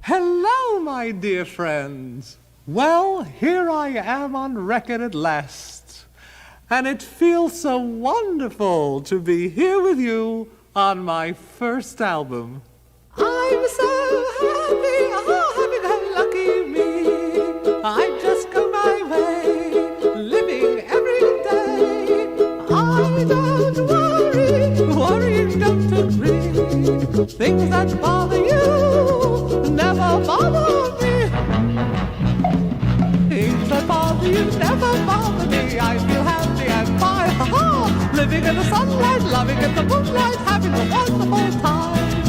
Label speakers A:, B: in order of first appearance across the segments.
A: Hello, my dear friends. Well, here I am on record at last. And it feels so wonderful to be here with you on my first album. I'm so happy, oh, happy-go-lucky me. I just go my way, living every day. I don't worry, don't agree. Things that bother you never bother me. Things that bother you never bother me. I feel happy and fine, ha-ha. Living in the sunlight, loving in the moonlight, having a wonderful time.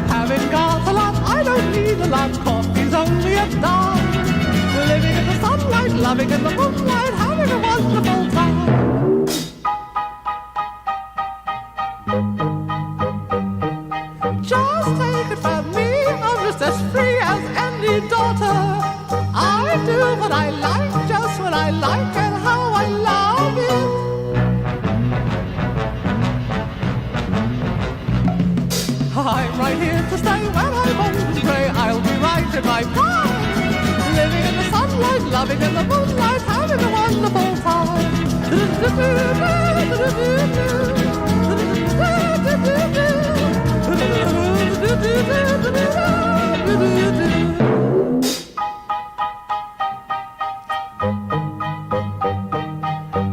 A: Having got a lot, I don't need a lot. Coffee's only a dime. Living in the sunlight, loving in the moonlight, having a wonderful time. Just take it from me, I'm just as free as any daughter. I do what I like, just what I like, and how I love it. I'm right here to stay when I'm old and grey. I'll be right in my prime. Living in the sunlight, loving in the moonlight, having a wonderful time.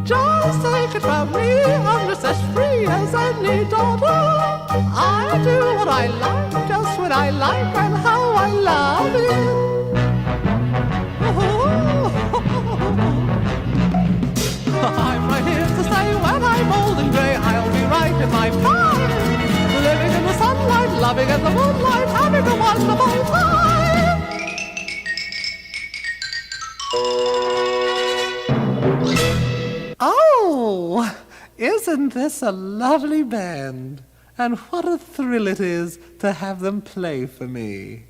A: Just take it from me, I'm just as free as any daughter. I do what I like, just what I like, and how I love it. I'm right here to stay when I'm old and grey. I'll be right in my prime. Living in the sunlight, loving in the moonlight, having a wonderful time. Oh, isn't this a lovely band? And what a thrill it is to have them play for me.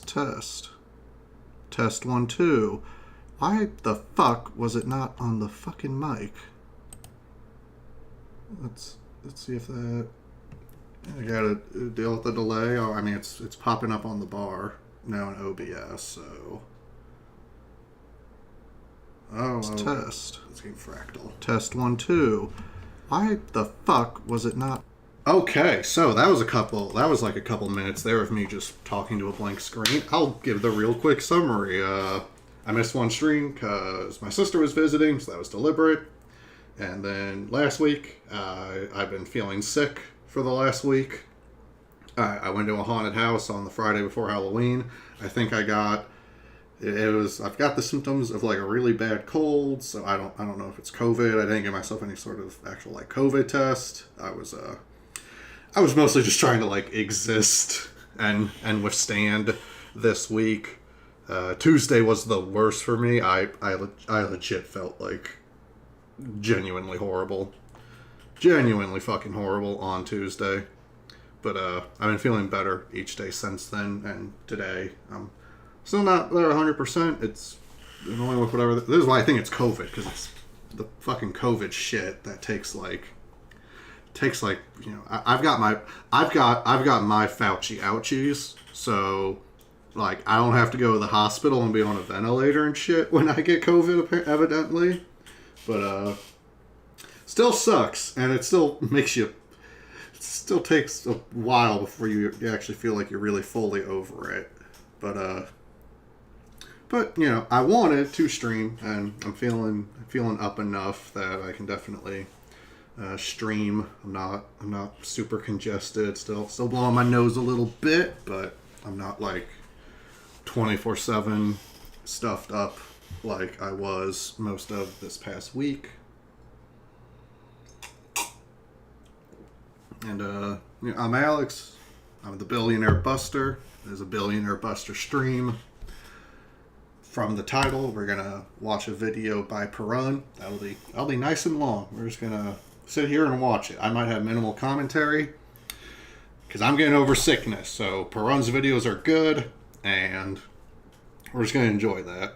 B: Test. Test 1, 2. Why the fuck was it not on the fucking mic? Let's see if that... I gotta deal with the delay. Oh, I mean, it's popping up on the bar now in OBS, so... Oh, test. It's getting fractal. Test 1, 2. Why the fuck was it not... Okay, so that was like a couple minutes there of me just talking to a blank screen. I'll give the real quick summary. I missed one stream because my sister was visiting, so that was deliberate. And then last week, I've been feeling sick for the last week. I went to a haunted house on the Friday before Halloween. I think I've got the symptoms of like a really bad cold, so I don't know if it's COVID. I didn't give myself any sort of actual like COVID test. I was mostly just trying to like exist and withstand this week. Tuesday was the worst for me. I legit felt like genuinely horrible. Genuinely fucking horrible on Tuesday. But I've been feeling better each day since then, and today I'm still not there 100%. It's annoying with whatever. This is why I think it's COVID, because it's the fucking COVID shit that takes like you know, I've got my Fauci ouchies, so like I don't have to go to the hospital and be on a ventilator and shit when I get COVID evidently, but still sucks, and it still makes you. It still takes a while before you actually feel like you're really fully over it, but you know, I wanted to stream, and I'm feeling up enough that I can definitely stream. I'm not super congested. Still blowing my nose a little bit, but I'm not like 24/7 stuffed up like I was most of this past week. And you know, I'm Alex. I'm the Billionaire Buster. There's a Billionaire Buster stream. From the title, we're gonna watch a video by Perun. That'll be nice and long. We're just gonna sit here and watch it. I might have minimal commentary because I'm getting over sickness. So Perun's videos are good, and we're just gonna enjoy that.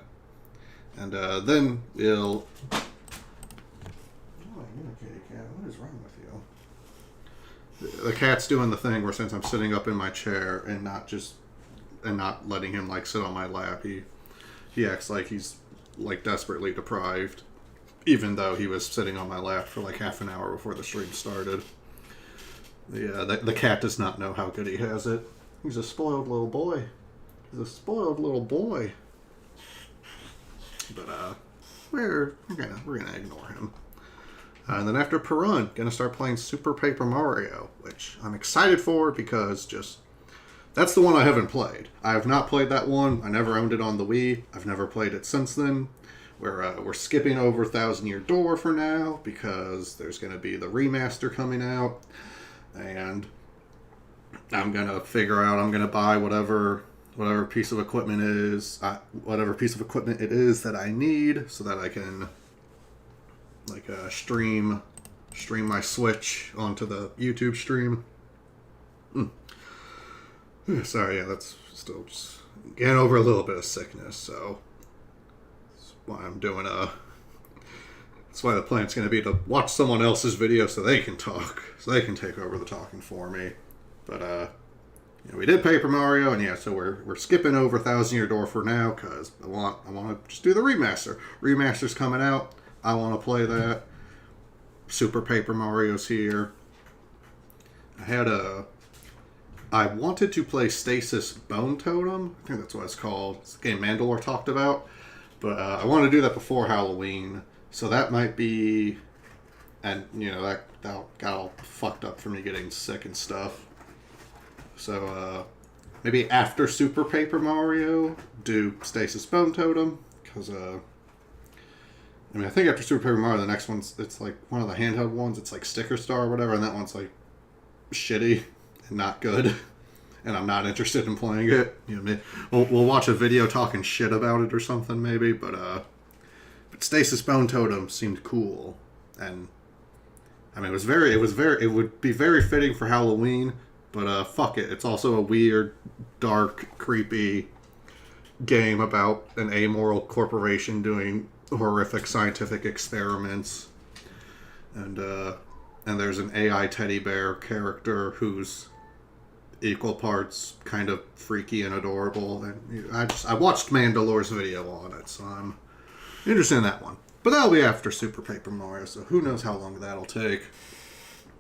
B: And then we'll. Oh, okay, cat. What is wrong with you? The cat's doing the thing where since I'm sitting up in my chair and not letting him like sit on my lap, he acts like he's like desperately deprived, even though he was sitting on my lap for like half an hour before the stream started. The cat does not know how good he has it. He's a spoiled little boy. But we're gonna ignore him. And then after Perun, gonna start playing Super Paper Mario, which I'm excited for because that's the one I haven't played. I have not played that one. I never owned it on the Wii. I've never played it since then. We're skipping over Thousand Year Door for now because there's going to be the remaster coming out, and I'm gonna figure out. I'm gonna buy whatever piece of equipment it is that I need, so that I can like stream my Switch onto the YouTube stream. Sorry, yeah, that's still just getting over a little bit of sickness, so that's why I'm doing that's why the plan's going to be to watch someone else's video so they can talk, so they can take over the talking for me. But you know, we did Paper Mario, and yeah, so we're skipping over Thousand Year Door for now because I want to just do the remaster. Remaster's coming out. I want to play that. Super Paper Mario's here. I wanted to play Stasis Bone Totem. I think that's what it's called. It's the game Mandalore talked about. But I wanted to do that before Halloween. So that might be... And, you know, that got all fucked up from me getting sick and stuff. So, maybe after Super Paper Mario, do Stasis Bone Totem. Because, I think after Super Paper Mario, the next one's... It's like one of the handheld ones. It's like Sticker Star or whatever. And that one's like shitty. Not good, and I'm not interested in playing it. You know, we'll watch a video talking shit about it or something maybe, but Stasis Bone Totem seemed cool, and I mean it would be very fitting for Halloween, but fuck it, it's also a weird, dark, creepy game about an amoral corporation doing horrific scientific experiments, and there's an AI teddy bear character who's equal parts kind of freaky and adorable. And I watched Mandalore's video on it, so I'm interested in that one. But that'll be after Super Paper Mario, so who knows how long that'll take.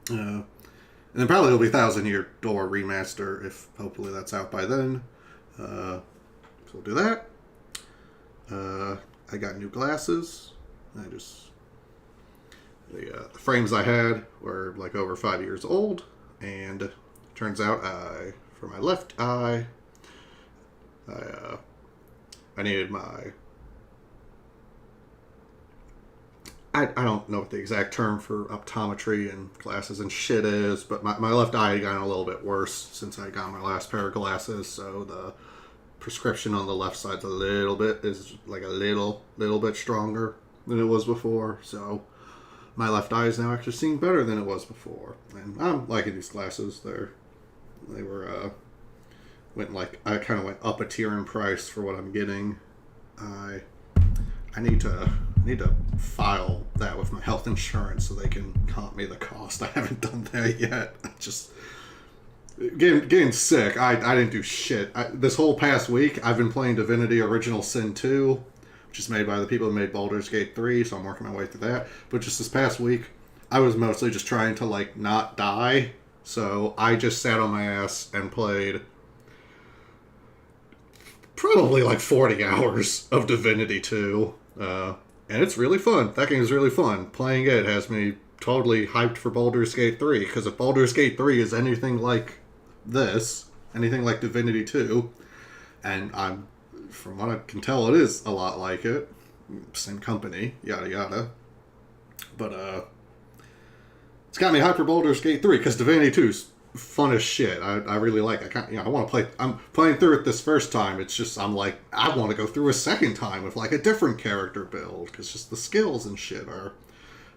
B: And then probably it'll be Thousand Year Door Remaster, if hopefully that's out by then. So we'll do that. I got new glasses. The frames I had were like over 5 years old, and turns out for my left eye, I needed my... I don't know what the exact term for optometry and glasses and shit is, but my left eye had gotten a little bit worse since I got my last pair of glasses, so the prescription on the left side's a little bit bit stronger than it was before, so my left eye is now actually seeing better than it was before, and I'm liking these glasses. They were I kind of went up a tier in price for what I'm getting. I need to file that with my health insurance so they can comp me the cost. I haven't done that yet. Just getting sick. I didn't do shit. This whole past week, I've been playing Divinity Original Sin 2, which is made by the people who made Baldur's Gate 3, so I'm working my way through that. But just this past week, I was mostly just trying to, not die. So I just sat on my ass and played probably 40 hours of Divinity 2. And it's really fun. That game is really fun. Playing it has me totally hyped for Baldur's Gate 3, because if Baldur's Gate 3 is anything like this, anything like Divinity 2, and from what I can tell, it is a lot like it. Same company, yada yada. But, it's got me hyped for Baldur's Gate 3, because Divinity 2 is fun as shit. I really like it. I want to play... I'm playing through it this first time. It's just, I want to go through a second time with, a different character build, because just the skills and shit are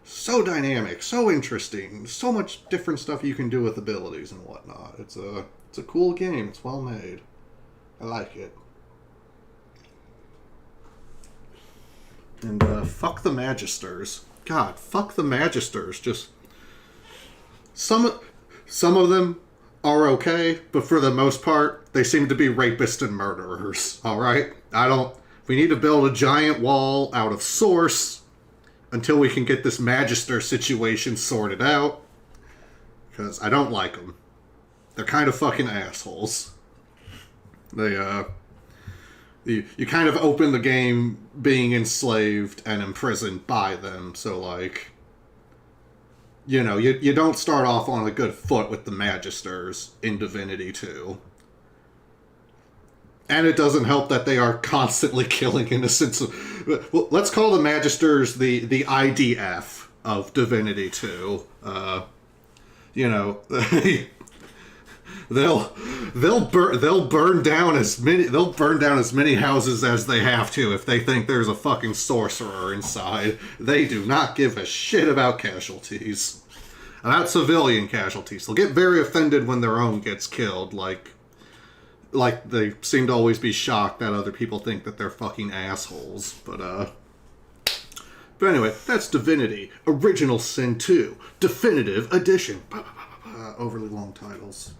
B: so dynamic, so interesting, so much different stuff you can do with abilities and whatnot. It's a cool game. It's well made. I like it. And, fuck the Magisters. God, fuck the Magisters. Just... Some of them are okay, but for the most part, they seem to be rapists and murderers, alright? We need to build a giant wall out of Source until we can get this Magister situation sorted out, because I don't like them. They're kind of fucking assholes. You kind of open the game being enslaved and imprisoned by them, so you don't start off on a good foot with the Magisters in Divinity 2. And it doesn't help that they are constantly killing innocents. Well, let's call the Magisters the IDF of Divinity 2. They'll burn down as many houses as they have to if they think there's a fucking sorcerer inside. They do not give a shit about casualties. About civilian casualties. They'll get very offended when their own gets killed, like they seem to always be shocked that other people think that they're fucking assholes. But anyway, that's Divinity Original Sin 2 Definitive Edition. Overly long titles.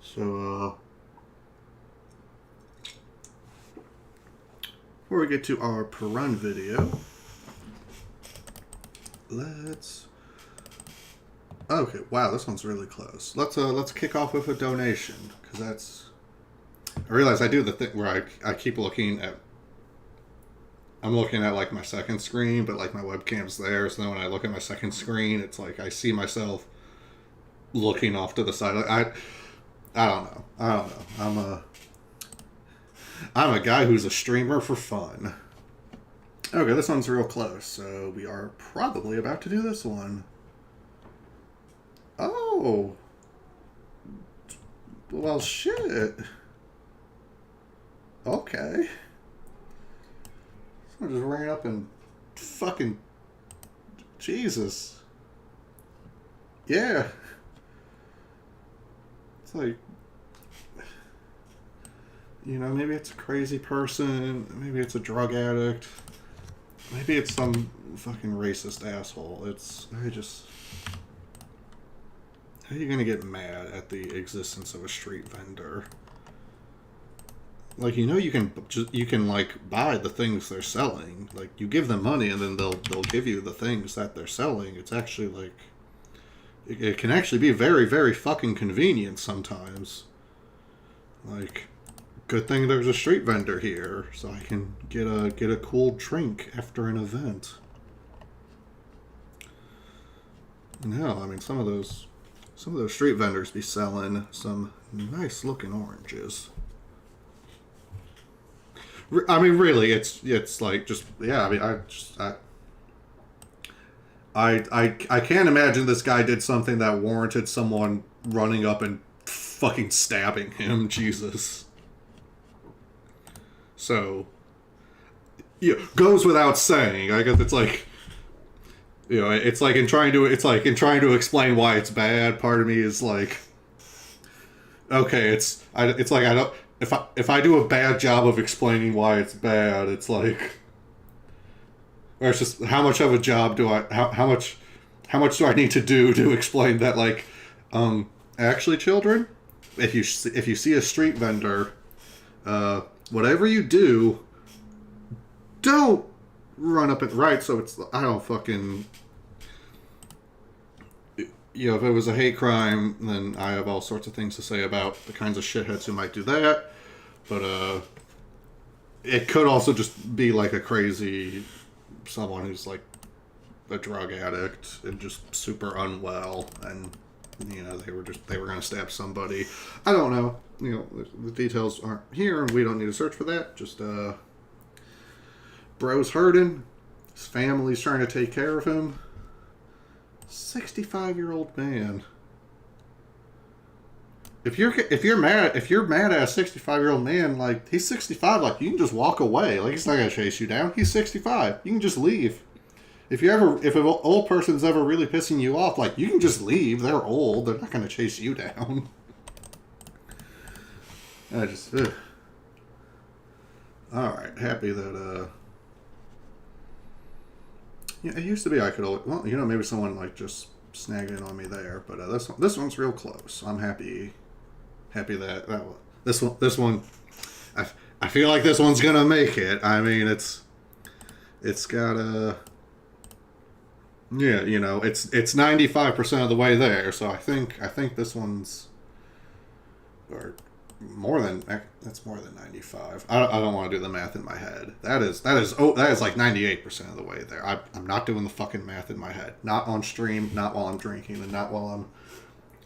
B: So, before we get to our Perun video, okay, wow, this one's really close. Let's kick off with a donation, because I realize I do the thing where I keep looking at... I'm looking at, my second screen, but, my webcam's there, so then when I look at my second screen, it's I see myself looking off to the side. I don't know. I'm a guy who's a streamer for fun. Okay, this one's real close, so we are probably about to do this one. Oh. Well, shit. Okay. Someone just ran up and fucking... Jesus. Yeah. It's You know, maybe it's a crazy person. Maybe it's a drug addict. Maybe it's some fucking racist asshole. How are you gonna get mad at the existence of a street vendor? Like, you know, you can like buy the things they're selling. Like, you give them money and then they'll give you the things that they're selling. It's actually like it can actually be very, very fucking convenient sometimes. Like, good thing there's a street vendor here, so I can get a cool drink after an event. No, I mean some of those street vendors be selling some nice looking oranges. I mean, really, it's like just yeah. I mean, I can't imagine this guy did something that warranted someone running up and fucking stabbing him. Jesus. So, yeah, goes without saying. I guess it's like, you know, it's like in trying to explain why it's bad. Part of me is like, okay, it's like I don't if I do a bad job of explaining why it's bad, it's like, or it's just how much of a job do I how much do I need to do to explain that, like, actually, children, if you see a street vendor, whatever you do, don't run up and right. So it's I don't fucking. You know, if it was a hate crime, then I have all sorts of things to say about the kinds of shitheads who might do that. But it could also just be like a crazy someone who's like a drug addict and just super unwell, and you know they were going to stab somebody. I don't know. You know, the details aren't here, and we don't need to search for that. Just bro's hurting. His family's trying to take care of him. 65-year-old man. If you're mad at a 65-year-old man, like, he's 65, like, you can just walk away. Like, he's not gonna chase you down. He's 65. You can just leave. If an old person's ever really pissing you off, like, you can just leave. They're old. They're not gonna chase you down. I just alright, happy that yeah, it used to be I could always, well, you know, maybe someone like just snagged in on me there, but this one's real close. I'm happy that this one I feel like this one's gonna make it. I mean, it's got a yeah, you know, it's 95% of the way there. So I think this one's or that's more than 95. I don't want to do the math in my head. That is like 98% of the way there. I'm not doing the fucking math in my head. Not on stream, not while I'm drinking, and not while I'm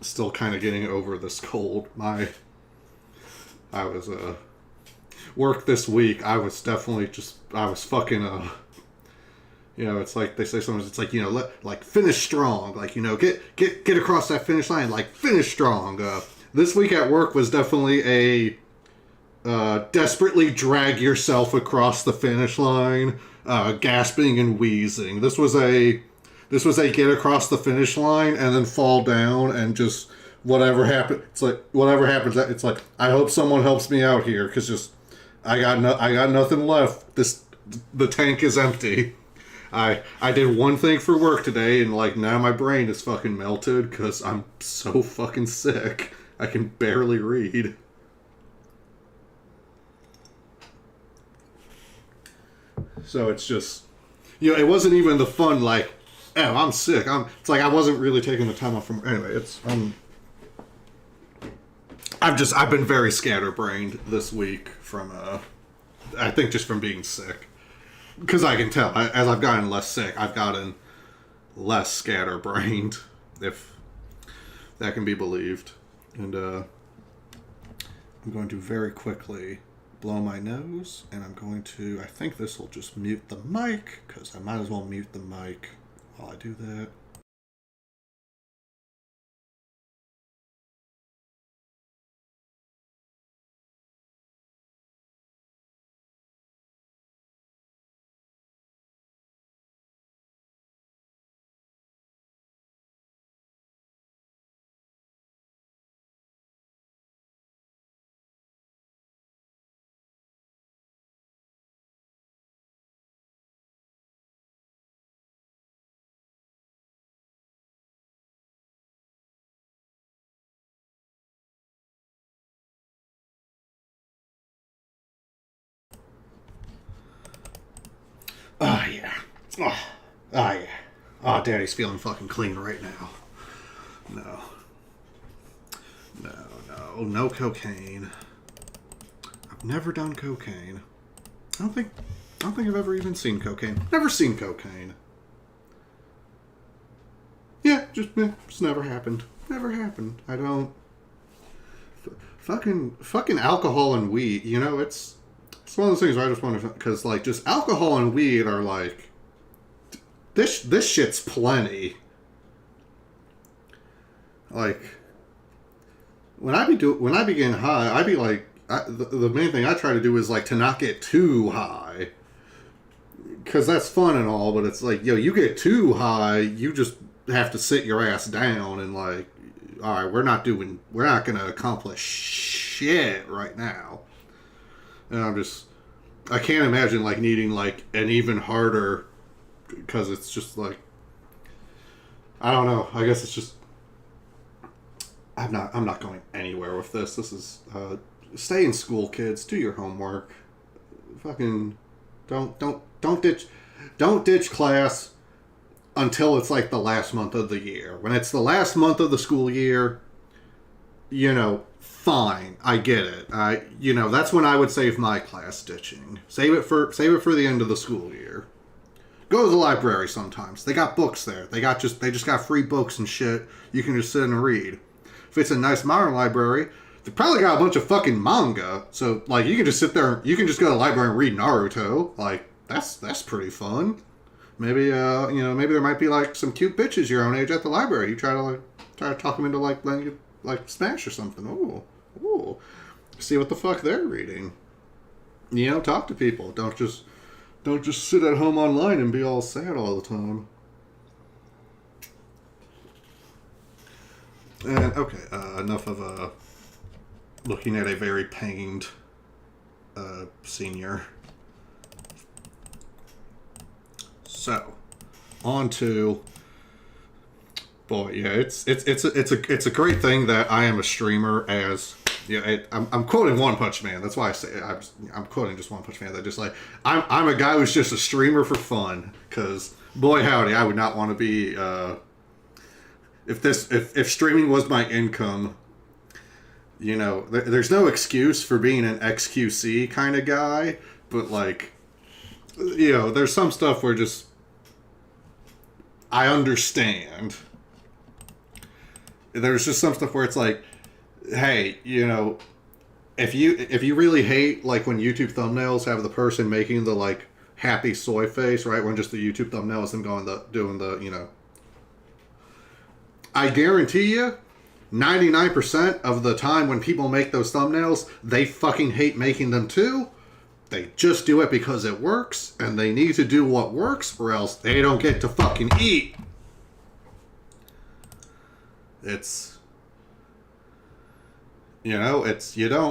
B: still kind of getting over this cold. I was work this week. I was fucking you know, it's like they say sometimes, it's like, you know, like finish strong, like, you know, get across that finish line, like finish strong. This week at work was definitely a desperately drag yourself across the finish line, gasping and wheezing. This was a get across the finish line and then fall down and just whatever happens. It's like whatever happens. It's like, I hope someone helps me out here, because just I got nothing left. The tank is empty. I did one thing for work today, and like now my brain is fucking melted because I'm so fucking sick. I can barely read. So it's just, you know, it wasn't even the fun, like, oh, I'm sick. It's like I wasn't really taking the time off from. Anyway, I've been very scatterbrained this week from, I think just from being sick. Because I can tell, as I've gotten less sick, I've gotten less scatterbrained, if that can be believed. And I'm going to very quickly blow my nose, and I think this will just mute the mic, because I might as well mute the mic while I do that. Oh, yeah. Oh, yeah. Oh, Daddy's feeling fucking clean right now. No. No cocaine. I've never done cocaine. I don't think I've ever even seen cocaine. Never seen cocaine. Yeah, just never happened. Never happened. I don't. Fucking alcohol and weed. You know, it's one of those things where I just want to, because like just alcohol and weed are like this shit's plenty. Like when I be getting high, I be like the main thing I try to do is like to not get too high, because that's fun and all, but it's like, yo, you get too high, you just have to sit your ass down and like, all right, we're not gonna accomplish shit right now. And I can't imagine like needing like an even harder, because it's just like, I don't know. I guess it's just, I'm not going anywhere with this. This is stay in school, kids. Do your homework. Fucking don't ditch class until it's like the last month of the year. When it's the last month of the school year, you know, fine, I get it. That's when I would save my class ditching. Save it for the end of the school year. Go to the library sometimes. They got books there. They just got free books and shit. You can just sit and read. If it's a nice modern library, they probably got a bunch of fucking manga. So like you can just sit there. You can just go to the library and read Naruto. Like that's pretty fun. Maybe maybe there might be like some cute bitches your own age at the library. You try to talk them into like letting you like smash or something. Ooh. See what the fuck they're reading. You know, talk to people. Don't just sit at home online and be all sad all the time. And okay, enough of looking at a very pained senior. So, on to, boy, yeah, it's a great thing that I am a streamer. As yeah, I'm quoting One Punch Man. That's why I say I'm quoting just One Punch Man. That just like I'm a guy who's just a streamer for fun. Because boy howdy, I would not want to be if streaming was my income. You know, there's no excuse for being an XQC kind of guy, but like, you know, there's some stuff where just I understand. There's just some stuff where it's like, hey, you know, if you really hate like when YouTube thumbnails have the person making the like happy soy face, right? When just the YouTube thumbnail is them doing the, you know, I guarantee you 99% of the time when people make those thumbnails, they fucking hate making them too. They just do it because it works, and they need to do what works, or else they don't get to fucking eat. It's, you know,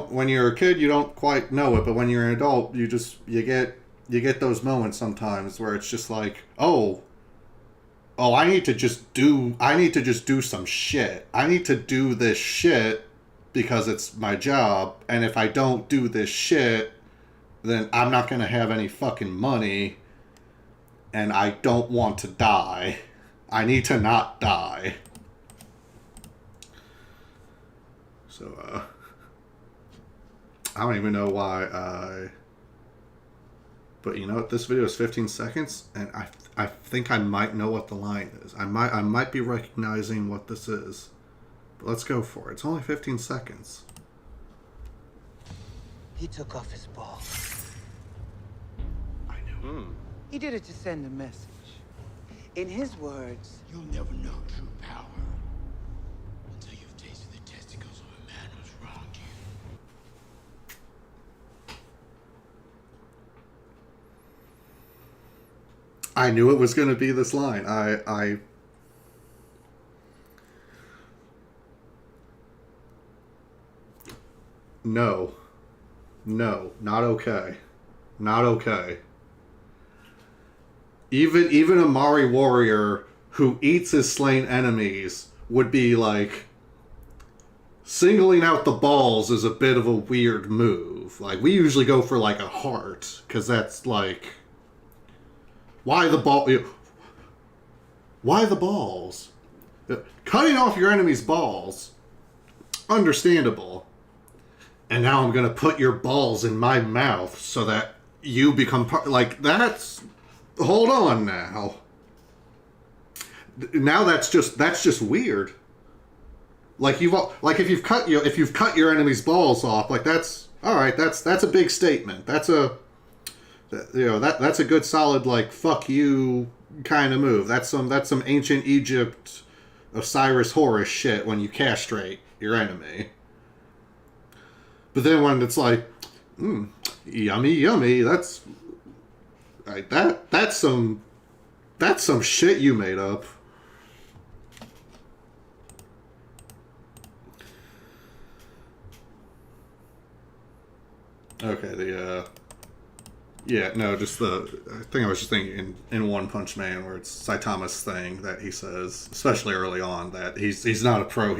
B: when you're a kid, you don't quite know it, but when you're an adult, you get those moments sometimes where it's just like, oh, I need to just do some shit. I need to do this shit because it's my job, and if I don't do this shit, then I'm not going to have any fucking money, and I don't want to die. I need to not die. So, I don't even know why but you know what? This video is 15 seconds, and I think I might know what the line is. I might be recognizing what this is. But let's go for it. It's only 15 seconds.
C: He took off his ball.
B: I knew.
C: He did it to send a message. In his words,
D: you'll never know true power until you've tasted the testicles of a man who's wronged you.
B: I knew it was going to be this line. No, not okay. Not okay. Even a Mari warrior who eats his slain enemies would be like, singling out the balls is a bit of a weird move. Like, we usually go for like a heart, because that's like, Why the ball? Why the balls? Cutting off your enemy's balls, understandable. And now I'm gonna put your balls in my mouth so that you become part. Like that's. Hold on now. Now that's just weird. Like if you've cut your enemy's balls off, like that's all right. That's a big statement. That's a that's a good solid like fuck you kind of move. That's some ancient Egypt Osiris Horus shit when you castrate your enemy. But then when it's like, yummy, that's right. That's some shit you made up. Okay, just I think I was just thinking in One Punch Man where it's Saitama's thing that he says, especially early on, that he's not a pro.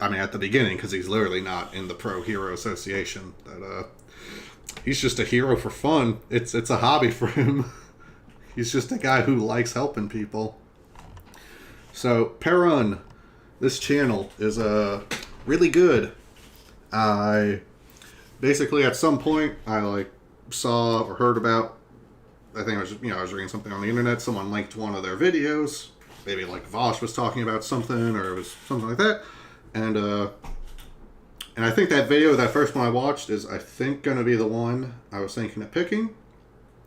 B: I mean, at the beginning, because he's literally not in the Pro Hero Association. That he's just a hero for fun. It's a hobby for him. He's just a guy who likes helping people. So Perun, this channel is really good. I basically at some point I saw or heard about. I think I was reading something on the internet. Someone linked one of their videos. Maybe Vosh was talking about something, or it was something like that. And I think that video, that first one I watched, is I think going to be the one I was thinking of picking.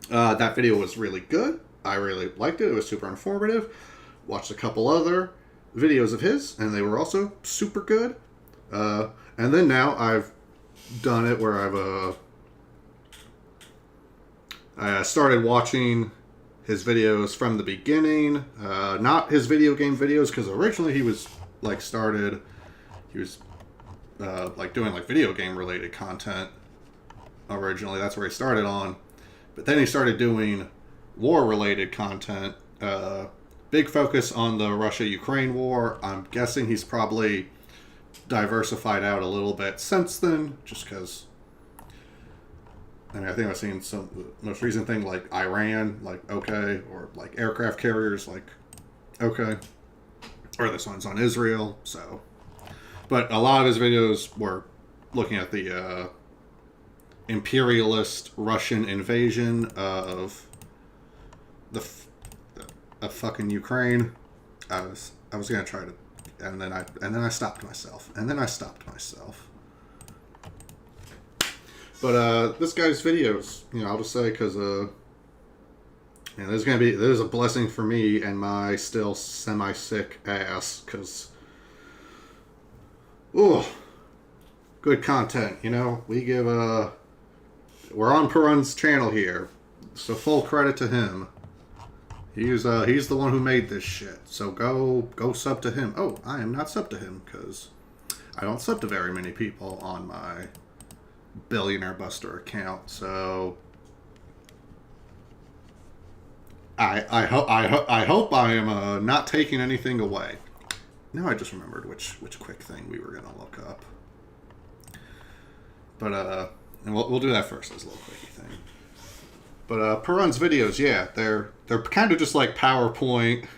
B: That video was really good. I really liked it. It was super informative. Watched a couple other videos of his, and they were also super good. And then now I've done it where I started watching his videos from the beginning. Not his video game videos, because originally he was doing video game related content originally. That's where he started on. But then he started doing war related content. Big focus on the Russia-Ukraine war. I'm guessing he's probably diversified out a little bit since then, just because I think I've seen the most recent thing Iran, okay, or aircraft carriers, okay, or this one's on Israel, so. But a lot of his videos were looking at the imperialist Russian invasion of fucking Ukraine. I was gonna try to, and then I stopped myself, But this guy's videos, I'll just say because there's a blessing for me and my still semi-sick ass, because. Ooh, good content, we give we're on Perun's channel here, so full credit to him. He's the one who made this shit, so go sub to him. Oh, I am not sub to him, because I don't sub to very many people on my Billionaire Buster account, so I hope I am not taking anything away. Now I just remembered which quick thing we were gonna look up. But and we'll do that first as a little quickie thing. But Perun's videos, yeah, they're kind of just like PowerPoint,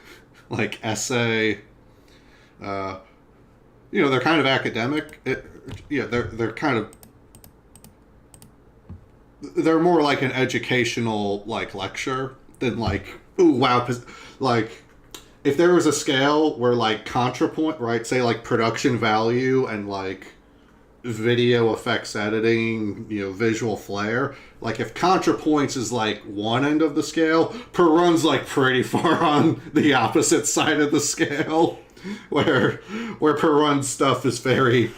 B: essay. They're kind of academic. They're kind of. They're more like an educational lecture than ooh wow, if there was a scale where ContraPoint, right, say production value and video effects editing, visual flair, if ContraPoints is one end of the scale, Perun's pretty far on the opposite side of the scale, where Perun's stuff is very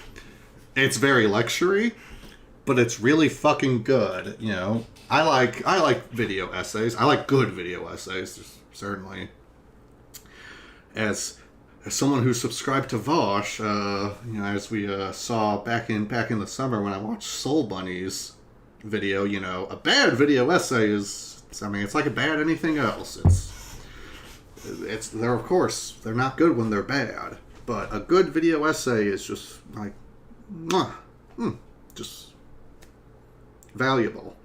B: lecture-y, but it's really fucking good. I like video essays. I like good video essays, certainly. As someone who subscribed to Vosh, as we saw back in the summer when I watched Soul Bunny's video, a bad video essay is, it's like a bad anything else. They're, of course, they're not good when they're bad, but a good video essay is just just valuable.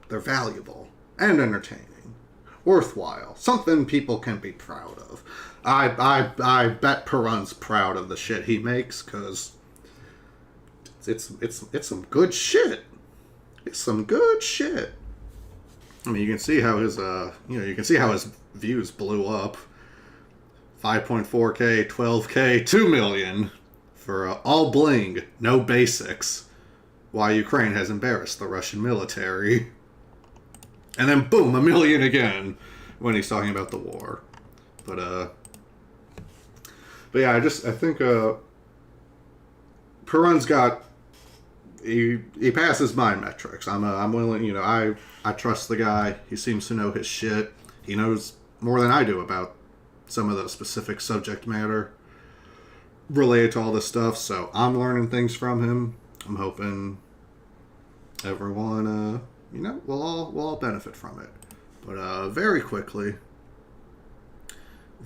B: They're valuable and entertaining. worthwhile. Something people can be proud of. I bet Perun's proud of the shit he makes, because it's some good shit. It's some good shit. I mean, you can see how his views blew up. 5.4K, 12K, 2 million for all bling, no basics. Why Ukraine has embarrassed the Russian military. And then boom, 1 million again when he's talking about the war. But yeah, I think Perun's got, he passes my metrics. I'm willing, I trust the guy. He seems to know his shit. He knows more than I do about some of the specific subject matter related to all this stuff, so I'm learning things from him. I'm hoping everyone, we'll all benefit from it. But very quickly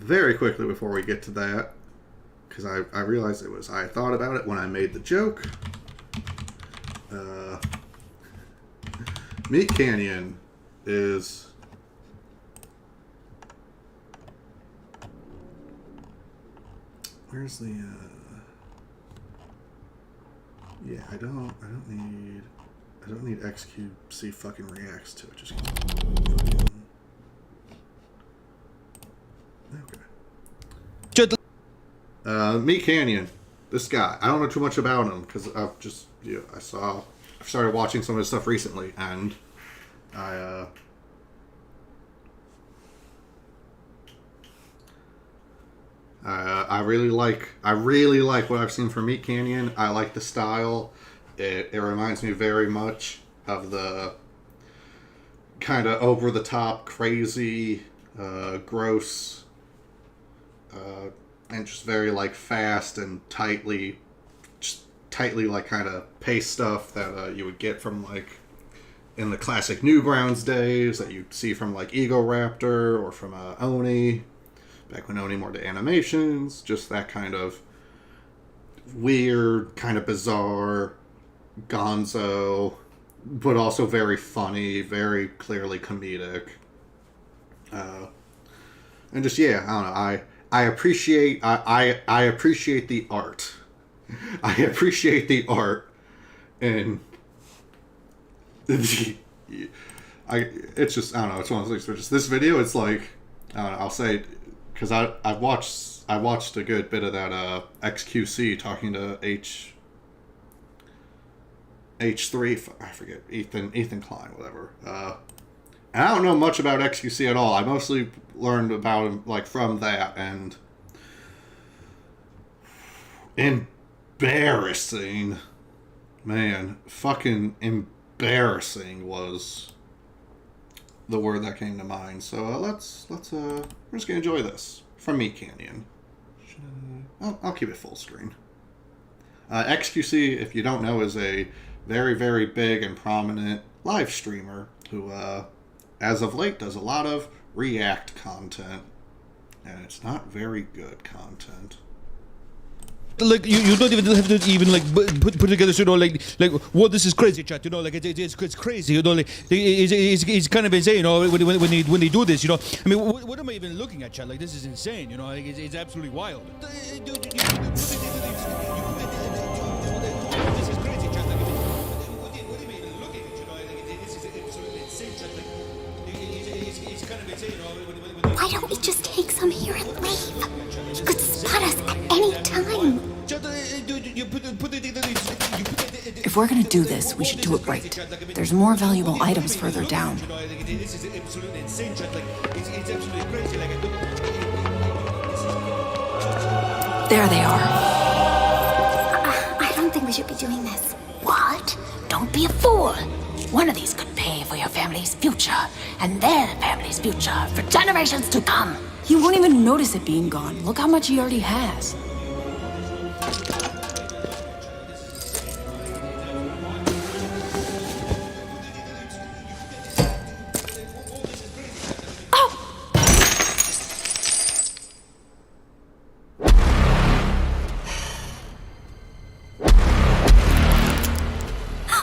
B: before we get to that, because I realized I thought about it when I made the joke. Meat Canyon is... Where's the, yeah, I don't need XQC fucking reacts to it, just fucking, okay. Meat Canyon, this guy, I don't know too much about him, because I've just, I've started watching some of his stuff recently, and I really like what I've seen from Meat Canyon. I like the style. It reminds me very much of the kind of over the top, crazy, gross, and just very like fast and tightly like kind of paced stuff that you would get from like in the classic Newgrounds days that you'd see from like Ego Raptor or from Oni. Back when Oni more to animations, just that kind of weird, kind of bizarre, gonzo, but also very funny, very clearly comedic. And just, yeah, I don't know, I appreciate the art. I appreciate the art, and it's just, I don't know, it's one of those things where just this video, it's like, I don't know, I'll say, because I watched a good bit of that XQC talking to H3, I forget, Ethan Klein, whatever. And I don't know much about XQC at all. I mostly learned about him like from that, and embarrassing, man, fucking embarrassing was the word that came to mind. So we're just gonna enjoy this from Meat Canyon. I'll keep it full screen. XQC, if you don't know, is a very, very big and prominent live streamer who, as of late, does a lot of React content, and it's not very good content.
E: Like you don't even have to even like put together, like what, this is crazy, chat, like it's crazy, like it's kind of insane, when they do this, I mean, what am I even looking at, chat? Like, this is insane, like it's absolutely wild. This is crazy, chat. Like, what am I even looking at, like this is absolutely insane, chat. Like it's kind of insane,
F: Why don't we just take some here and leave? He could spot us at any time.
G: If we're gonna do this, we should do it right. There's more valuable items further down. There they are.
F: I don't think we should be doing this.
G: What? Don't be a fool. One of these could pay for your family's future, and their family's future for generations to come. He won't even notice it being gone. Look how much he already has.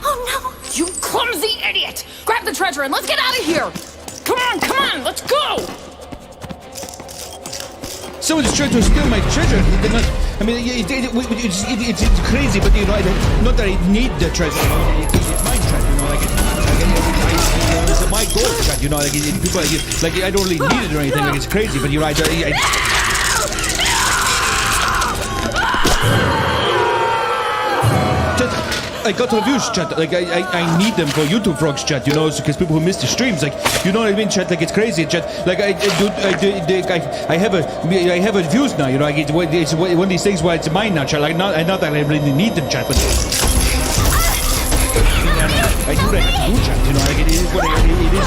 F: Oh no!
G: You clumsy idiot! Grab the treasure and let's get out of here! Come on, let's go!
E: Someone's trying to steal my treasure. They're not, I mean, it's crazy, but you know, not that I need the treasure. You know, it's my treasure. You know, it's my gold, chat. You know, people like I don't really need it or anything. Like it's crazy, but you're right. I got reviews, chat. Like I need them for YouTube vlogs, chat. You know, because people who miss the streams, like you know what I mean, chat. Like it's crazy, chat. Like I have reviews now. You know, it's one of these things where it's mine now, chat. Like not that I really need them, chat, but I do what I have to do, chat. You know, like it is what it is.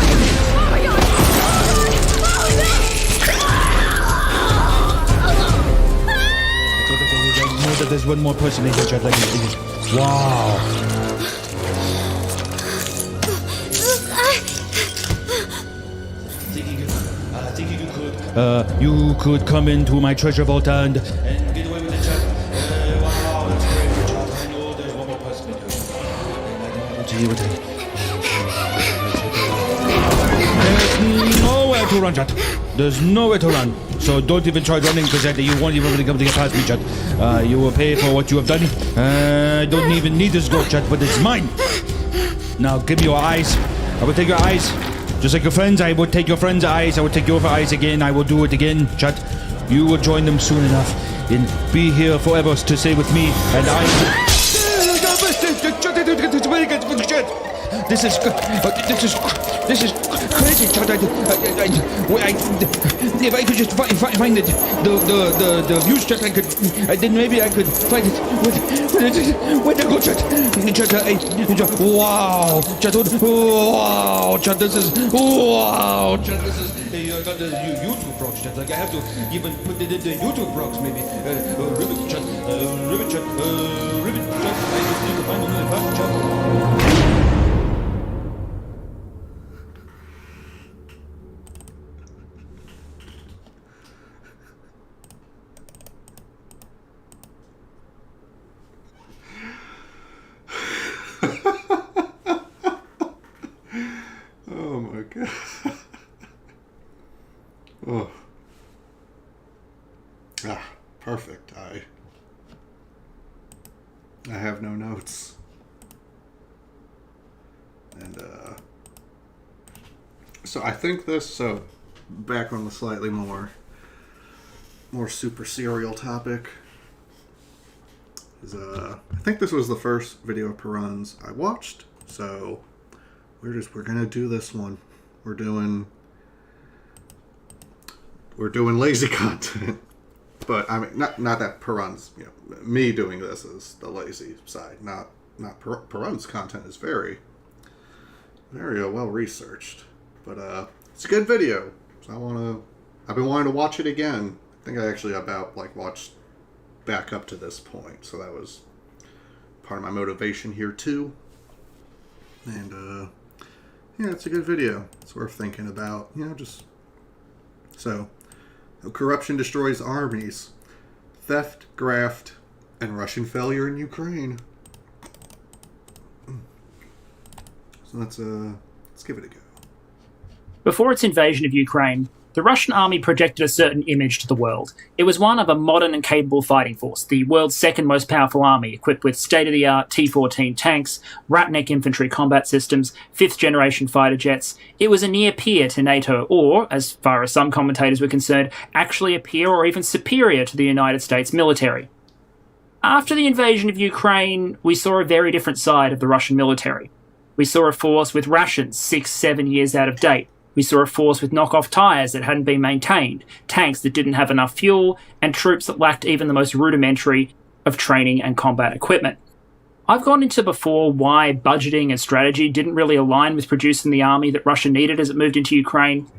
E: I know that there's one more person in here, chat. Like wow. You could come into my treasure vault and get away with the chat. Wow, that's great, chat. I know there's one more person in here. There's nowhere to run, chat. There's nowhere to run. So don't even try running because you won't even be able to get past me, chat. You will pay for what you have done. I don't even need this gold, chat, but it's mine. Now give me your eyes. I will take your eyes. Just like your friends, I would take your friends' eyes. I would take your eyes again. I will do it again, chat. You will join them soon enough and be here forever to stay with me. And I. This is crazy, chat. If I could just find the views, chat, then maybe I could find it. Where to go, chat? Wow, chat. Wow, chat. This is wow, chat. This is. I got the YouTube vlogs, chat. Like I have to even put it in the YouTube vlogs, maybe. Ribbit chat, ribbit chat, ribbit chat. I just need to find a really fast chat.
B: Oh my god. Oh. Perfect. I have no notes. And so I think back on the slightly more super serial topic is I think this was the first video of Perun's I watched, so we're gonna do this one. We're doing lazy content, but I mean not that Perun's, you know, me doing this is the lazy side. Not Perun's content is very well researched, but it's a good video. So I've been wanting to watch it again. I think I actually watched back up to this point, so that was part of my motivation here too. And yeah, it's a good video. It's worth thinking about. You know, just so corruption destroys armies, theft, graft, and Russian failure in Ukraine. So let's give it a go.
H: Before its invasion of Ukraine, the Russian army projected a certain image to the world. It was one of a modern and capable fighting force, the world's second most powerful army, equipped with state-of-the-art T-14 tanks, Ratnik infantry combat systems, fifth-generation fighter jets. It was a near peer to NATO, or, as far as some commentators were concerned, actually a peer or even superior to the United States military. After the invasion of Ukraine, we saw a very different side of the Russian military. We saw a force with rations 6-7 years out of date. We saw a force with knockoff tyres that hadn't been maintained, tanks that didn't have enough fuel, and troops that lacked even the most rudimentary of training and combat equipment. I've gone into before why budgeting and strategy didn't really align with producing the army that Russia needed as it moved into Ukraine.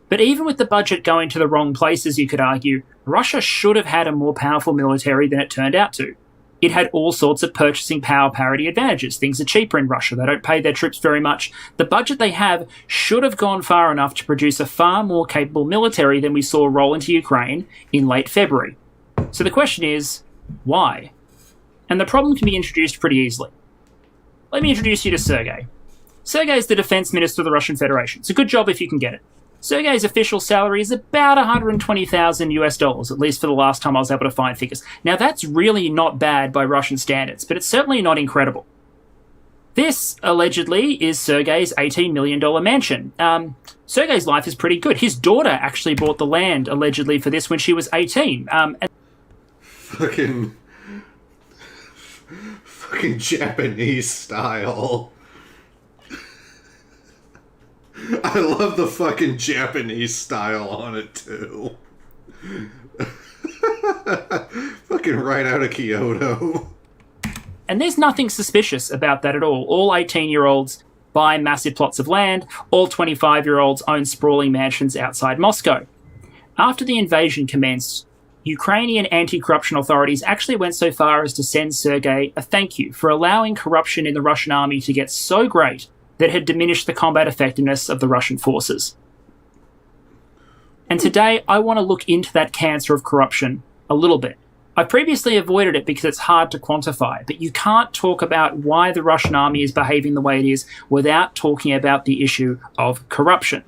H: But even with the budget going to the wrong places, you could argue, Russia should have had a more powerful military than it turned out to. It had all sorts of purchasing power parity advantages. Things are cheaper in Russia. They don't pay their troops very much. The budget they have should have gone far enough to produce a far more capable military than we saw roll into Ukraine in late February. So the question is, why? And the problem can be introduced pretty easily. Let me introduce you to Sergei. Sergei is the defense minister of the Russian Federation. It's a good job if you can get it. Sergei's official salary is about $120,000 at least for the last time I was able to find figures. Now, that's really not bad by Russian standards, but it's certainly not incredible. This, allegedly, is Sergei's $18 million mansion. Sergei's life is pretty good. His daughter actually bought the land, allegedly, for this when she was 18.
B: Fucking Japanese style. I love the fucking Japanese style on it, too. Fucking right out of Kyoto.
H: And there's nothing suspicious about that at all. All 18-year-olds buy massive plots of land. All 25-year-olds own sprawling mansions outside Moscow. After the invasion commenced, Ukrainian anti-corruption authorities actually went so far as to send Sergei a thank you for allowing corruption in the Russian army to get so great that it had diminished the combat effectiveness of the Russian forces. And today, I want to look into that cancer of corruption a little bit. I've previously avoided it because it's hard to quantify, but you can't talk about why the Russian army is behaving the way it is without talking about the issue of corruption.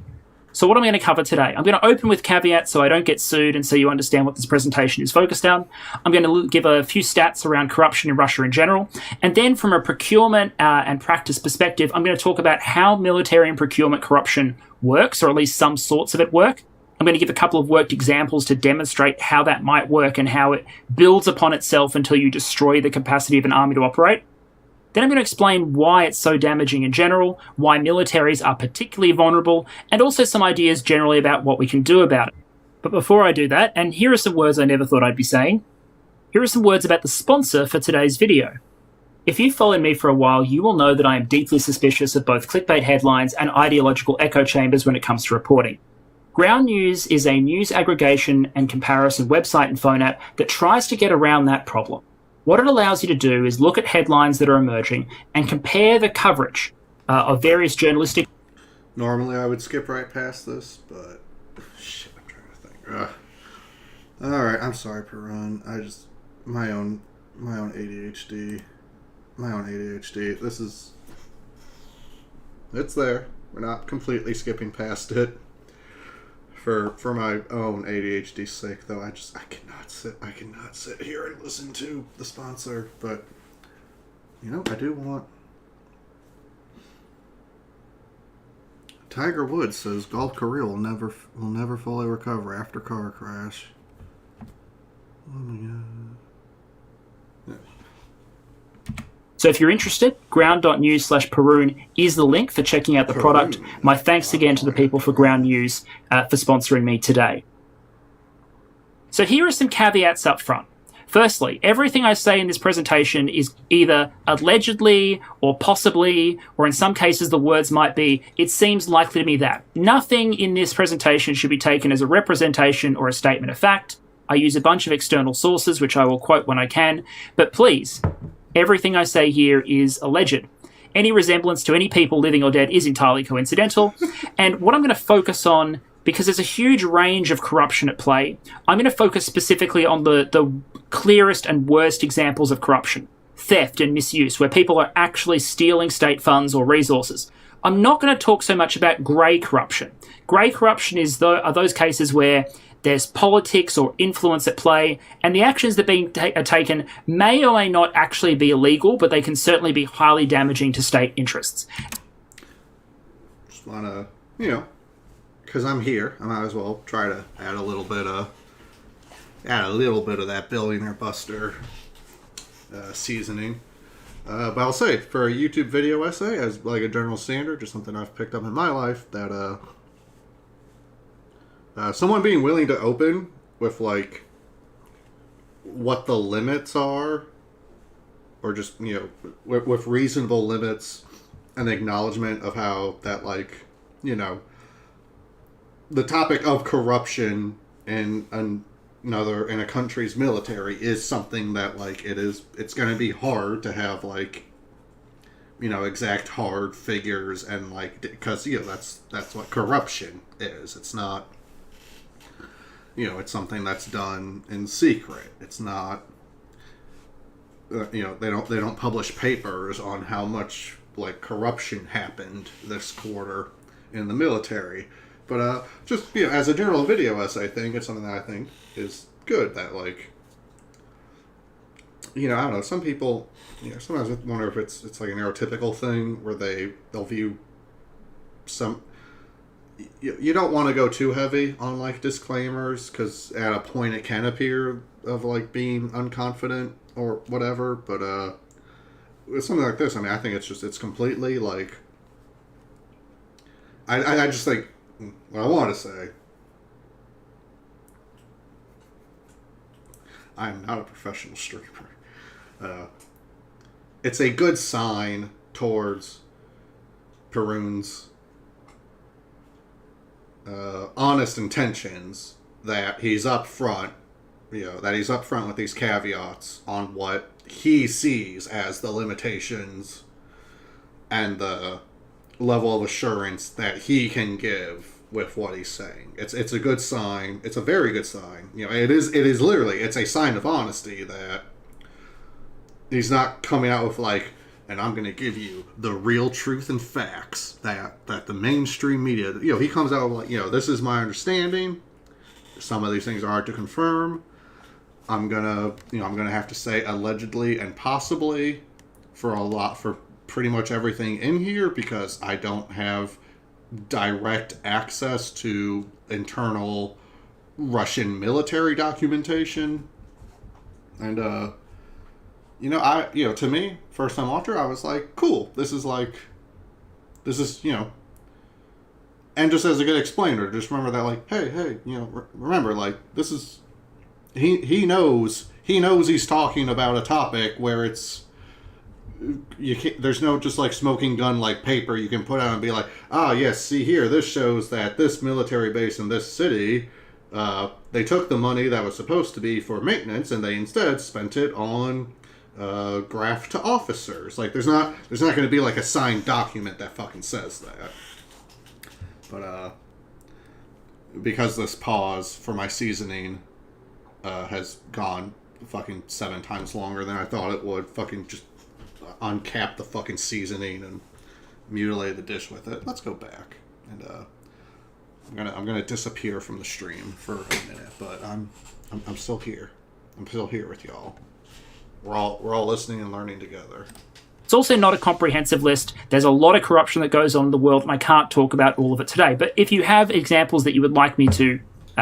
H: So what I'm going to cover today, I'm going to open with caveats so I don't get sued and so you understand what this presentation is focused on. I'm going to give a few stats around corruption in Russia in general. And then from a procurement and practice perspective, I'm going to talk about how military and procurement corruption works, or at least some sorts of it work. I'm going to give a couple of worked examples to demonstrate how that might work and how it builds upon itself until you destroy the capacity of an army to operate. Then I'm going to explain why it's so damaging in general, why militaries are particularly vulnerable, and also some ideas generally about what we can do about it. But before I do that, and here are some words I never thought I'd be saying, here are some words about the sponsor for today's video. If you've followed me for a while, you will know that I am deeply suspicious of both clickbait headlines and ideological echo chambers when it comes to reporting. Ground News is a news aggregation and comparison website and phone app that tries to get around that problem. What it allows you to do is look at headlines that are emerging and compare the coverage of various journalistic...
B: Normally I would skip right past this, but... Shit, I'm trying to think. Alright, I'm sorry, Perun. My own ADHD. This is... It's there. We're not completely skipping past it. For my own ADHD's sake, though, I cannot sit here and listen to the sponsor. But I do want. Tiger Woods says Gulf Korea will never fully recover after car crash. Oh my god.
H: So if you're interested, ground.news/Perun is the link for checking out the product. My thanks again to the people for Ground News for sponsoring me today. So here are some caveats up front. Firstly, everything I say in this presentation is either allegedly or possibly, or in some cases the words might be, it seems likely to me that. Nothing in this presentation should be taken as a representation or a statement of fact. I use a bunch of external sources, which I will quote when I can, but please, everything I say here is alleged. Any resemblance to any people living or dead is entirely coincidental. And what I'm going to focus on, because there's a huge range of corruption at play, I'm going to focus specifically on the clearest and worst examples of corruption. Theft and misuse, where people are actually stealing state funds or resources. I'm not going to talk so much about grey corruption. Grey corruption are those cases where there's politics or influence at play, and the actions that are taken may or may not actually be illegal, but they can certainly be highly damaging to state interests.
B: Just want to, because I'm here, I might as well try to add a little bit of that Billionaire Buster seasoning. But I'll say, for a YouTube video essay, as like a general standard, just something I've picked up in my life, that someone being willing to open with, like, what the limits are, or just, with reasonable limits, an acknowledgement of how that, like, the topic of corruption in a country's military is something that, like, it's going to be hard to have, like, exact hard figures, and, like, because, that's what corruption is. It's not... it's something that's done in secret. It's not, they don't publish papers on how much like corruption happened this quarter in the military. But just as a general video essay thing, it's something that I think is good. That like, I don't know. Some people, sometimes I wonder if it's like a neurotypical thing where they'll view some. You don't want to go too heavy on like disclaimers because at a point it can appear of like being unconfident or whatever. But with something like this, I mean, I think it's completely like. I just think what I want to say. I am not a professional streamer. It's a good sign towards Perun's honest intentions that he's up front, with these caveats on what he sees as the limitations and the level of assurance that he can give with what he's saying. It's a good sign. It's a very good sign. It is literally, it's a sign of honesty that he's not coming out with like, and I'm going to give you the real truth and facts that the mainstream media, he comes out with like, this is my understanding. Some of these things are hard to confirm. I'm going to have to say allegedly and possibly for pretty much everything in here because I don't have direct access to internal Russian military documentation. And, to me, first time watcher, I was like, cool, this is, and just as a good explainer, just remember that, like, hey, remember, like, this is, he knows he's talking about a topic where it's, there's no just like smoking gun like paper you can put out and be like, yes, see here, this shows that this military base in this city, they took the money that was supposed to be for maintenance and they instead spent it on graft to officers. Like there's not going to be like a signed document that fucking says that. But because this pause for my seasoning has gone fucking 7 times longer than I thought it would, fucking just uncap the fucking seasoning and mutilate the dish with it. Let's go back and I'm gonna disappear from the stream for a minute, but I'm still here. I'm still here with y'all. We're all listening and learning together.
H: It's also not a comprehensive list. There's a lot of corruption that goes on in the world, and I can't talk about all of it today. But if you have examples that you would like me to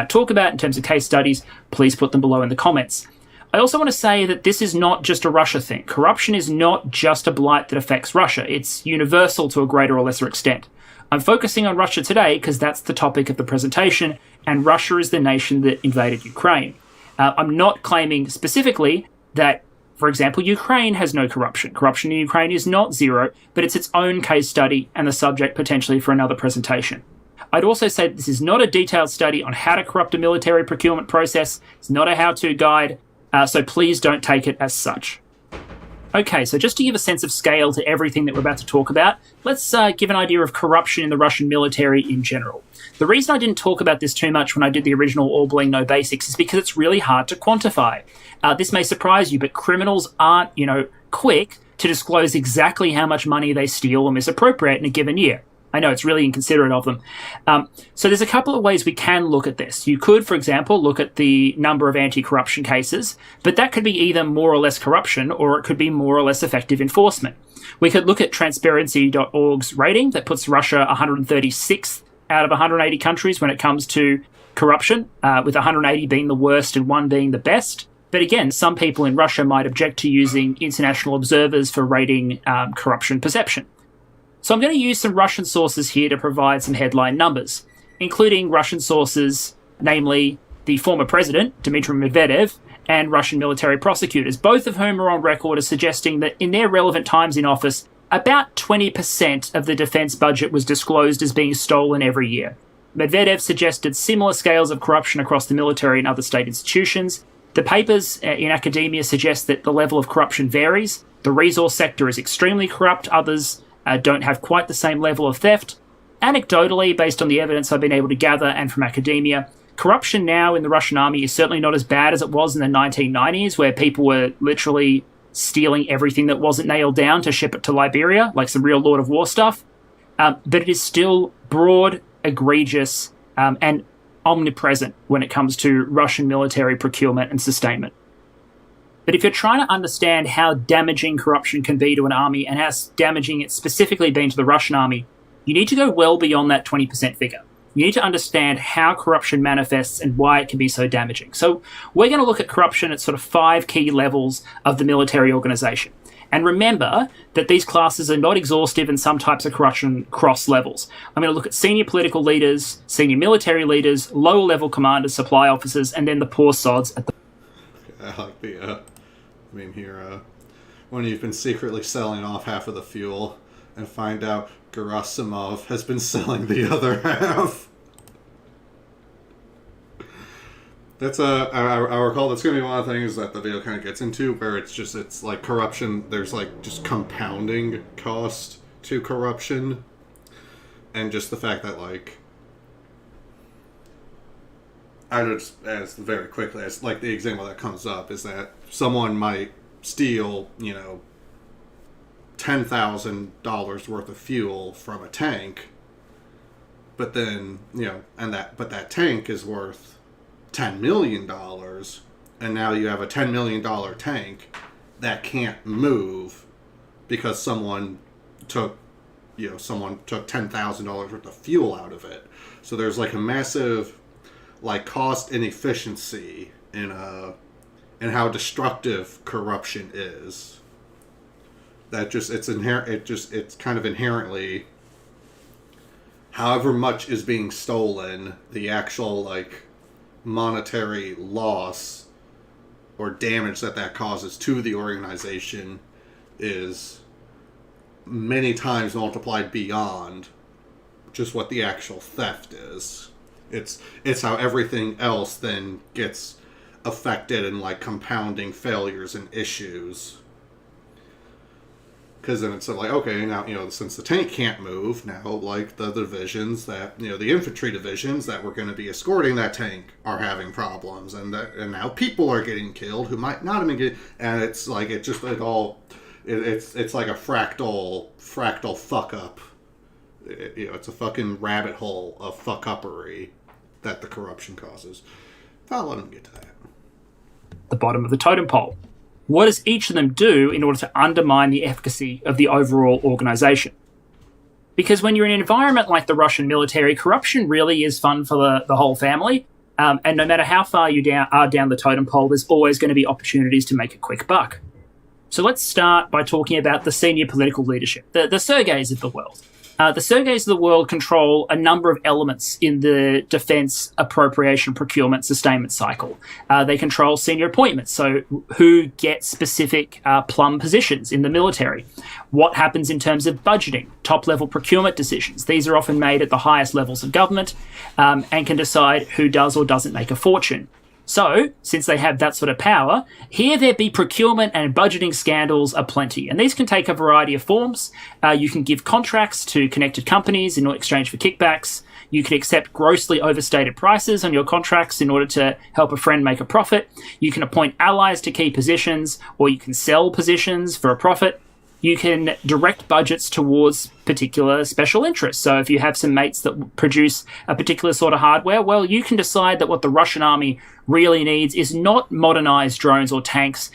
H: talk about in terms of case studies, please put them below in the comments. I also want to say that this is not just a Russia thing. Corruption is not just a blight that affects Russia. It's universal to a greater or lesser extent. I'm focusing on Russia today because that's the topic of the presentation, and Russia is the nation that invaded Ukraine. I'm not claiming specifically that, for example, Ukraine has no corruption. Corruption in Ukraine is not zero, but it's its own case study and the subject potentially for another presentation. I'd also say that this is not a detailed study on how to corrupt a military procurement process. It's not a how-to guide. So please don't take it as such. Okay, so just to give a sense of scale to everything that we're about to talk about, let's give an idea of corruption in the Russian military in general. The reason I didn't talk about this too much when I did the original All Bling No Basics is because it's really hard to quantify. This may surprise you, but criminals aren't, quick to disclose exactly how much money they steal or misappropriate in a given year. I know it's really inconsiderate of them. So there's a couple of ways we can look at this. You could, for example, look at the number of anti-corruption cases, but that could be either more or less corruption, or it could be more or less effective enforcement. We could look at transparency.org's rating that puts Russia 136th out of 180 countries when it comes to corruption, with 180 being the worst and 1 being the best. But again, some people in Russia might object to using international observers for rating corruption perception. So I'm going to use some Russian sources here to provide some headline numbers, including Russian sources, namely the former president, Dmitry Medvedev, and Russian military prosecutors, both of whom are on record as suggesting that in their relevant times in office, about 20% of the defense budget was disclosed as being stolen every year. Medvedev suggested similar scales of corruption across the military and other state institutions. The papers in academia suggest that the level of corruption varies. The resource sector is extremely corrupt, others don't have quite the same level of theft. Anecdotally, based on the evidence I've been able to gather and from academia, corruption now in the Russian army is certainly not as bad as it was in the 1990s, where people were literally stealing everything that wasn't nailed down to ship it to Liberia, like some real Lord of War stuff. But it is still broad, egregious, and omnipresent when it comes to Russian military procurement and sustainment. But if you're trying to understand how damaging corruption can be to an army and how damaging it's specifically been to the Russian army, you need to go well beyond that 20% figure. You need to understand how corruption manifests and why it can be so damaging. So we're going to look at corruption at sort of 5 key levels of the military organization. And remember that these classes are not exhaustive, and some types of corruption cross levels. I'm going to look at senior political leaders, senior military leaders, lower level commanders, supply officers, and then the poor sods at the...
B: I like the, here, when you've been secretly selling off half of the fuel and find out Gerasimov has been selling the other half. That's I recall that's going to be one of the things that the video kind of gets into, where it's like corruption, there's like just compounding cost to corruption, and just the fact that like, I just, as very quickly, as like the example that comes up is that someone might steal, $10,000 worth of fuel from a tank, but then, but that tank is worth $10 million, and now you have a $10 million tank that can't move because someone took $10,000 worth of fuel out of it. So there's like a massive like cost inefficiency in how destructive corruption is. That just it's kind of inherently, however much is being stolen, the actual like monetary loss or damage that causes to the organization is many times multiplied beyond just what the actual theft is. It's how everything else then gets affected and like compounding failures and issues. Because then it's like, okay, now, since the tank can't move, now, like, the divisions that, the infantry divisions that were going to be escorting that tank are having problems, and now people are getting killed who might not have been getting, and it's like, it's just like it's like a fractal fuck up. It's a fucking rabbit hole of fuck-uppery that the corruption causes. I'll let him get to that.
H: The bottom of the totem pole. What does each of them do in order to undermine the efficacy of the overall organization? Because when you're in an environment like the Russian military, corruption really is fun for the whole family. And no matter how far you are down the totem pole, there's always going to be opportunities to make a quick buck. So let's start by talking about the senior political leadership, the Sergeys of the world. The Sergeys of the world control a number of elements in the defense appropriation procurement sustainment cycle. They control senior appointments, so who gets specific plum positions in the military. What happens in terms of budgeting, top-level procurement decisions. These are often made at the highest levels of government and can decide who does or doesn't make a fortune. So, since they have that sort of power, here there be procurement and budgeting scandals aplenty. And these can take a variety of forms. You can give contracts to connected companies in exchange for kickbacks. You can accept grossly overstated prices on your contracts in order to help a friend make a profit. You can appoint allies to key positions, or you can sell positions for a profit. You can direct budgets towards particular special interests. So if you have some mates that produce a particular sort of hardware, well, you can decide that what the Russian army really needs is not modernized drones or tanks.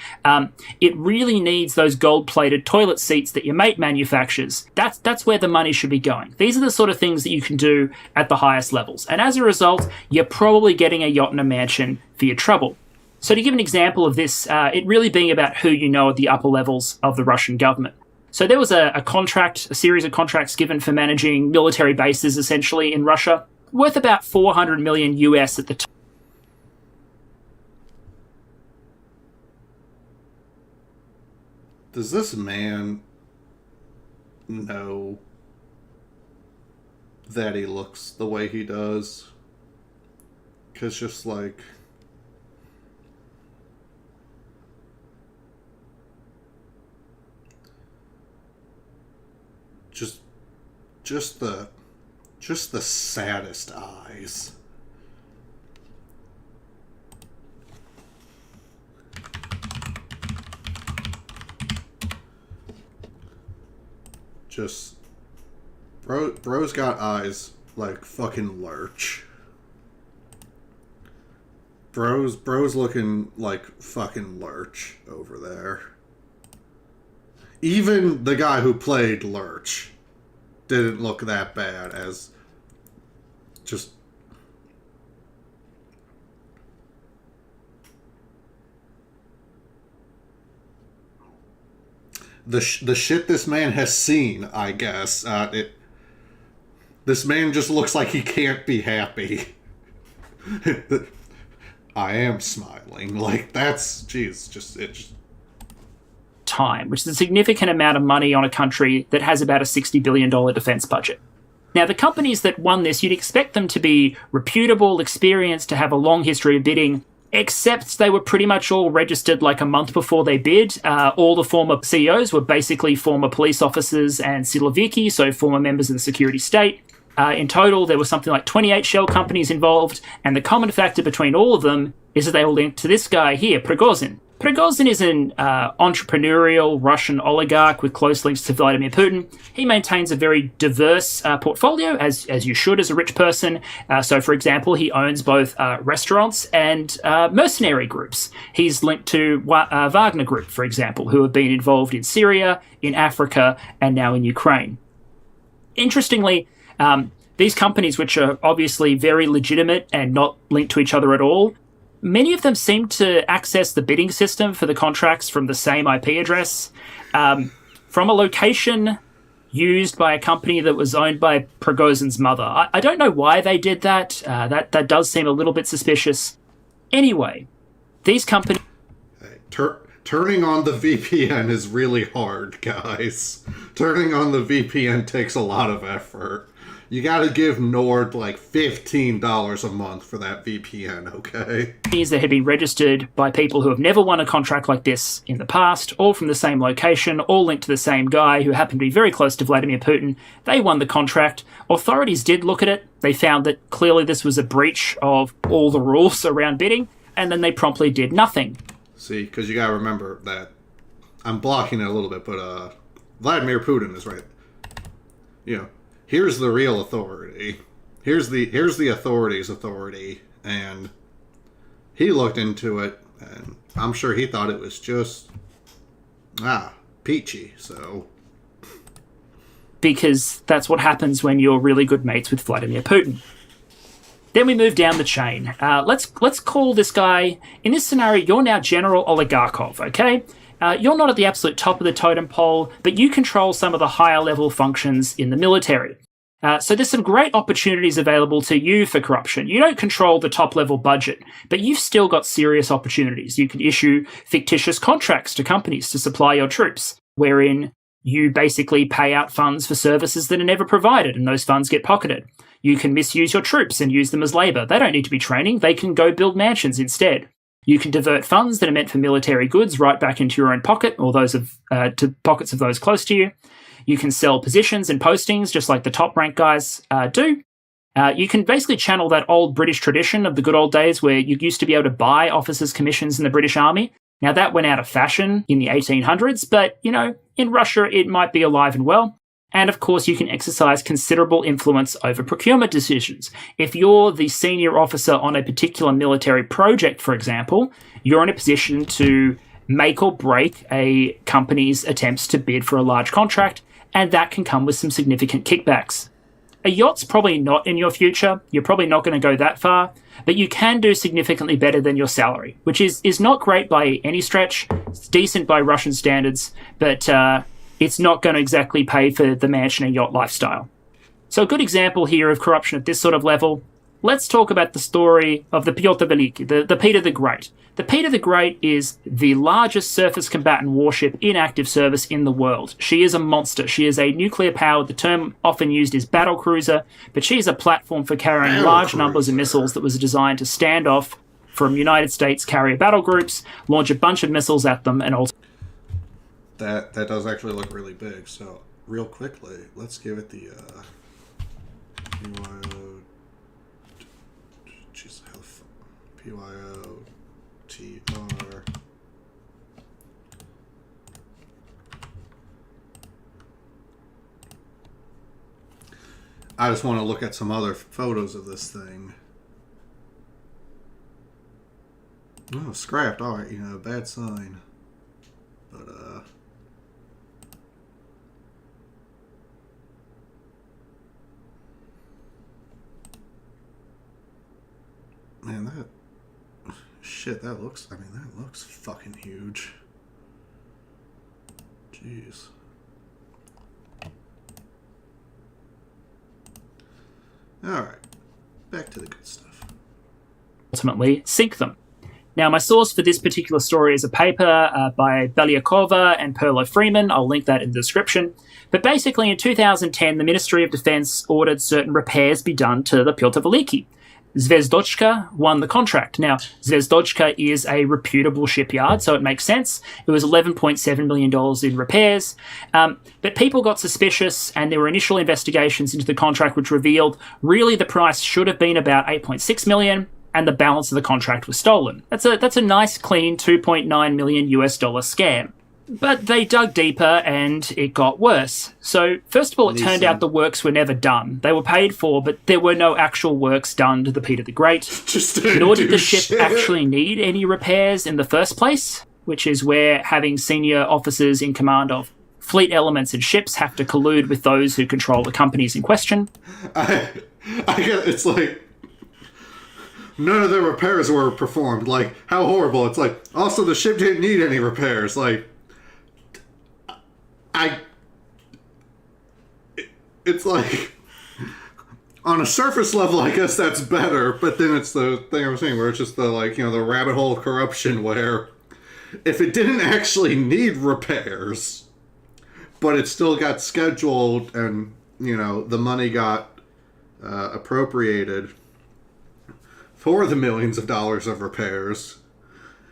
H: It really needs those gold-plated toilet seats that your mate manufactures. That's where the money should be going. These are the sort of things that you can do at the highest levels. And as a result, you're probably getting a yacht and a mansion for your trouble. So to give an example of this, it really being about who you know at the upper levels of the Russian government. So there was a series of contracts given for managing military bases, essentially, in Russia, worth about $400 million US at the time.
B: Does this man know that he looks the way he does? Because just like... Just the saddest eyes. Just bro's got eyes like fucking Lurch. Bro's looking like fucking Lurch over there. Even the guy who played Lurch didn't look that bad as just... The shit this man has seen, I guess. This man just looks like he can't be happy. I am smiling. Like, that's... Jeez, just...
H: Time, which is a significant amount of money on a country that has about a $60 billion defense budget. Now, the companies that won this, you'd expect them to be reputable, experienced, to have a long history of bidding, except they were pretty much all registered like a month before they bid. All the former CEOs were basically former police officers and Siloviki, so former members of the security state. In total, there were something like 28 shell companies involved, and the common factor between all of them is that they were linked to this guy here, Prigozhin. Prigozhin is an entrepreneurial Russian oligarch with close links to Vladimir Putin. He maintains a very diverse portfolio, as you should as a rich person. So, for example, he owns both restaurants and mercenary groups. He's linked to Wagner Group, for example, who have been involved in Syria, in Africa, and now in Ukraine. Interestingly, these companies, which are obviously very legitimate and not linked to each other at all, many of them seem to access the bidding system for the contracts from the same IP address, from a location used by a company that was owned by Prigozhin's mother. I don't know why they did that. That does seem a little bit suspicious. Anyway, these companies...
B: Hey, turning on the VPN is really hard, guys. Turning on the VPN takes a lot of effort. You gotta give Nord like $15 a month for that VPN, okay?
H: That had been registered by people who have never won a contract like this in the past, all from the same location, all linked to the same guy who happened to be very close to Vladimir Putin. They won the contract. Authorities did look at it. They found that clearly this was a breach of all the rules around bidding, and then they promptly did nothing.
B: See, because you gotta remember that I'm blocking it a little bit, but Vladimir Putin is right. You know, here's the real authority. Here's the authority's authority, and he looked into it, and I'm sure he thought it was just peachy. So,
H: because that's what happens when you're really good mates with Vladimir Putin. Then we move down the chain. Let's call this guy, in this scenario, you're now General Oligarchov, okay? You're not at the absolute top of the totem pole, but you control some of the higher level functions in the military. So there's some great opportunities available to you for corruption. You don't control the top level budget, but you've still got serious opportunities. You can issue fictitious contracts to companies to supply your troops, wherein you basically pay out funds for services that are never provided, and those funds get pocketed. You can misuse your troops and use them as labor. They don't need to be training. They can go build mansions instead. You can divert funds that are meant for military goods right back into your own pocket, or those to pockets of those close to you. You can sell positions and postings just like the top-ranked guys do. You can basically channel that old British tradition of the good old days where you used to be able to buy officers' commissions in the British Army. Now, that went out of fashion in the 1800s, but, you know, in Russia, it might be alive and well. And, of course, you can exercise considerable influence over procurement decisions. If you're the senior officer on a particular military project, for example, you're in a position to make or break a company's attempts to bid for a large contract, and that can come with some significant kickbacks. A yacht's probably not in your future. You're probably not going to go that far, but you can do significantly better than your salary, which is not great by any stretch. It's decent by Russian standards, but it's not going to exactly pay for the mansion and yacht lifestyle. So a good example here of corruption at this sort of level, let's talk about the story of the Pyotr Veliki, the Peter the Great. The Peter the Great is the largest surface combatant warship in active service in the world. She is a monster. She is a nuclear-powered, the term often used is battlecruiser, but she is a platform for carrying large numbers of missiles that was designed to stand off from United States carrier battle groups, launch a bunch of missiles at them, and also...
B: That does actually look really big, so real quickly, let's give it the PYO... Jeez, how the fuck... PYO... TR... I just want to look at some other photos of this thing. Oh, scrapped. All right, bad sign. But man, that looks fucking huge. Jeez. Alright, back to the good stuff.
H: Ultimately, sink them. Now, my source for this particular story is a paper by Baliakova and Perlo Freeman. I'll link that in the description. But basically, in 2010, the Ministry of Defense ordered certain repairs be done to the Piotr Veliki. Zvezdochka won the contract. Now, Zvezdochka is a reputable shipyard, so it makes sense. It was $11.7 million in repairs. But people got suspicious, and there were initial investigations into the contract which revealed really the price should have been about $8.6 million, and the balance of the contract was stolen. That's a nice, clean $2.9 million scam. But they dug deeper and it got worse. So, first of all, it turned out the works were never done. They were paid for, but there were no actual works done to the Peter the Great. Nor did the ship actually need any repairs in the first place, which is where having senior officers in command of fleet elements and ships have to collude with those who control the companies in question.
B: I get it's like none of the repairs were performed. Like, how horrible. It's like, also the ship didn't need any repairs. Like, it's like, on a surface level, I guess that's better, but then it's the thing I was saying where it's just the, the rabbit hole of corruption where if it didn't actually need repairs, but it still got scheduled and, the money got appropriated for the millions of dollars of repairs,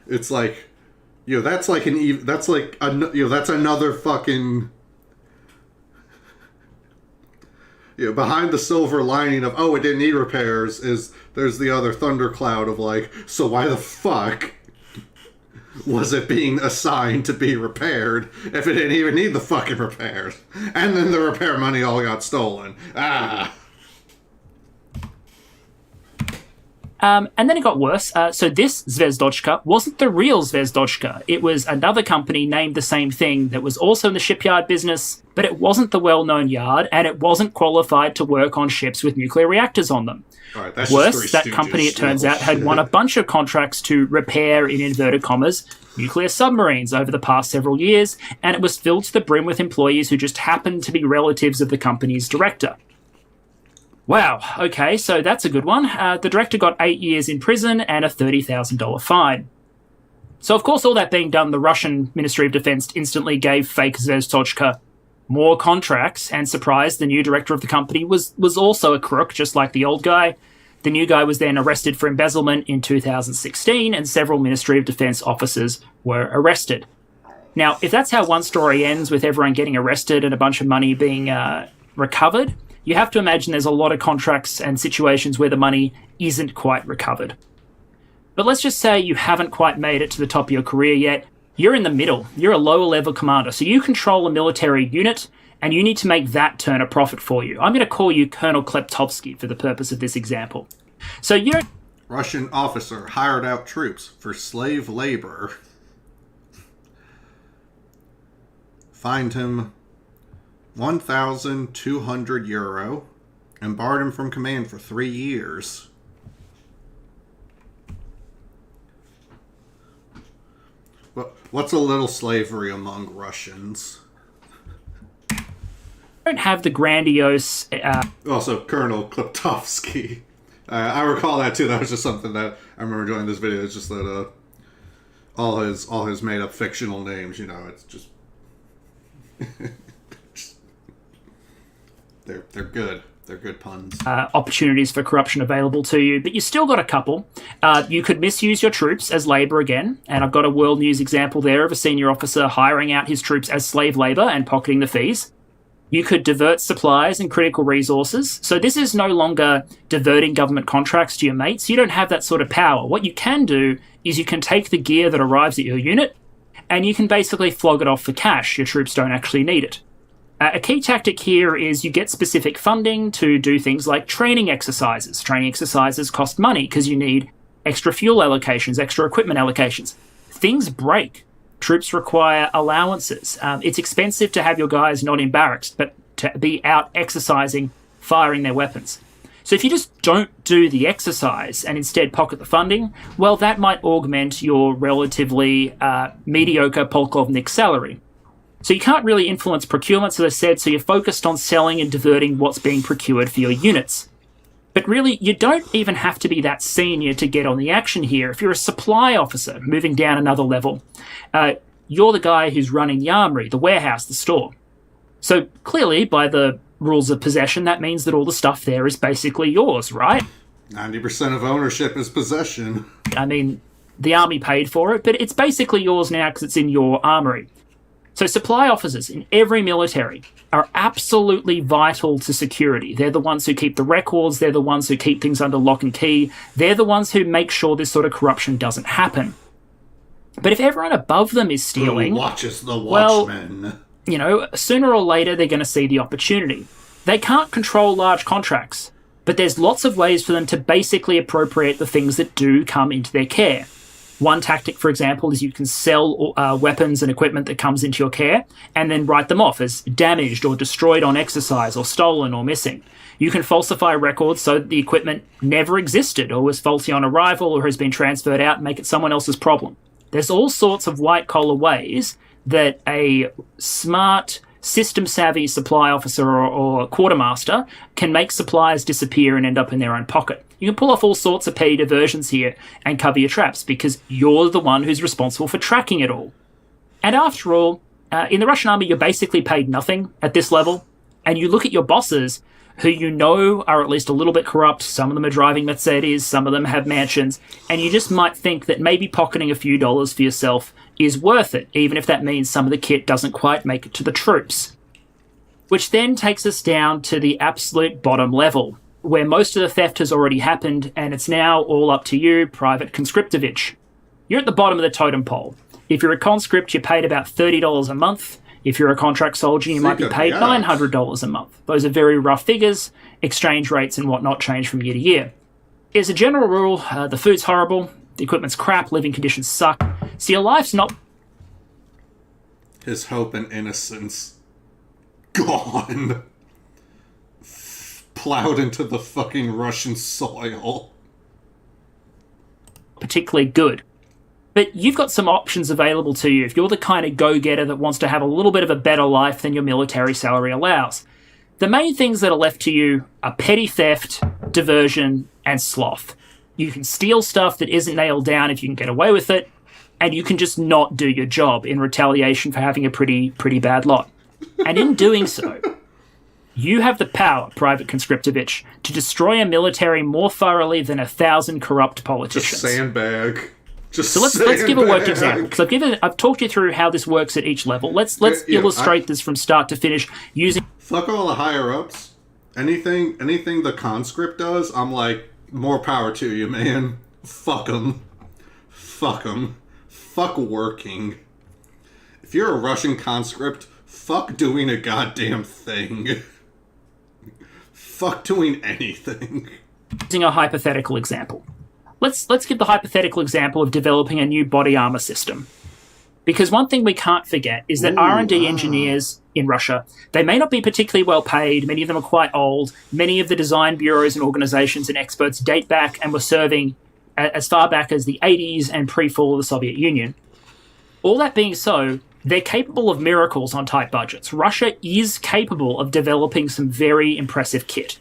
B: it's like, that's like that's another fucking, behind the silver lining of, it didn't need repairs, there's the other thundercloud of like, so why the fuck was it being assigned to be repaired if it didn't even need the fucking repairs? And then the repair money all got stolen.
H: And then it got worse. So this Zvezdochka wasn't the real Zvezdochka. It was another company named the same thing that was also in the shipyard business, but it wasn't the well-known yard, and it wasn't qualified to work on ships with nuclear reactors on them.
B: Right, that's
H: worse, that company, it turns out, had won a bunch of contracts to repair, in inverted commas, nuclear submarines over the past several years, and it was filled to the brim with employees who just happened to be relatives of the company's director. Wow, okay, so that's a good one. The director got 8 years in prison and a $30,000 fine. So, of course, all that being done, the Russian Ministry of Defense instantly gave fake Zvezdochka more contracts, and surprised, the new director of the company was also a crook, just like the old guy. The new guy was then arrested for embezzlement in 2016, and several Ministry of Defense officers were arrested. Now, if that's how one story ends, with everyone getting arrested and a bunch of money being recovered, you have to imagine there's a lot of contracts and situations where the money isn't quite recovered. But let's just say you haven't quite made it to the top of your career yet. You're in the middle. You're a lower level commander, so you control a military unit, and you need to make that turn a profit for you. I'm going to call you Colonel Kleptovsky for the purpose of this example. So you're...
B: Russian officer hired out troops for slave labor. Fined him €1,200 and barred him from command for 3 years. What's a little slavery among Russians?
H: don't have the grandiose...
B: Also, Colonel Kleptovsky. I recall that too. That was just something that I remember doing this video. It's just that all his made up fictional names, it's just they're good. They're good puns.
H: Opportunities for corruption available to you, but you still got a couple. You could misuse your troops as labour again, and I've got a world news example there of a senior officer hiring out his troops as slave labour and pocketing the fees. You could divert supplies and critical resources. So this is no longer diverting government contracts to your mates. You don't have that sort of power. What you can do is you can take the gear that arrives at your unit, and you can basically flog it off for cash. Your troops don't actually need it. A key tactic here is you get specific funding to do things like training exercises. Training exercises cost money because you need extra fuel allocations, extra equipment allocations. Things break. Troops require allowances. It's expensive to have your guys not in barracks, but to be out exercising, firing their weapons. So if you just don't do the exercise and instead pocket the funding, well, that might augment your relatively mediocre polkovnik salary. So you can't really influence procurement, as I said, so you're focused on selling and diverting what's being procured for your units. But really, you don't even have to be that senior to get on the action here. If you're a supply officer moving down another level, you're the guy who's running the armory, the warehouse, the store. So clearly, by the rules of possession, that means that all the stuff there is basically yours, right?
B: 90% of ownership is possession.
H: I mean, the army paid for it, but it's basically yours now because it's in your armory. So supply officers in every military are absolutely vital to security. They're the ones who keep the records. They're the ones who keep things under lock and key. They're the ones who make sure this sort of corruption doesn't happen. But if everyone above them is stealing...
B: Who watches the watchmen?
H: Well, you know, sooner or later they're going to see the opportunity. They can't control large contracts, but there's lots of ways for them to basically appropriate the things that do come into their care. One tactic, for example, is you can sell weapons and equipment that comes into your care and then write them off as damaged or destroyed on exercise or stolen or missing. You can falsify records so that the equipment never existed or was faulty on arrival or has been transferred out and make it someone else's problem. There's all sorts of white-collar ways that a smart, system-savvy supply officer or quartermaster can make supplies disappear and end up in their own pocket. You can pull off all sorts of petty diversions here and cover your traps because you're the one who's responsible for tracking it all. And after all, in the Russian army, you're basically paid nothing at this level. And you look at your bosses, who you know are at least a little bit corrupt. Some of them are driving Mercedes, some of them have mansions. And you just might think that maybe pocketing a few dollars for yourself is worth it, even if that means some of the kit doesn't quite make it to the troops. Which then takes us down to the absolute bottom level, where most of the theft has already happened, and it's now all up to you, Private Conscriptovich. You're at the bottom of the totem pole. If you're a conscript, you're paid about $30 a month. If you're a contract soldier, you might be paid $900 a month. Those are very rough figures. Exchange rates and whatnot change from year to year. As a general rule, the food's horrible, the equipment's crap, living conditions suck. So your life's not...
B: His hope and innocence gone. Plowed into the fucking Russian soil.
H: particularly good. But you've got some options available to you if you're the kind of go-getter that wants to have a little bit of a better life than your military salary allows. The main things that are left to you are petty theft, diversion, and sloth. You can steal stuff that isn't nailed down if you can get away with it, and you can just not do your job in retaliation for having a pretty bad lot. And in doing so, you have the power, Private Conscriptovich, to destroy a military more thoroughly than 1,000 corrupt politicians.
B: Just sandbag.
H: So let's give a worked example. Because I've talked you through how this works at each level. Let's illustrate this from start to finish using.
B: Fuck all the higher ups. Anything the conscript does, I'm like, more power to you, man. Fuck them. Fuck them. Fuck working. If you're a Russian conscript, fuck doing a goddamn thing. Fuck doing anything.
H: Using a hypothetical example. Let's give the hypothetical example of developing a new body armor system. Because one thing we can't forget is that R&D engineers in Russia, they may not be particularly well paid, many of them are quite old, many of the design bureaus and organizations and experts date back and were serving as far back as the 80s and pre-fall of the Soviet Union. All that being so, they're capable of miracles on tight budgets. Russia is capable of developing some very impressive kit.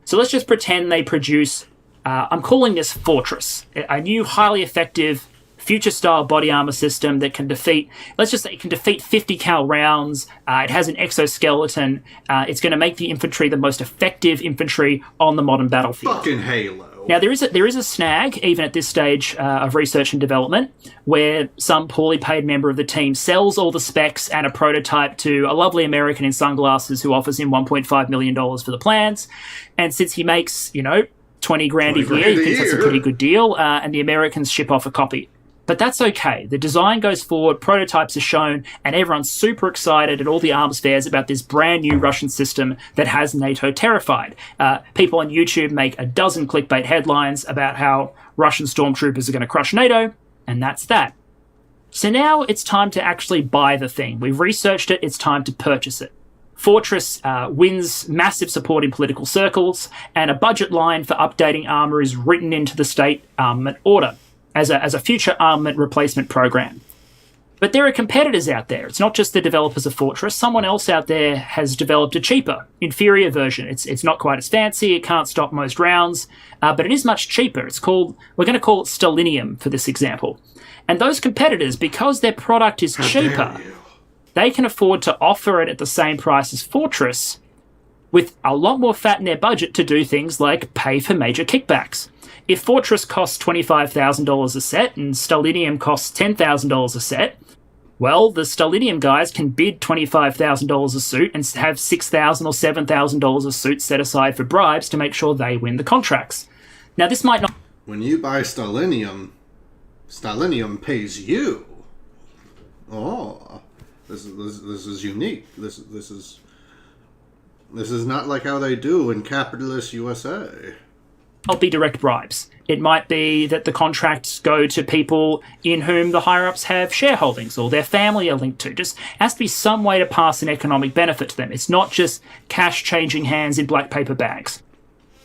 H: So let's just pretend they produce, I'm calling this Fortress, a new highly effective future-style body armor system that can defeat, let's just say it can defeat 50 cal rounds, it has an exoskeleton, it's going to make the infantry the most effective infantry on the modern battlefield.
B: Fucking Halo.
H: Now, there is a snag, even at this stage of research and development, where some poorly paid member of the team sells all the specs and a prototype to a lovely American in sunglasses who offers him $1.5 million for the plans. And since he makes, 20 grand a year, he thinks that's a pretty good deal, and the Americans ship off a copy. But that's okay. The design goes forward, prototypes are shown, and everyone's super excited at all the arms fairs about this brand new Russian system that has NATO terrified. People on YouTube make a dozen clickbait headlines about how Russian stormtroopers are going to crush NATO, and that's that. So now it's time to actually buy the thing. We've researched it, it's time to purchase it. Fortress wins massive support in political circles, and a budget line for updating armour is written into the state armament order as a future armament replacement program. But there are competitors out there. It's not just the developers of Fortress. Someone else out there has developed a cheaper, inferior version. It's not quite as fancy, it can't stop most rounds, but it is much cheaper. We're going to call it Stellinium for this example. And those competitors, because their product is cheaper, they can afford to offer it at the same price as Fortress with a lot more fat in their budget to do things like pay for major kickbacks. If Fortress costs $25,000 a set and Stellinium costs $10,000 a set, well, the Stellinium guys can bid $25,000 a suit and have $6,000 or $7,000 a suit set aside for bribes to make sure they win the contracts. Now, this might not...
B: When you buy Stellinium, Stellinium pays you. Oh, this is unique. This is not like how they do in capitalist USA.
H: Not be direct bribes. It might be that the contracts go to people in whom the higher-ups have shareholdings or their family are linked to. Just has to be some way to pass an economic benefit to them. It's not just cash changing hands in black paper bags.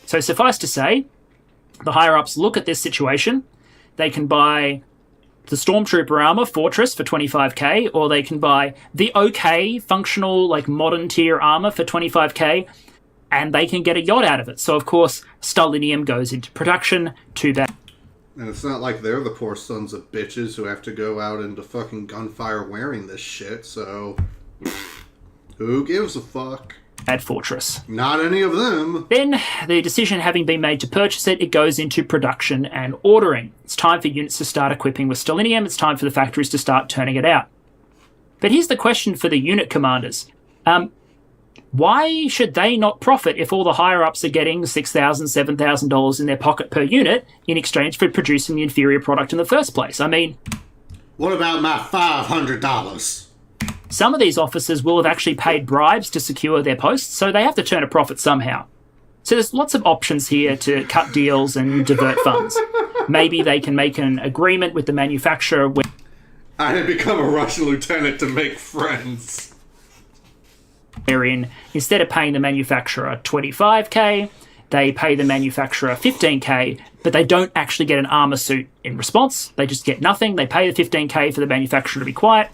H: So suffice to say, the higher-ups look at this situation. They can buy the Stormtrooper armor Fortress for $25k, or they can buy the okay functional like modern tier armor for $25k, and they can get a yacht out of it. So of course Stellinium goes into production. Too bad.
B: And it's not like they're the poor sons of bitches who have to go out into fucking gunfire wearing this shit, so who gives a fuck?
H: At Fortress.
B: Not any of them.
H: Then, the decision having been made to purchase it, it goes into production and ordering. It's time for units to start equipping with Stellinium. It's time for the factories to start turning it out. But here's the question for the unit commanders. Why should they not profit if all the higher-ups are getting $6,000, $7,000 in their pocket per unit in exchange for producing the inferior product in the first place? I mean...
B: What about my $500?
H: Some of these officers will have actually paid bribes to secure their posts, so they have to turn a profit somehow. So there's lots of options here to cut deals and divert funds. Maybe they can make an agreement with the manufacturer where...
B: I had become a Russian lieutenant to make friends.
H: Wherein, instead of paying the manufacturer $25k, they pay the manufacturer $15k, but they don't actually get an armor suit in response. They just get nothing. They pay the $15k for the manufacturer to be quiet.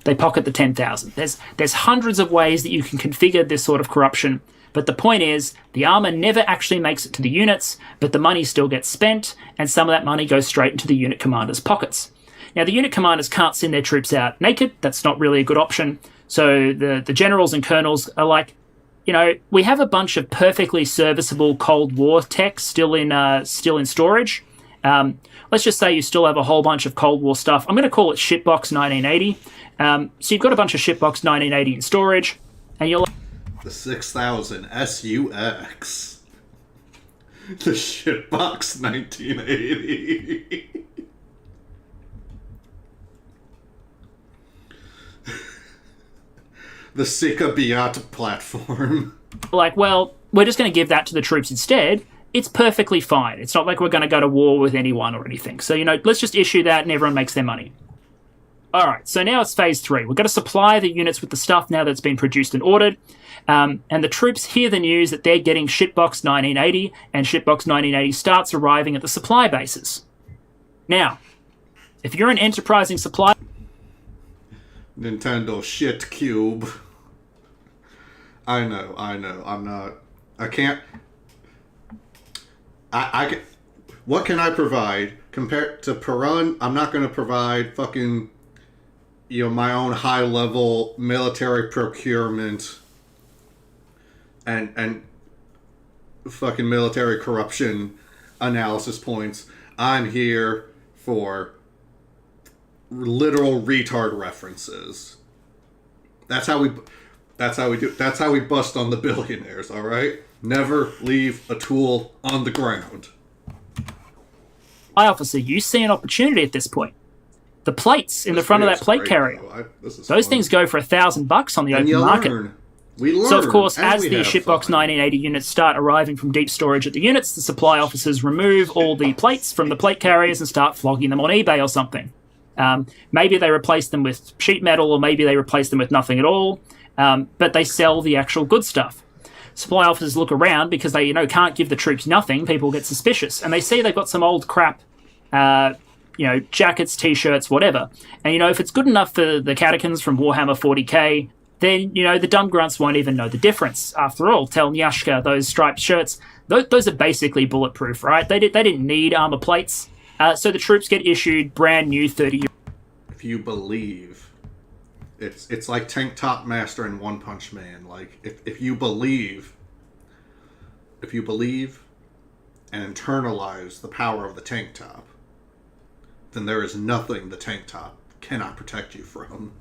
H: They pocket the $10,000. There's hundreds of ways that you can configure this sort of corruption, but the point is, the armor never actually makes it to the units, but the money still gets spent, and some of that money goes straight into the unit commanders' pockets. Now, the unit commanders can't send their troops out naked. That's not really a good option. So the generals and colonels are like, you know, we have a bunch of perfectly serviceable Cold War tech still in storage. Let's just say you still have a whole bunch of Cold War stuff. I'm going to call it Shitbox 1980. So you've got a bunch of Shitbox 1980 in storage, and you're like...
B: The 6000 SUX. The Shitbox 1980. The Sika Biat platform.
H: Like, well, we're just going to give that to the troops instead. It's perfectly fine. It's not like we're going to go to war with anyone or anything. So, you know, let's just issue that and everyone makes their money. All right, so now it's phase 3. We're going to supply the units with the stuff now that's been produced and ordered. And the troops hear the news that they're getting Shitbox 1980, and Shitbox 1980 starts arriving at the supply bases. Now, if you're an enterprising supplier...
B: Nintendo shit cube. I know. I'm not... I can't... I what can I provide? Compared to Perun, I'm not going to provide fucking... You know, my own high-level military procurement and fucking military corruption analysis points. I'm here for literal retard references. That's how we do. That's how we bust on the billionaires. All right. Never leave a tool on the ground.
H: Officer, you see an opportunity at this point. The plates in the front of that plate carrier. Those things go for $1,000 on the open market.
B: We learn.
H: So, of course, as the Shipbox 1980 units start arriving from deep storage at the units, the supply officers remove all the plates from the plate carriers and start flogging them on eBay or something. Maybe they replace them with sheet metal, or maybe they replace them with nothing at all, but they sell the actual good stuff. Supply officers look around because they, can't give the troops nothing. People get suspicious, and they see they've got some old crap, jackets, t-shirts, whatever. And, if it's good enough for the catechins from Warhammer 40k, then, the dumb grunts won't even know the difference. After all, tell Nyashka, those striped shirts, those are basically bulletproof, right? They didn't need armor plates. So the troops get issued brand new 30.
B: If you believe, it's like Tank Top Master and One Punch Man. Like if you believe and internalize the power of the tank top, then there is nothing the tank top cannot protect you from.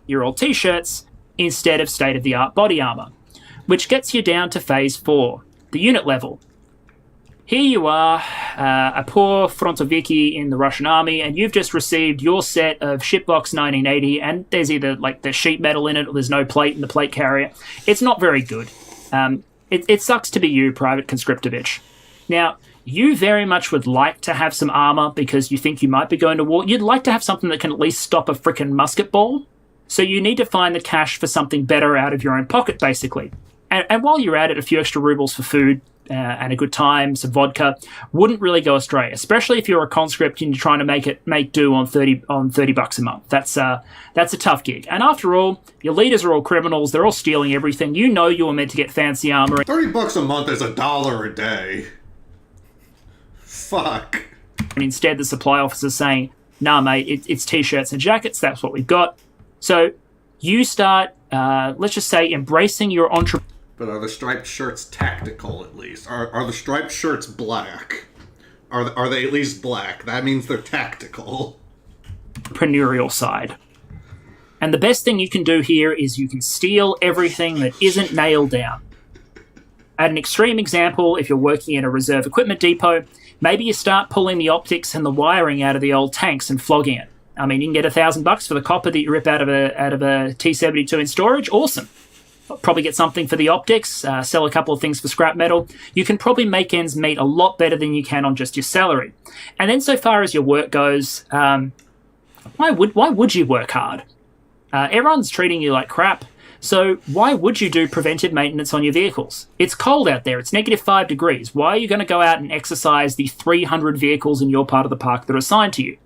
H: Your old t-shirts instead of state-of-the-art body armor, which gets you down to Phase 4, the unit level. Here you are, a poor frontoviki in the Russian army, and you've just received your set of Shipbox 1980, and there's either the sheet metal in it, or there's no plate in the plate carrier. It's not very good. It sucks to be you, Private Conscriptovich. Now, you very much would like to have some armor because you think you might be going to war. You'd like to have something that can at least stop a frickin' musket ball. So you need to find the cash for something better out of your own pocket, basically. And while you're at it, a few extra rubles for food and a good time, some vodka, wouldn't really go astray, especially if you're a conscript and you're trying to make do on $30 a month. That's a tough gig. And after all, your leaders are all criminals. They're all stealing everything. You know you were meant to get fancy armor.
B: $30 a month is $1 a day. Fuck.
H: And instead, the supply officer's saying, nah, mate, it's t-shirts and jackets. That's what we've got. So you start, let's just say, embracing your
B: But are the striped shirts tactical, at least? Are the striped shirts black? Are they at least black? That means they're tactical.
H: Entrepreneurial side. And the best thing you can do here is you can steal everything that isn't nailed down. At an extreme example, if you're working in a reserve equipment depot, maybe you start pulling the optics and the wiring out of the old tanks and flogging it. I mean, you can get $1,000 for the copper that you rip out of a T-72 in storage. Awesome. Probably get something for the optics, sell a couple of things for scrap metal. You can probably make ends meet a lot better than you can on just your salary. And then so far as your work goes, why would you work hard? Everyone's treating you like crap. So why would you do preventive maintenance on your vehicles? It's cold out there. It's -5 degrees. Why are you going to go out and exercise the 300 vehicles in your part of the park that are assigned to you?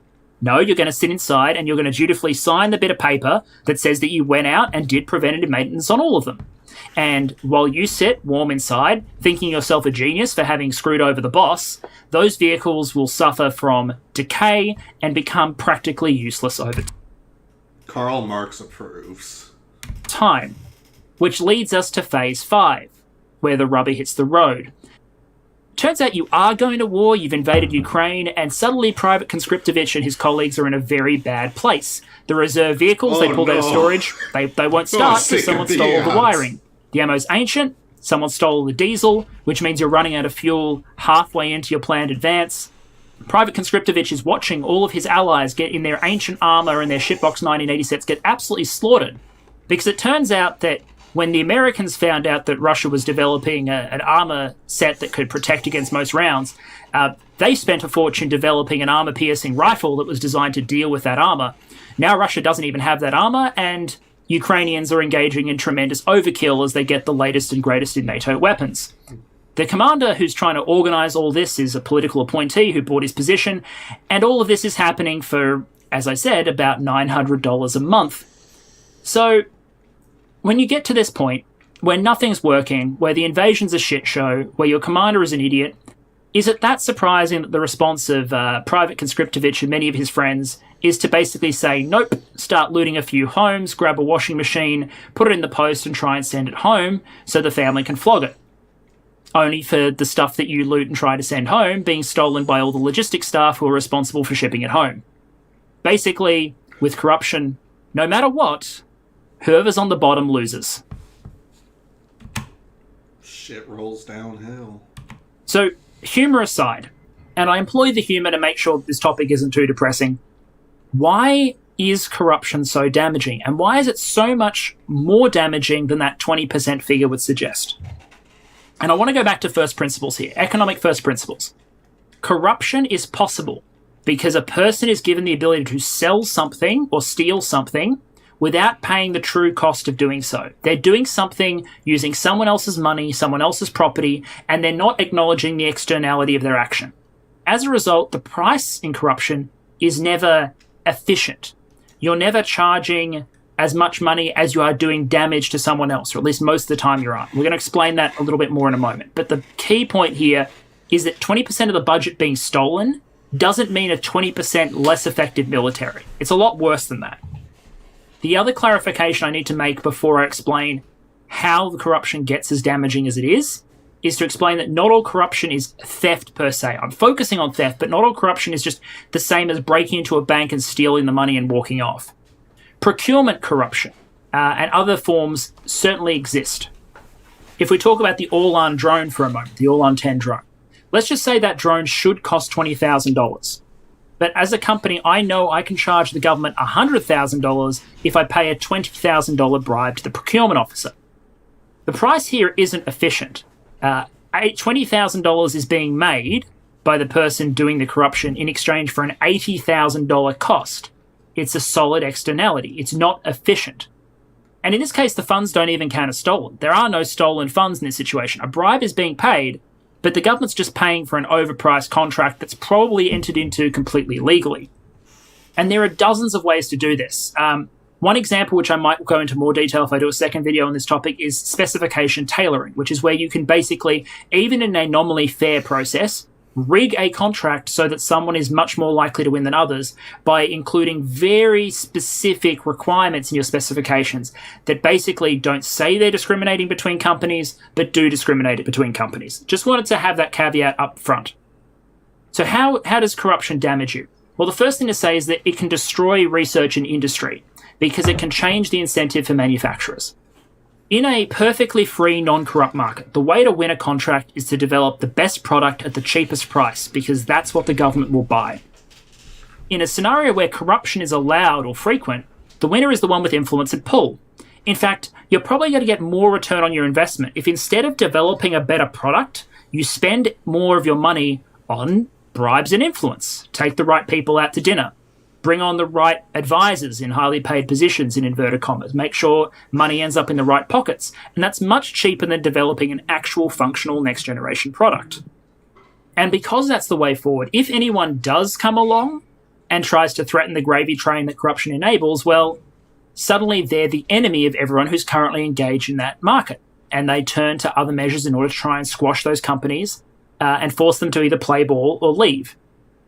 H: No, you're going to sit inside and you're going to dutifully sign the bit of paper that says that you went out and did preventative maintenance on all of them. And while you sit warm inside, thinking yourself a genius for having screwed over the boss, those vehicles will suffer from decay and become practically useless over
B: Karl Marx approves.
H: time. Which leads us to Phase 5, where the rubber hits the road. Turns out you are going to war, you've invaded Ukraine, and suddenly Private Conscriptovich and his colleagues are in a very bad place. The reserve vehicles they pulled out of storage, they won't start because someone stole all the wiring. The ammo's ancient, someone stole the diesel, which means you're running out of fuel halfway into your planned advance. Private Conscriptovich is watching all of his allies get in their ancient armor and their Shipbox 1980 sets get absolutely slaughtered. Because it turns out that when the Americans found out that Russia was developing an armor set that could protect against most rounds, they spent a fortune developing an armor-piercing rifle that was designed to deal with that armor. Now Russia doesn't even have that armor, and Ukrainians are engaging in tremendous overkill as they get the latest and greatest in NATO weapons. The commander who's trying to organize all this is a political appointee who bought his position, and all of this is happening for, as I said, about $900 a month. So when you get to this point, where nothing's working, where the invasion's a shit show, where your commander is an idiot, is it that surprising that the response of Private Conscriptovich and many of his friends is to basically say, nope, start looting a few homes, grab a washing machine, put it in the post and try and send it home so the family can flog it? Only for the stuff that you loot and try to send home being stolen by all the logistics staff who are responsible for shipping it home. Basically, with corruption, no matter what, whoever's on the bottom loses.
B: Shit rolls downhill.
H: So, humour aside, and I employ the humour to make sure this topic isn't too depressing, Why is corruption so damaging? And why is it so much more damaging than that 20% figure would suggest? And I want to go back to first principles here, economic first principles. Corruption is possible because a person is given the ability to sell something or steal something without paying the true cost of doing so. They're doing something using someone else's money, someone else's property, and they're not acknowledging the externality of their action. As a result, the price in corruption is never efficient. You're never charging as much money as you are doing damage to someone else, or at least most of the time you aren't. We're going to explain that a little bit more in a moment. But the key point here is that 20% of the budget being stolen doesn't mean a 20% less effective military. It's a lot worse than that. The other clarification I need to make before I explain how the corruption gets as damaging as it is to explain that not all corruption is theft per se. I'm focusing on theft, but not all corruption is just the same as breaking into a bank and stealing the money and walking off. Procurement corruption and other forms certainly exist. If we talk about the Orlan drone for a moment, the Orlan 10 drone, let's just say that drone should cost $20,000. But as a company, I know I can charge the government $100,000 if I pay a $20,000 bribe to the procurement officer. The price here isn't efficient. $20,000 is being made by the person doing the corruption in exchange for an $80,000 cost. It's a solid externality. It's not efficient. And in this case, the funds don't even count as stolen. There are no stolen funds in this situation. A bribe is being paid, but the government's just paying for an overpriced contract that's probably entered into completely legally. And there are dozens of ways to do this. One example, which I might go into more detail if I do a second video on this topic, is specification tailoring, which is where you can basically, even in a nominally fair process, rig a contract so that someone is much more likely to win than others by including very specific requirements in your specifications that basically don't say they're discriminating between companies, but do discriminate between companies. Just wanted to have that caveat up front. So how does corruption damage you? Well, the first thing to say is that it can destroy research and industry because it can change the incentive for manufacturers. In a perfectly free, non-corrupt market, the way to win a contract is to develop the best product at the cheapest price because that's what the government will buy. In a scenario where corruption is allowed or frequent, the winner is the one with influence and pull. In fact, you're probably going to get more return on your investment if instead of developing a better product, you spend more of your money on bribes and influence. Take the right people out to dinner. Bring on the right advisors in highly paid positions, in inverted commas. Make sure money ends up in the right pockets. And that's much cheaper than developing an actual functional next generation product. And because that's the way forward, if anyone does come along and tries to threaten the gravy train that corruption enables, well, suddenly they're the enemy of everyone who's currently engaged in that market. And they turn to other measures in order to try and squash those companies and force them to either play ball or leave.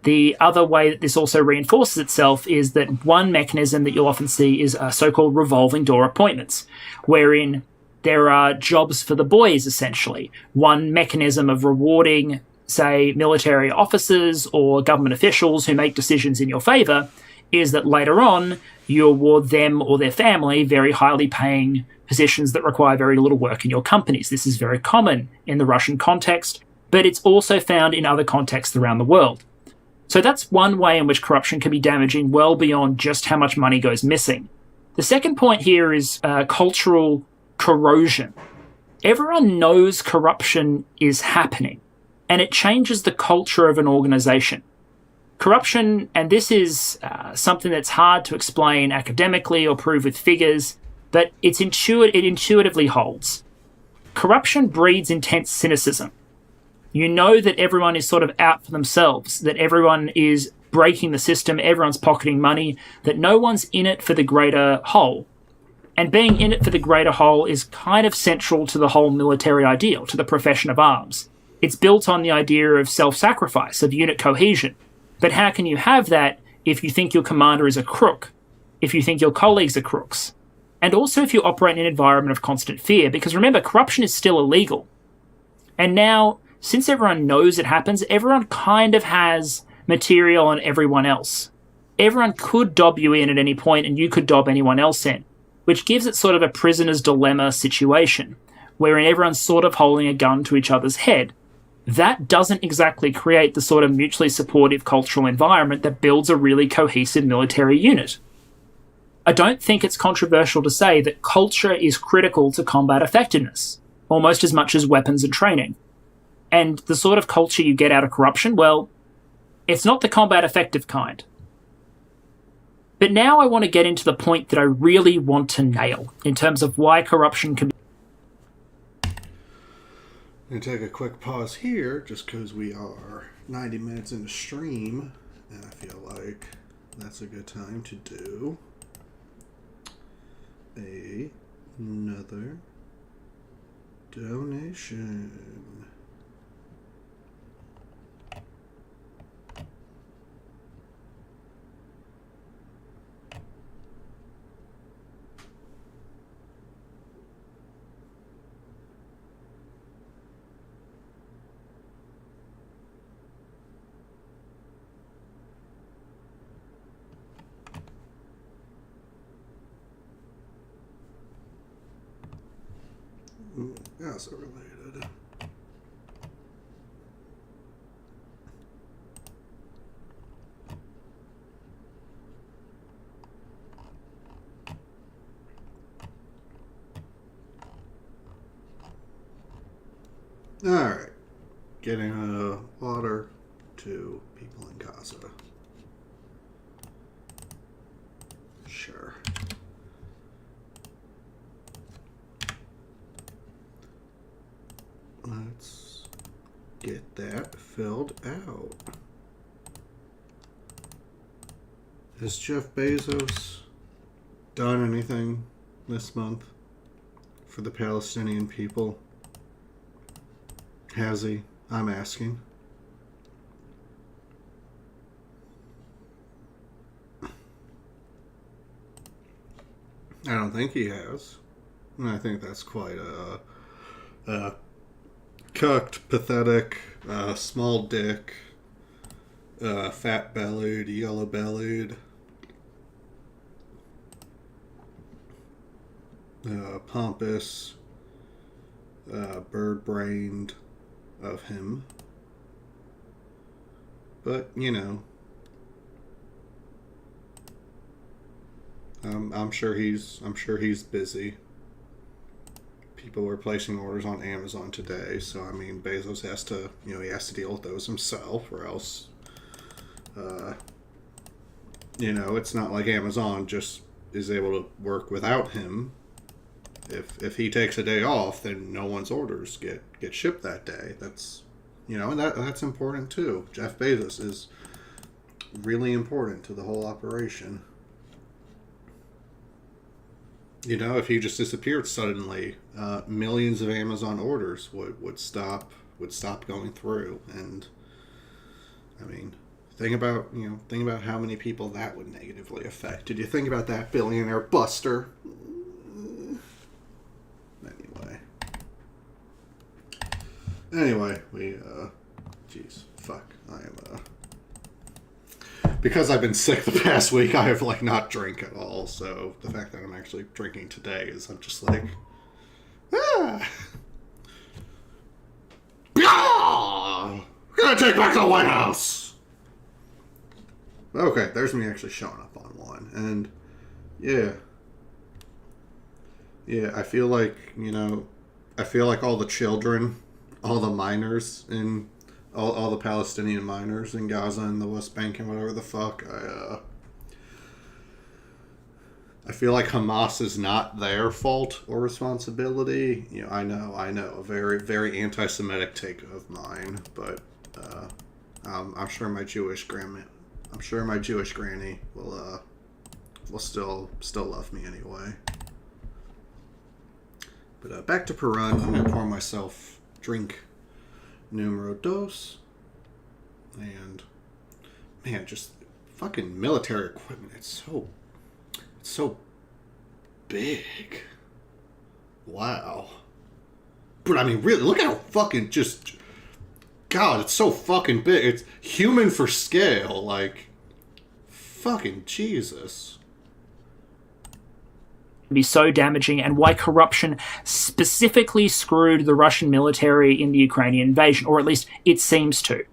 H: The other way that this also reinforces itself is that one mechanism that you'll often see is so-called revolving door appointments, wherein there are jobs for the boys, essentially. One mechanism of rewarding, say, military officers or government officials who make decisions in your favor is that later on you award them or their family very highly paying positions that require very little work in your companies. This is very common in the Russian context, but it's also found in other contexts around the world. So that's one way in which corruption can be damaging well beyond just how much money goes missing. The second point here is cultural corrosion. Everyone knows corruption is happening, and it changes the culture of an organization. Corruption, and this is something that's hard to explain academically or prove with figures, but it intuitively holds. Corruption breeds intense cynicism. You know that everyone is sort of out for themselves, that everyone is breaking the system, everyone's pocketing money, that no one's in it for the greater whole. And being in it for the greater whole is kind of central to the whole military ideal, to the profession of arms. It's built on the idea of self-sacrifice, of unit cohesion. But how can you have that if you think your commander is a crook, if you think your colleagues are crooks? And also if you operate in an environment of constant fear, because remember, corruption is still illegal. And now, since everyone knows it happens, everyone kind of has material on everyone else. Everyone could dob you in at any point and you could dob anyone else in, which gives it sort of a prisoner's dilemma situation, wherein everyone's sort of holding a gun to each other's head. that doesn't exactly create the sort of mutually supportive cultural environment that builds a really cohesive military unit. I don't think it's controversial to say that culture is critical to combat effectiveness, almost as much as weapons and training. And the sort of culture you get out of corruption, well, it's not the combat effective kind. But now I want to get into the point that I really want to nail in terms of why corruption can be.
B: I'm going to take a quick pause here just because we are 90 minutes into stream, and I feel like that's a good time to do another donation. Ooh, Gaza related. Alright. Getting water to people in Gaza. Sure. Let's get that filled out. Has Jeff Bezos done anything this month for the Palestinian people? Has he? I'm asking. I don't think he has. And I think that's quite a cooked, pathetic, small dick, fat-bellied, yellow-bellied, pompous, bird-brained of him. But, you know, I'm sure he's busy. People were placing orders on Amazon today, so I mean, Bezos has to, he has to deal with those himself, or else, it's not like Amazon just is able to work without him. If he takes a day off, then no one's orders get shipped that day. That's, and that's important too. Jeff Bezos is really important to the whole operation. If he just disappeared suddenly, millions of Amazon orders would stop going through. And I mean, think about how many people that would negatively affect. Did you think about that, Billionaire Buster? Anyway, I am because I've been sick the past week, I have not drank at all. So the fact that I'm actually drinking today is I'm just like, we're gonna take back the White House. Okay, there's me actually showing up on one, and yeah, I feel like all the children, all the minors in. All the Palestinian minors in Gaza and the West Bank and whatever the fuck, I feel like Hamas is not their fault or responsibility. I know, a very, very anti-Semitic take of mine, but I'm sure my Jewish granny will still love me anyway. But back to Perun. I'm gonna pour myself drink numero dos, and man, just fucking military equipment. It's so big. Wow. But I mean, really, look how fucking God, it's so fucking big. It's human for scale. Fucking Jesus.
H: be so damaging and why corruption specifically screwed the Russian military in the Ukrainian invasion, or at least it seems to.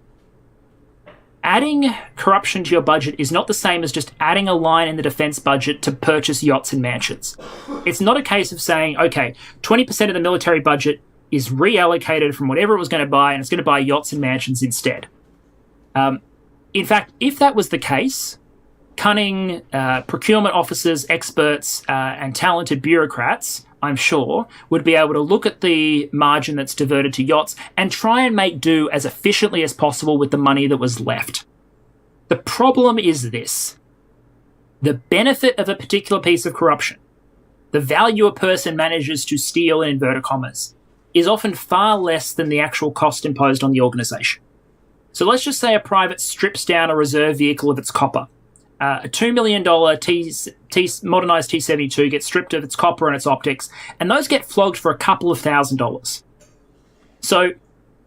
H: Adding corruption to your budget is not the same as just adding a line in the defense budget to purchase yachts and mansions. It's not a case of saying, okay, 20% of the military budget is reallocated from whatever it was going to buy, and it's going to buy yachts and mansions instead. In fact, if that was the case, cunning procurement officers, experts, and talented bureaucrats, I'm sure, would be able to look at the margin that's diverted to yachts and try and make do as efficiently as possible with the money that was left. The problem is this. The benefit of a particular piece of corruption, the value a person manages to steal in inverted commas, is often far less than the actual cost imposed on the organisation. So let's just say a private strips down a reserve vehicle of its copper. A $2 million modernised T-72 gets stripped of its copper and its optics, and those get flogged for a couple of $1,000s. So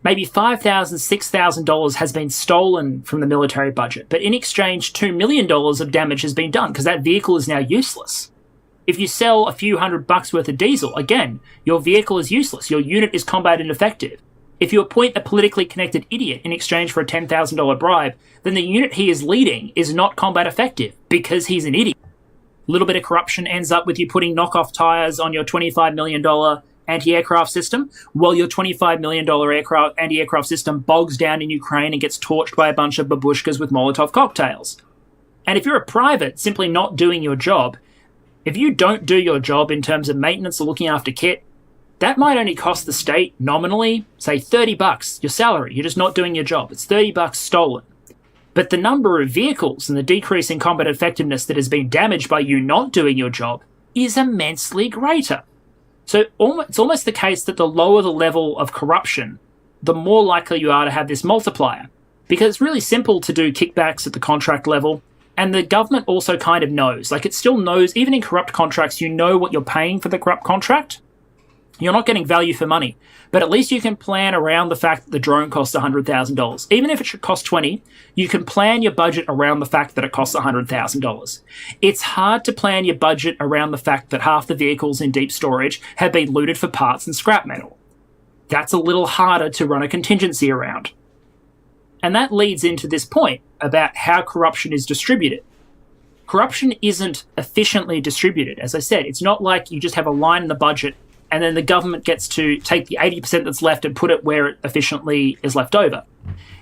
H: maybe $5,000, $6,000 has been stolen from the military budget, but in exchange, $2 million of damage has been done because that vehicle is now useless. If you sell a few $100 worth of diesel, again, your vehicle is useless. Your unit is combat ineffective. If you appoint a politically connected idiot in exchange for a $10,000 bribe, then the unit he is leading is not combat effective because he's an idiot. A little bit of corruption ends up with you putting knockoff tires on your $25 million anti-aircraft system, while your $25 million anti-aircraft system bogs down in Ukraine and gets torched by a bunch of babushkas with Molotov cocktails. And if you're a private simply not doing your job, if you don't do your job in terms of maintenance or looking after kit, that might only cost the state nominally, say $30, your salary. You're just not doing your job. It's $30 stolen. But the number of vehicles and the decrease in combat effectiveness that has been damaged by you not doing your job is immensely greater. So it's almost the case that the lower the level of corruption, the more likely you are to have this multiplier. Because it's really simple to do kickbacks at the contract level, and the government also kind of knows. Like, it still knows, even in corrupt contracts, you know what you're paying for the corrupt contract. You're not getting value for money, but at least you can plan around the fact that the drone costs $100,000. Even if it should cost $20, you can plan your budget around the fact that it costs $100,000. It's hard to plan your budget around the fact that half the vehicles in deep storage have been looted for parts and scrap metal. That's a little harder to run a contingency around. And that leads into this point about how corruption is distributed. Corruption isn't efficiently distributed. As I said, it's not like you just have a line in the budget and then the government gets to take the 80% that's left and put it where it efficiently is left over.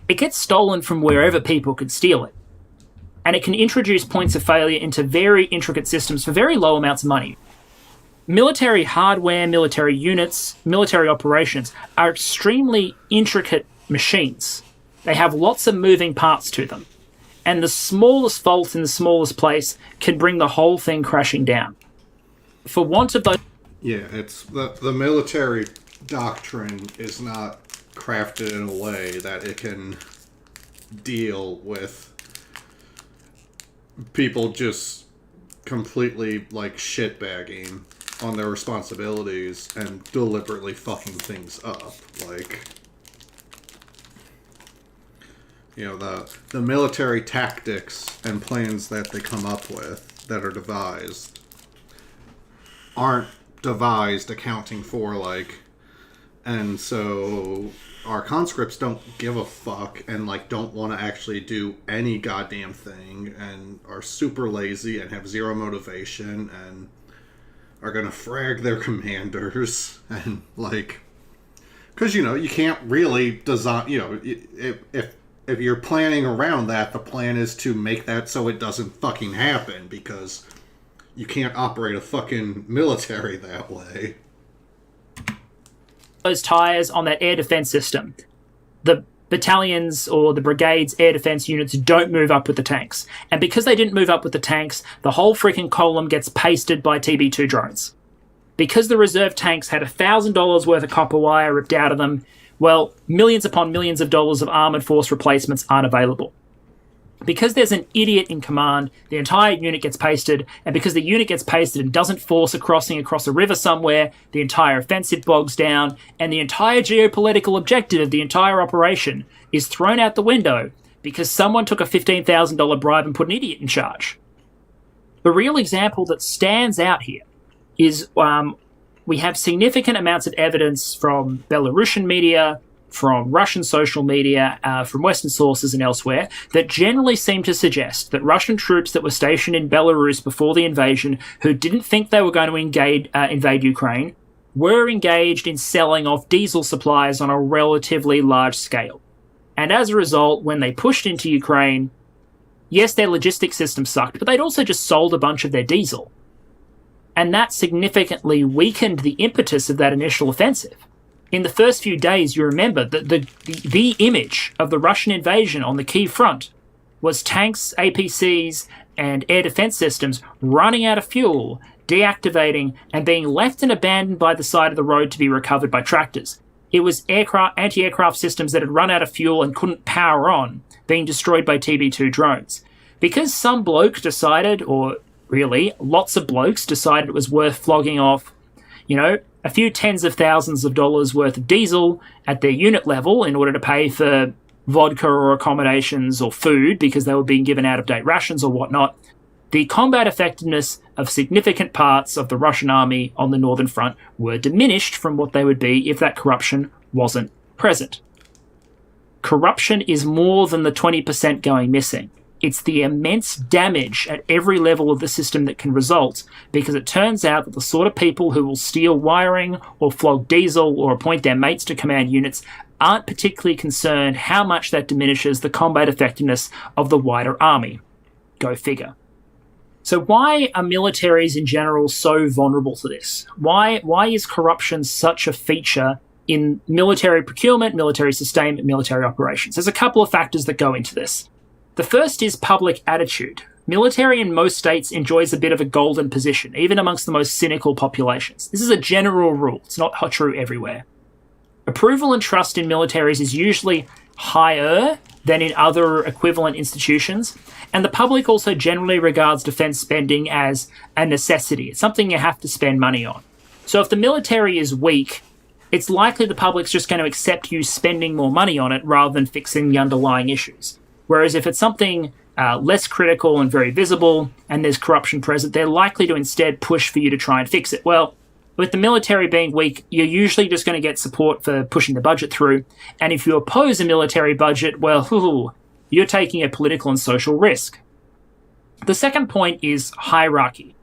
H: It gets stolen from wherever people could steal it. And it can introduce points of failure into very intricate systems for very low amounts of money. Military hardware, military units, military operations are extremely intricate machines. They have lots of moving parts to them. And the smallest fault in the smallest place can bring the whole thing crashing down. For want of those...
B: Yeah, it's the military doctrine is not crafted in a way that it can deal with people just completely, like, shitbagging on their responsibilities and deliberately fucking things up. Like, you know, the military tactics and plans that they come up with that are devised aren't devised accounting for, like, and so our conscripts don't give a fuck and, like, don't want to actually do any goddamn thing and are super lazy and have zero motivation and are gonna frag their commanders and, like, because, you know, you can't really design, you know, if you're planning around that, the plan is to make that so it doesn't fucking happen, because you can't operate a fucking military that way.
H: Those tires on that air defense system, the battalions or the brigade's air defense units don't move up with the tanks. And because they didn't move up with the tanks, the whole freaking column gets pasted by TB2 drones. Because the reserve tanks had $1,000 worth of copper wire ripped out of them, well, millions upon millions of dollars of armoured force replacements aren't available. Because there's an idiot in command, the entire unit gets pasted, and because the unit gets pasted and doesn't force a crossing across a river somewhere, the entire offensive bogs down, and the entire geopolitical objective of the entire operation is thrown out the window because someone took a $15,000 bribe and put an idiot in charge. The real example that stands out here is we have significant amounts of evidence from Belarusian media, from Russian social media, from Western sources and elsewhere, that generally seem to suggest that Russian troops that were stationed in Belarus before the invasion, who didn't think they were going to invade Ukraine, were engaged in selling off diesel supplies on a relatively large scale. And as a result, when they pushed into Ukraine, yes, their logistics system sucked, but they'd also just sold a bunch of their diesel. And that significantly weakened the impetus of that initial offensive. In the first few days, you remember that the image of the Russian invasion on the key front was tanks, APCs, and air defense systems running out of fuel, deactivating, and being left and abandoned by the side of the road to be recovered by tractors. It was anti-aircraft systems that had run out of fuel and couldn't power on, being destroyed by TB2 drones. Because some bloke decided, or really, lots of blokes decided it was worth flogging off, a few tens of thousands of dollars worth of diesel at their unit level in order to pay for vodka or accommodations or food because they were being given out-of-date rations or whatnot, the combat effectiveness of significant parts of the Russian army on the northern front were diminished from what they would be if that corruption wasn't present. Corruption is more than the 20% going missing. It's the immense damage at every level of the system that can result, because it turns out that the sort of people who will steal wiring or flog diesel or appoint their mates to command units aren't particularly concerned how much that diminishes the combat effectiveness of the wider army. Go figure. So why are militaries in general so vulnerable to this? Why is corruption such a feature in military procurement, military sustainment, military operations? There's a couple of factors that go into this. The first is public attitude. Military in most states enjoys a bit of a golden position, even amongst the most cynical populations. This is a general rule. It's not true everywhere. Approval and trust in militaries is usually higher than in other equivalent institutions, and the public also generally regards defense spending as a necessity. It's something you have to spend money on. So if the military is weak, it's likely the public's just going to accept you spending more money on it rather than fixing the underlying issues. Whereas if it's something less critical and very visible and there's corruption present, they're likely to instead push for you to try and fix it. Well, with the military being weak, you're usually just going to get support for pushing the budget through. And if you oppose a military budget, well, you're taking a political and social risk. The second point is hierarchy.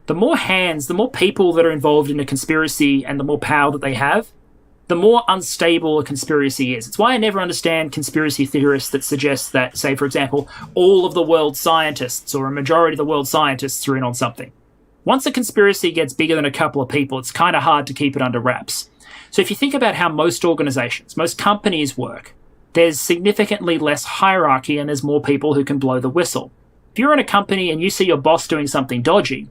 H: The more hands, the more people that are involved in a conspiracy and the more power that they have, the more unstable a conspiracy is. It's why I never understand conspiracy theorists that suggest that, say, for example, all of the world's scientists or a majority of the world's scientists are in on something. Once a conspiracy gets bigger than a couple of people, it's kind of hard to keep it under wraps. So if you think about how most organizations, most companies work, there's significantly less hierarchy and there's more people who can blow the whistle. If you're in a company and you see your boss doing something dodgy,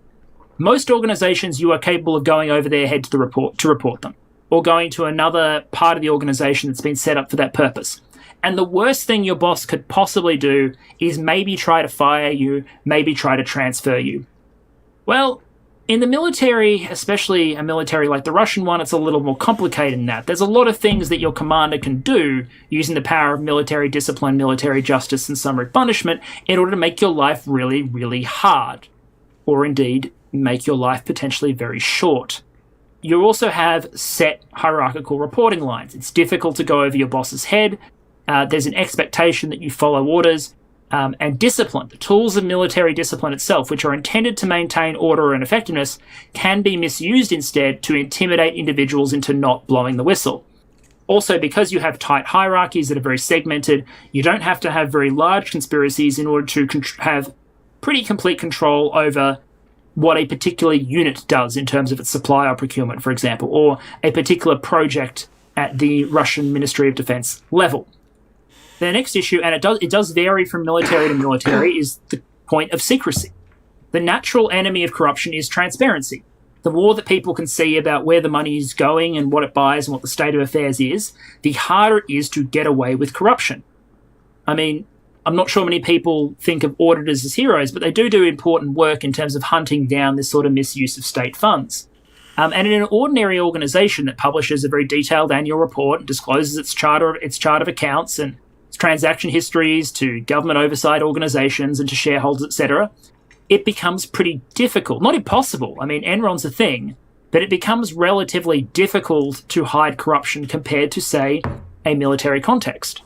H: most organizations you are capable of going over their head to report them, or going to another part of the organization that's been set up for that purpose. And the worst thing your boss could possibly do is maybe try to fire you, maybe try to transfer you. Well, in the military, especially a military like the Russian one, it's a little more complicated than that. There's a lot of things that your commander can do using the power of military discipline, military justice, and summary punishment in order to make your life really, really hard. Or indeed, make your life potentially very short. You also have set hierarchical reporting lines. It's difficult to go over your boss's head. There's an expectation that you follow orders. And discipline, the tools of military discipline itself, which are intended to maintain order and effectiveness, can be misused instead to intimidate individuals into not blowing the whistle. Also, because you have tight hierarchies that are very segmented, you don't have to have very large conspiracies in order to have pretty complete control over what a particular unit does in terms of its supply or procurement, for example, or a particular project at the Russian Ministry of Defense level. The next issue, and it does vary from military to military, is the point of secrecy. The natural enemy of corruption is transparency. The more that people can see about where the money is going and what it buys and what the state of affairs is, the harder it is to get away with corruption. I mean, I'm not sure many people think of auditors as heroes, but they do important work in terms of hunting down this sort of misuse of state funds. And in an ordinary organization that publishes a very detailed annual report and discloses its chart of accounts and transaction histories to government oversight organizations and to shareholders, etc., it becomes pretty difficult. Not impossible. I mean, Enron's a thing, but it becomes relatively difficult to hide corruption compared to, say, a military context.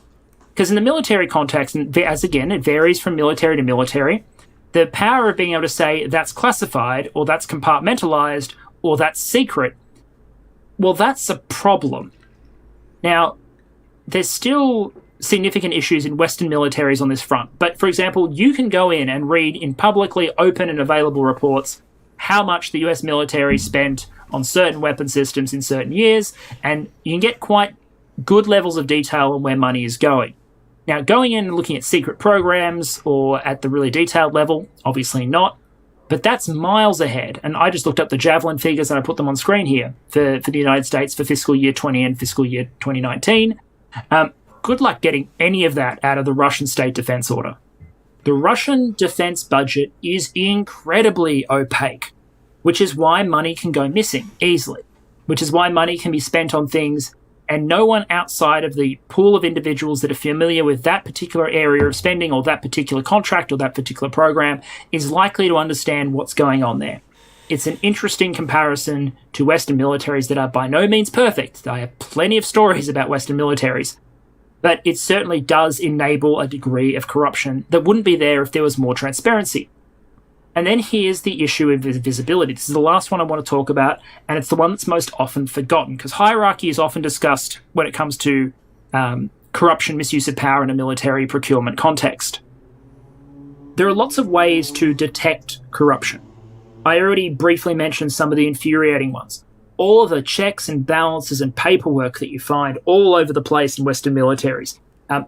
H: Because in the military context, and as again, it varies from military to military, the power of being able to say that's classified, or that's compartmentalized, or that's secret, well, that's a problem. Now, there's still significant issues in Western militaries on this front. But, for example, you can go in and read in publicly open and available reports how much the US military spent on certain weapon systems in certain years, and you can get quite good levels of detail on where money is going. Now, going in and looking at secret programs or at the really detailed level, obviously not, but that's miles ahead. And I just looked up the Javelin figures and I put them on screen here for the United States for fiscal year 20 and fiscal year 2019. Good luck getting any of that out of the Russian state defense order. The Russian defense budget is incredibly opaque, which is why money can go missing easily, which is why money can be spent on things and no one outside of the pool of individuals that are familiar with that particular area of spending or that particular contract or that particular program is likely to understand what's going on there. It's an interesting comparison to Western militaries that are by no means perfect. I have plenty of stories about Western militaries, but it certainly does enable a degree of corruption that wouldn't be there if there was more transparency. And then here's the issue of visibility. This is the last one I want to talk about, and it's the one that's most often forgotten, because hierarchy is often discussed when it comes to corruption, misuse of power in a military procurement context. There are lots of ways to detect corruption. I already briefly mentioned some of the infuriating ones. All of the checks and balances and paperwork that you find all over the place in Western militaries.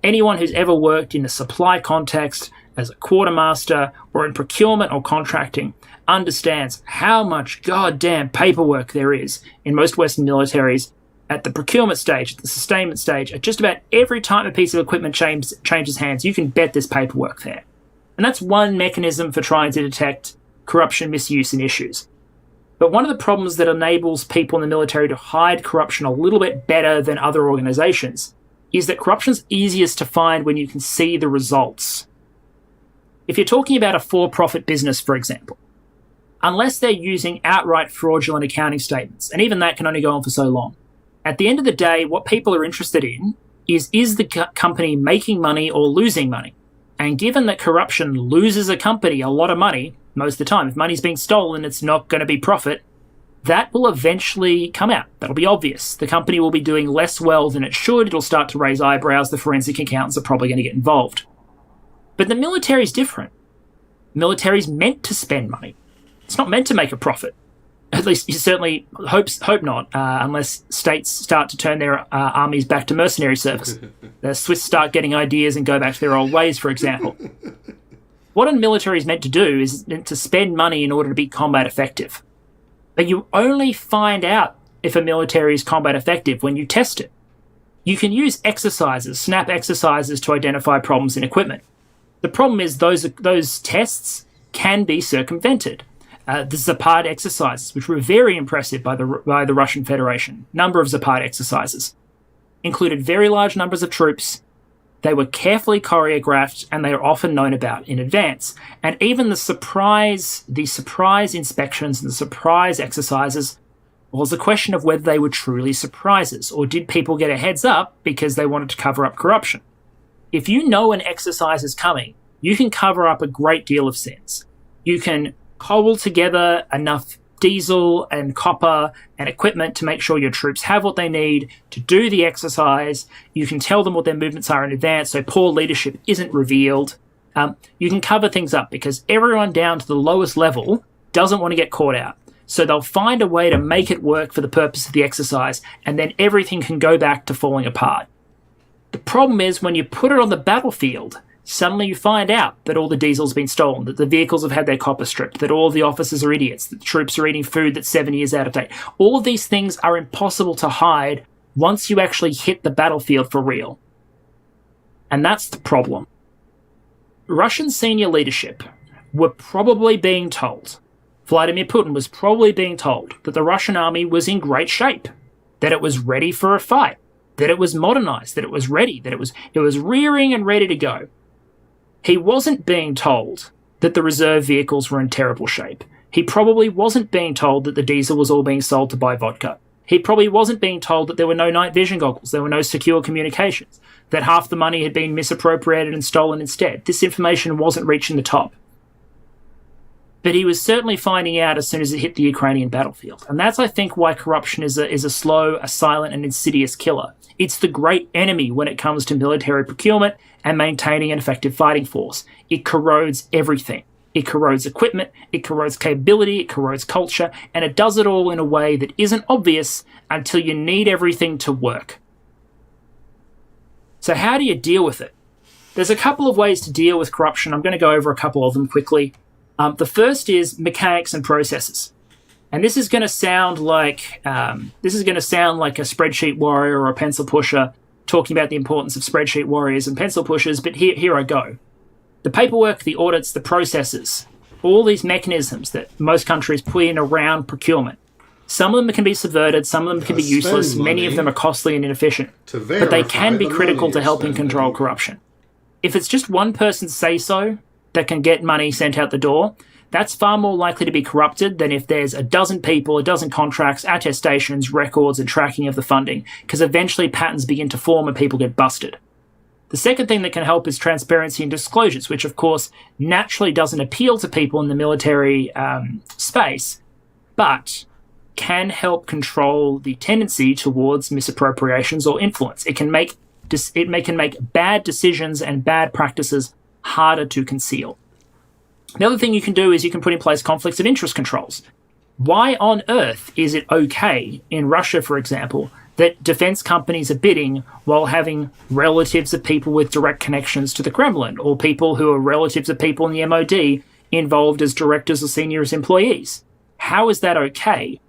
H: Anyone who's ever worked in a supply context as a quartermaster or in procurement or contracting understands how much goddamn paperwork there is in most Western militaries at the procurement stage, at the sustainment stage, at just about every time a piece of equipment changes hands. You can bet there's paperwork there. And that's one mechanism for trying to detect corruption, misuse, and issues. But one of the problems that enables people in the military to hide corruption a little bit better than other organizations is that corruption's easiest to find when you can see the results. If you're talking about a for-profit business, for example, unless they're using outright fraudulent accounting statements, and even that can only go on for so long, at the end of the day, what people are interested in is the company making money or losing money? And given that corruption loses a company a lot of money, most of the time, if money's being stolen, it's not going to be profit, that will eventually come out. That'll be obvious. The company will be doing less well than it should. It'll start to raise eyebrows. The forensic accountants are probably going to get involved. But the military is different. Military's meant to spend money. It's not meant to make a profit. At least you certainly hope not, unless states start to turn their armies back to mercenary service. The Swiss start getting ideas and go back to their old ways, for example. What a military is meant to do is meant to spend money in order to be combat effective. But you only find out if a military is combat effective when you test it. You can use exercises, snap exercises, to identify problems in equipment. The problem is those tests can be circumvented. The Zapad exercises, which were very impressive by the Russian Federation, number of Zapad exercises, included very large numbers of troops. They were carefully choreographed, and they are often known about in advance. And even the surprise inspections and the surprise exercises was a question of whether they were truly surprises, or did people get a heads up because they wanted to cover up corruption. If you know an exercise is coming, you can cover up a great deal of sins. You can cobble together enough diesel and copper and equipment to make sure your troops have what they need to do the exercise. You can tell them what their movements are in advance so poor leadership isn't revealed. You can cover things up because everyone down to the lowest level doesn't want to get caught out. So they'll find a way to make it work for the purpose of the exercise, and then everything can go back to falling apart. The problem is when you put it on the battlefield, suddenly you find out that all the diesel's been stolen, that the vehicles have had their copper stripped, that all the officers are idiots, that the troops are eating food that's 7 years out of date. All of these things are impossible to hide once you actually hit the battlefield for real. And that's the problem. Russian senior leadership were probably being told, Vladimir Putin was probably being told, that the Russian army was in great shape, that it was ready for a fight, that it was modernized, that it was ready, that it was rearing and ready to go. He wasn't being told that the reserve vehicles were in terrible shape. He probably wasn't being told that the diesel was all being sold to buy vodka. He probably wasn't being told that there were no night vision goggles, there were no secure communications, that half the money had been misappropriated and stolen instead. This information wasn't reaching the top. But he was certainly finding out as soon as it hit the Ukrainian battlefield. And that's, I think, why corruption is a slow, a silent, and insidious killer. It's the great enemy when it comes to military procurement and maintaining an effective fighting force. It corrodes everything. It corrodes equipment, it corrodes capability, it corrodes culture, and it does it all in a way that isn't obvious until you need everything to work. So how do you deal with it? There's a couple of ways to deal with corruption. I'm going to go over a couple of them quickly. The first is mechanics and processes. And this is going to sound like a spreadsheet warrior or a pencil pusher talking about the importance of spreadsheet warriors and pencil pushers, but here I go. The paperwork, the audits, the processes, all these mechanisms that most countries put in around procurement. Some of them can be subverted, some of them can be useless, many of them are costly and inefficient, but they can be critical to helping control corruption. If it's just one person's say-so that can get money sent out the door, that's far more likely to be corrupted than if there's a dozen people, a dozen contracts, attestations, records, and tracking of the funding, because eventually patterns begin to form and people get busted. The second thing that can help is transparency and disclosures, which of course naturally doesn't appeal to people in the military space, but can help control the tendency towards misappropriations or influence. It can make bad decisions and bad practices harder to conceal. The other thing you can do is you can put in place conflicts of interest controls. Why on earth is it okay in Russia, for example, that defense companies are bidding while having relatives of people with direct connections to the Kremlin, or people who are relatives of people in the MOD involved as directors or senior employees? How is that okay?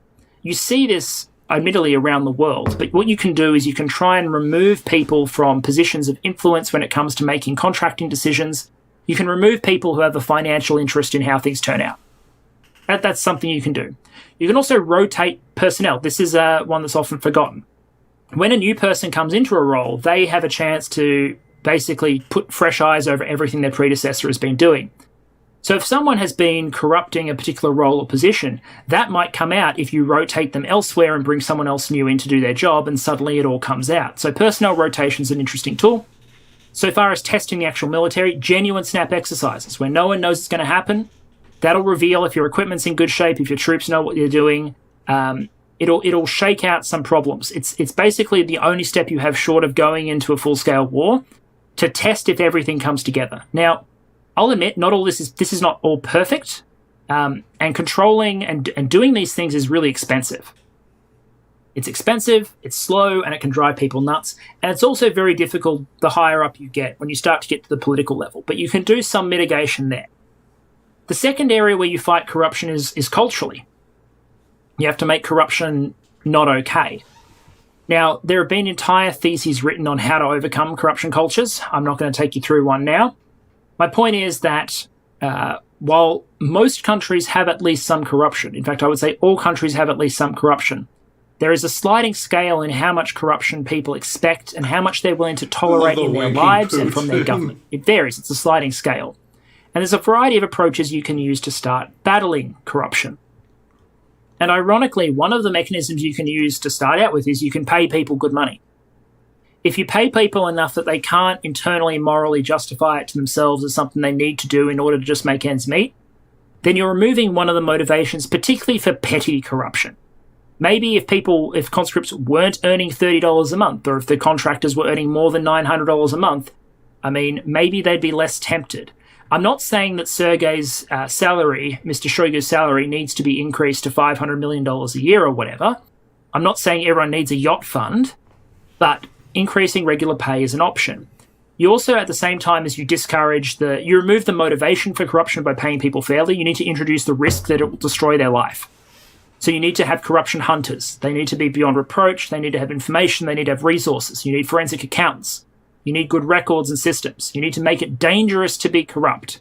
H: You see this admittedly around the world, but what you can do is you can try and remove people from positions of influence when it comes to making contracting decisions. You can remove people who have a financial interest in how things turn out. That's something you can do. You can also rotate personnel. This is one that's often forgotten. When a new person comes into a role, they have a chance to basically put fresh eyes over everything their predecessor has been doing. So if someone has been corrupting a particular role or position, that might come out if you rotate them elsewhere and bring someone else new in to do their job, and suddenly it all comes out. So personnel rotation is an interesting tool. So far as testing the actual military, genuine snap exercises where no one knows it's going to happen. That'll reveal if your equipment's in good shape, if your troops know what they're doing. It'll shake out some problems. It's basically the only step you have short of going into a full-scale war to test if everything comes together. Now, I'll admit, not all this is not all perfect, and controlling and doing these things is really expensive. It's expensive, it's slow, and it can drive people nuts. And it's also very difficult the higher up you get when you start to get to the political level. But you can do some mitigation there. The second area where you fight corruption is culturally. You have to make corruption not okay. Now, there have been entire theses written on how to overcome corruption cultures. I'm not going to take you through one now. My point is that while most countries have at least some corruption, in fact, I would say all countries have at least some corruption, there is a sliding scale in how much corruption people expect and how much they're willing to tolerate in their lives and from their government. It varies. It's a sliding scale. And there's a variety of approaches you can use to start battling corruption. And ironically, one of the mechanisms you can use to start out with is you can pay people good money. If you pay people enough that they can't internally morally justify it to themselves as something they need to do in order to just make ends meet, then you're removing one of the motivations, particularly for petty corruption. Maybe if conscripts weren't earning $30 a month, or if the contractors were earning more than $900 a month, maybe they'd be less tempted. I'm not saying that Sergei's salary, Mr. Shoigu's salary, needs to be increased to $500 million a year or whatever. I'm not saying everyone needs a yacht fund, but increasing regular pay is an option. You also, at the same time as you you remove the motivation for corruption by paying people fairly, you need to introduce the risk that it will destroy their life. So you need to have corruption hunters. They need to be beyond reproach. They need to have information. They need to have resources. You need forensic accountants. You need good records and systems. You need to make it dangerous to be corrupt.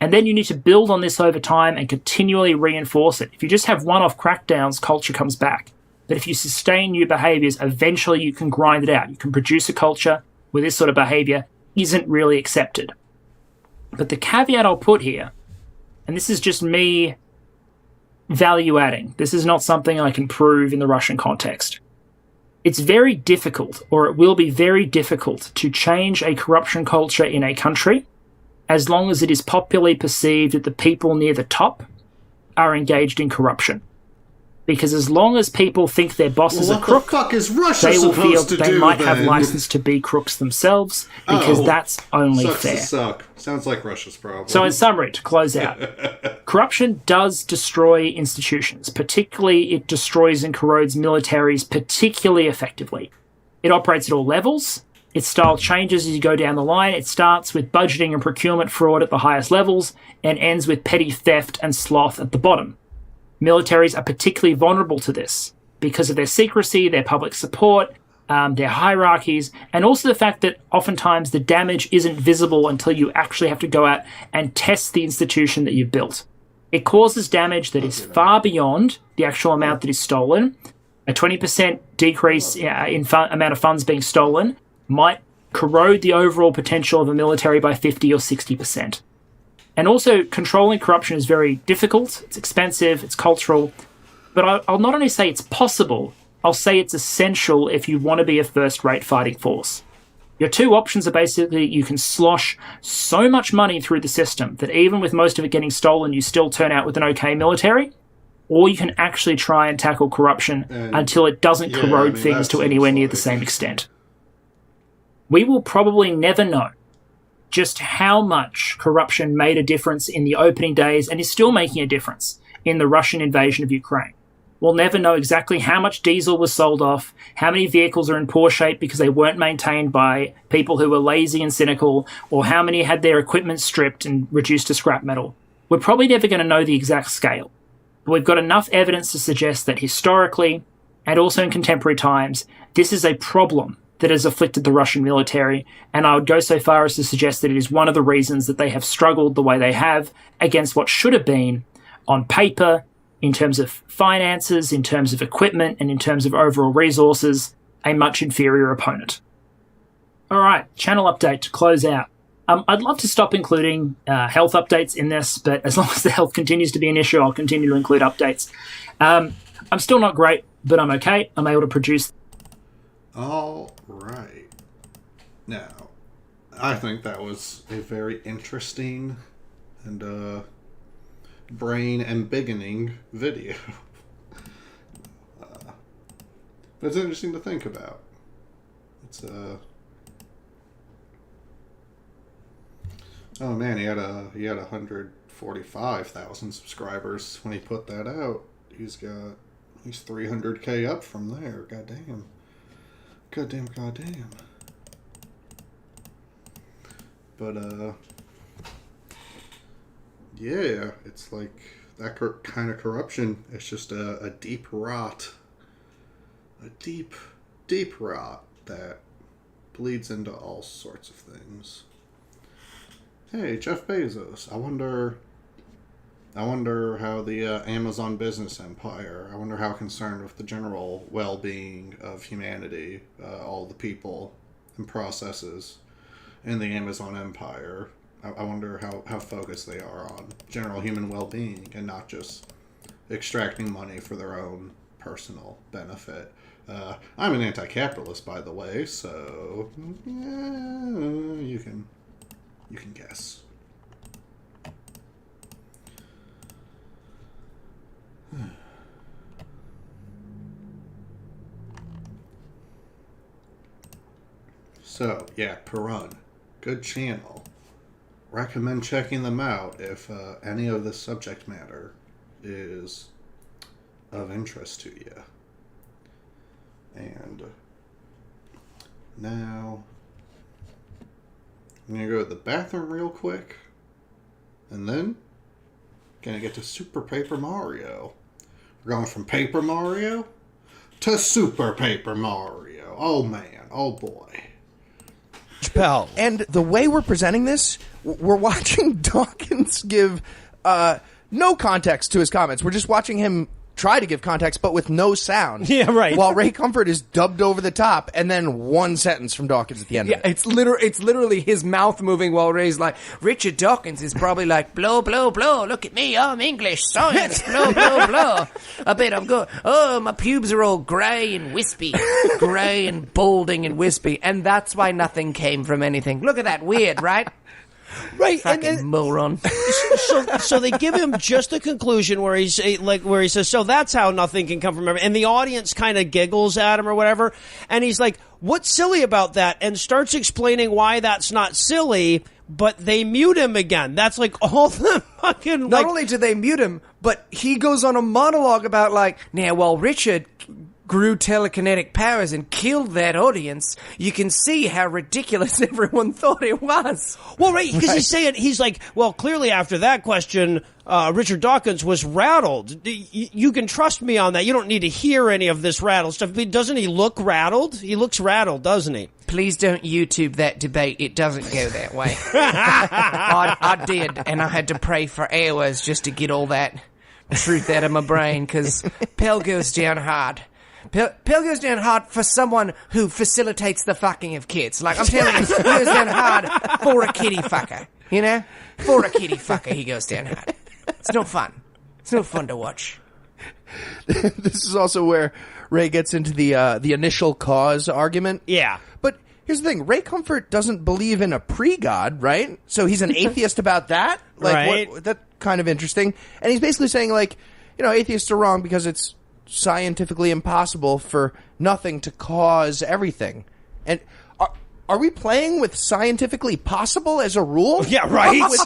H: And then you need to build on this over time and continually reinforce it. If you just have one-off crackdowns, culture comes back. But if you sustain new behaviors, eventually you can grind it out. You can produce a culture where this sort of behavior isn't really accepted. But the caveat I'll put here and this is just me value adding. This is not something I can prove in the Russian context. It's very difficult, or it will be very difficult, to change a corruption culture in a country as long as it is popularly perceived that the people near the top are engaged in corruption. Because as long as people think their boss is a crook,
B: what the fuck is Russia
H: they will feel
B: supposed to
H: they
B: do,
H: might
B: then?
H: have license to be crooks themselves, because that's only
B: Sucks
H: fair.
B: to suck. Sounds like Russia's problem.
H: So in summary, to close out, corruption does destroy institutions. Particularly, it destroys and corrodes militaries particularly effectively. It operates at all levels. Its style changes as you go down the line. It starts with budgeting and procurement fraud at the highest levels and ends with petty theft and sloth at the bottom. Militaries are particularly vulnerable to this because of their secrecy, their public support, their hierarchies, and also the fact that oftentimes the damage isn't visible until you actually have to go out and test the institution that you've built. It causes damage that is far beyond the actual amount that is stolen. A 20% decrease in amount of funds being stolen might corrode the overall potential of a military by 50 or 60%. And also, controlling corruption is very difficult, it's expensive, it's cultural, but I'll not only say it's possible, I'll say it's essential if you want to be a first-rate fighting force. Your two options are basically you can slosh so much money through the system that even with most of it getting stolen, you still turn out with an okay military, or you can actually try and tackle corruption until it doesn't corrode things to anywhere near the same extent. We will probably never know just how much corruption made a difference in the opening days and is still making a difference in the Russian invasion of Ukraine. We'll never know exactly how much diesel was sold off, how many vehicles are in poor shape because they weren't maintained by people who were lazy and cynical, or how many had their equipment stripped and reduced to scrap metal. We're probably never going to know the exact scale, but we've got enough evidence to suggest that historically, and also in contemporary times, this is a problem that has afflicted the Russian military, and I would go so far as to suggest that it is one of the reasons that they have struggled the way they have against what should have been, on paper, in terms of finances, in terms of equipment, and in terms of overall resources, a much inferior opponent. All right, channel update to close out. I'd love to stop including health updates in this, but as long as the health continues to be an issue, I'll continue to include updates. I'm still not great, but I'm okay. I'm able to produce.
B: All right. Now, I think that was a very interesting and brain-embiggening video. But it's interesting to think about. It's oh man, he had 145,000 subscribers when he put that out. He's 300K up from there. Goddamn. But yeah, it's like that kind of corruption. It's just a deep rot, a deep rot that bleeds into all sorts of things. Hey, Jeff Bezos. I wonder how the Amazon business empire, I wonder how concerned with the general well-being of humanity, all the people and processes in the Amazon empire. I wonder how focused they are on general human well-being and not just extracting money for their own personal benefit. I'm an anti-capitalist, by the way, so yeah, you can guess. So, yeah, Perun. Good channel. Recommend checking them out if any of this subject matter is of interest to you. And now, I'm going to go to the bathroom real quick. And then, going to get to Super Paper Mario. We're going from Paper Mario to Super Paper Mario. Oh man, oh boy.
I: Pal. And the way we're presenting this, we're watching Dawkins give no context to his comments. We're just watching him try to give context, but with no sound.
J: Yeah, right.
I: While Ray Comfort is dubbed over the top, and then one sentence from Dawkins at the end.
K: Yeah,
I: of it.
K: it's literally his mouth moving while Ray's like, Richard Dawkins is probably like, blow, blow, blow, look at me, I'm English, science, blow, blow, blow. I bet I'm good. Oh, my pubes are all grey and wispy. Grey and balding and wispy. And that's why nothing came from anything. Look at that, weird, right?
J: Right,
K: Fucking moron.
J: So they give him just a conclusion where he says, so that's how nothing can come from everything. And the audience kind of giggles at him or whatever. And he's like, what's silly about that? And starts explaining why that's not silly, but they mute him again. That's like all the fucking...
K: Not only do they mute him, but he goes on a monologue about like, now, while Richard grew telekinetic powers and killed that audience, you can see how ridiculous everyone thought it was.
J: Well, right, because he's like, well, clearly after that question, Richard Dawkins was rattled. You can trust me on that. You don't need to hear any of this rattled stuff. But doesn't he look rattled? He looks rattled, doesn't he?
K: Please don't YouTube that debate. It doesn't go that way. I did, and I had to pray for hours just to get all that truth out of my brain, because Pell goes down hard. Pell goes down hard for someone who facilitates the fucking of kids. Like, I'm telling you, he goes down hard for a kitty fucker. You know? For a kitty fucker, he goes down hard. It's no fun. It's no fun to watch.
I: This is also where Ray gets into the initial cause argument.
J: Yeah.
I: But here's the thing. Ray Comfort doesn't believe in a pre-God, right? So he's an atheist about that? Like,
J: right.
I: That's kind of interesting. And he's basically saying, like, atheists are wrong because it's scientifically impossible for nothing to cause everything. And are we playing with scientifically possible as a rule?
J: Yeah, right.
I: Is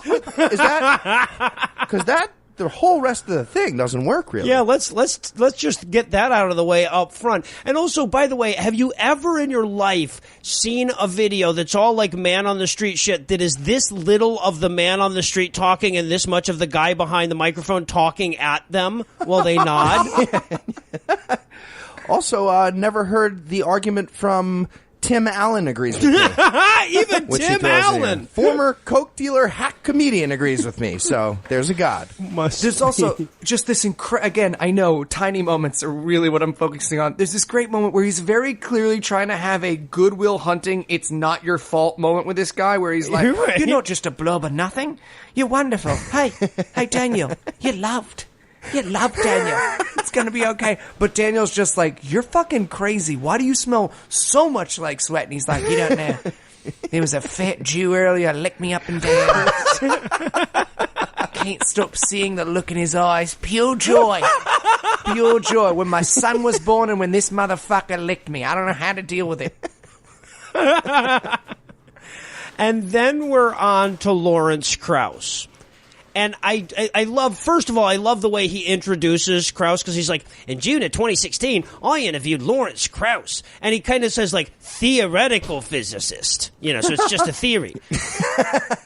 I: that because the whole rest of the thing doesn't work really?
J: Yeah, let's just get that out of the way up front. And also, by the way, have you ever in your life seen a video that's all like man on the street shit that is this little of the man on the street talking and this much of the guy behind the microphone talking at them while they nod?
I: Also, never heard the argument from Tim Allen agrees with me.
J: Even Tim Allen.
I: Former coke dealer, hack comedian agrees with me. So there's a God.
K: There's also just this again, I know tiny moments are really what I'm focusing on. There's this great moment where he's very clearly trying to have a Goodwill Hunting, it's not your fault moment with this guy where he's like,
J: right.
K: You're not just a blob of nothing. You're wonderful. Hey, Daniel, you're loved. You love Daniel. It's going to be okay. But Daniel's just like, you're fucking crazy. Why do you smell so much like sweat? And he's like, you don't know. There was a fat Jew earlier, licked me up and down. I can't stop seeing the look in his eyes. Pure joy. Pure joy. When my son was born and when this motherfucker licked me. I don't know how to deal with it.
J: And then we're on to Lawrence Krauss. And I love, first of all, I love the way he introduces Krauss, because he's like, in June of 2016, I interviewed Lawrence Krauss. And he kind of says, like, theoretical physicist. So it's just a theory.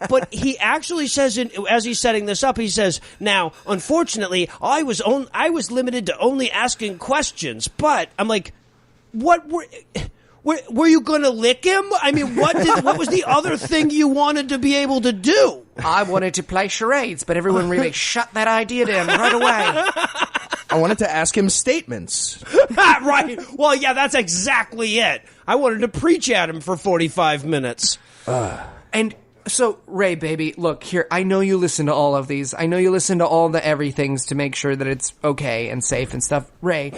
J: But he actually says, as he's setting this up, he says, now, unfortunately, I was limited to only asking questions. But I'm like, what were you going to lick him? I mean, what was the other thing you wanted to be able to do?
K: I wanted to play charades, but everyone really shut that idea down right away.
I: I wanted to ask him statements.
J: Right. Well, yeah, that's exactly it. I wanted to preach at him for 45 minutes.
K: And so, Ray, baby, look, here, I know you listen to all of these. I know you listen to all the everythings to make sure that it's okay and safe and stuff. Ray,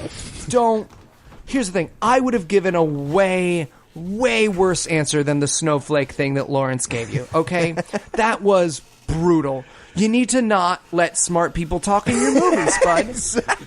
K: here's the thing. I would have given a way worse answer than the snowflake thing that Lawrence gave you, okay? That was brutal. You need to not let smart people talk in your movies, bud.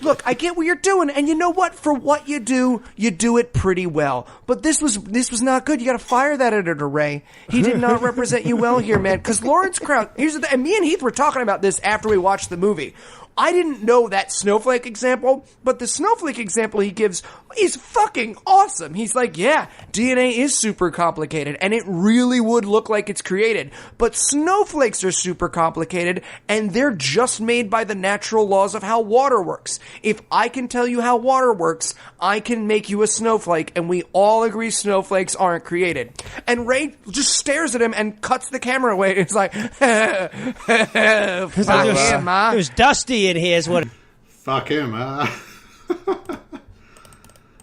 K: Look, I get what you're doing, and you know what? For what you do it pretty well. But this was not good. You gotta fire that editor, Ray. He did not represent you well here, man. Because Lawrence Krauss, and me and Heath were talking about this after we watched the movie. I didn't know that snowflake example, but the snowflake example he gives is fucking awesome. He's like, yeah, DNA is super complicated, and it really would look like it's created. But snowflakes are super complicated, and they're just made by the natural laws of how water works. If I can tell you how water works, I can make you a snowflake, and we all agree snowflakes aren't created. And Ray just stares at him and cuts the camera away. It's like, fuck him,
J: There's Dusty in here. Is what?
B: Fuck him,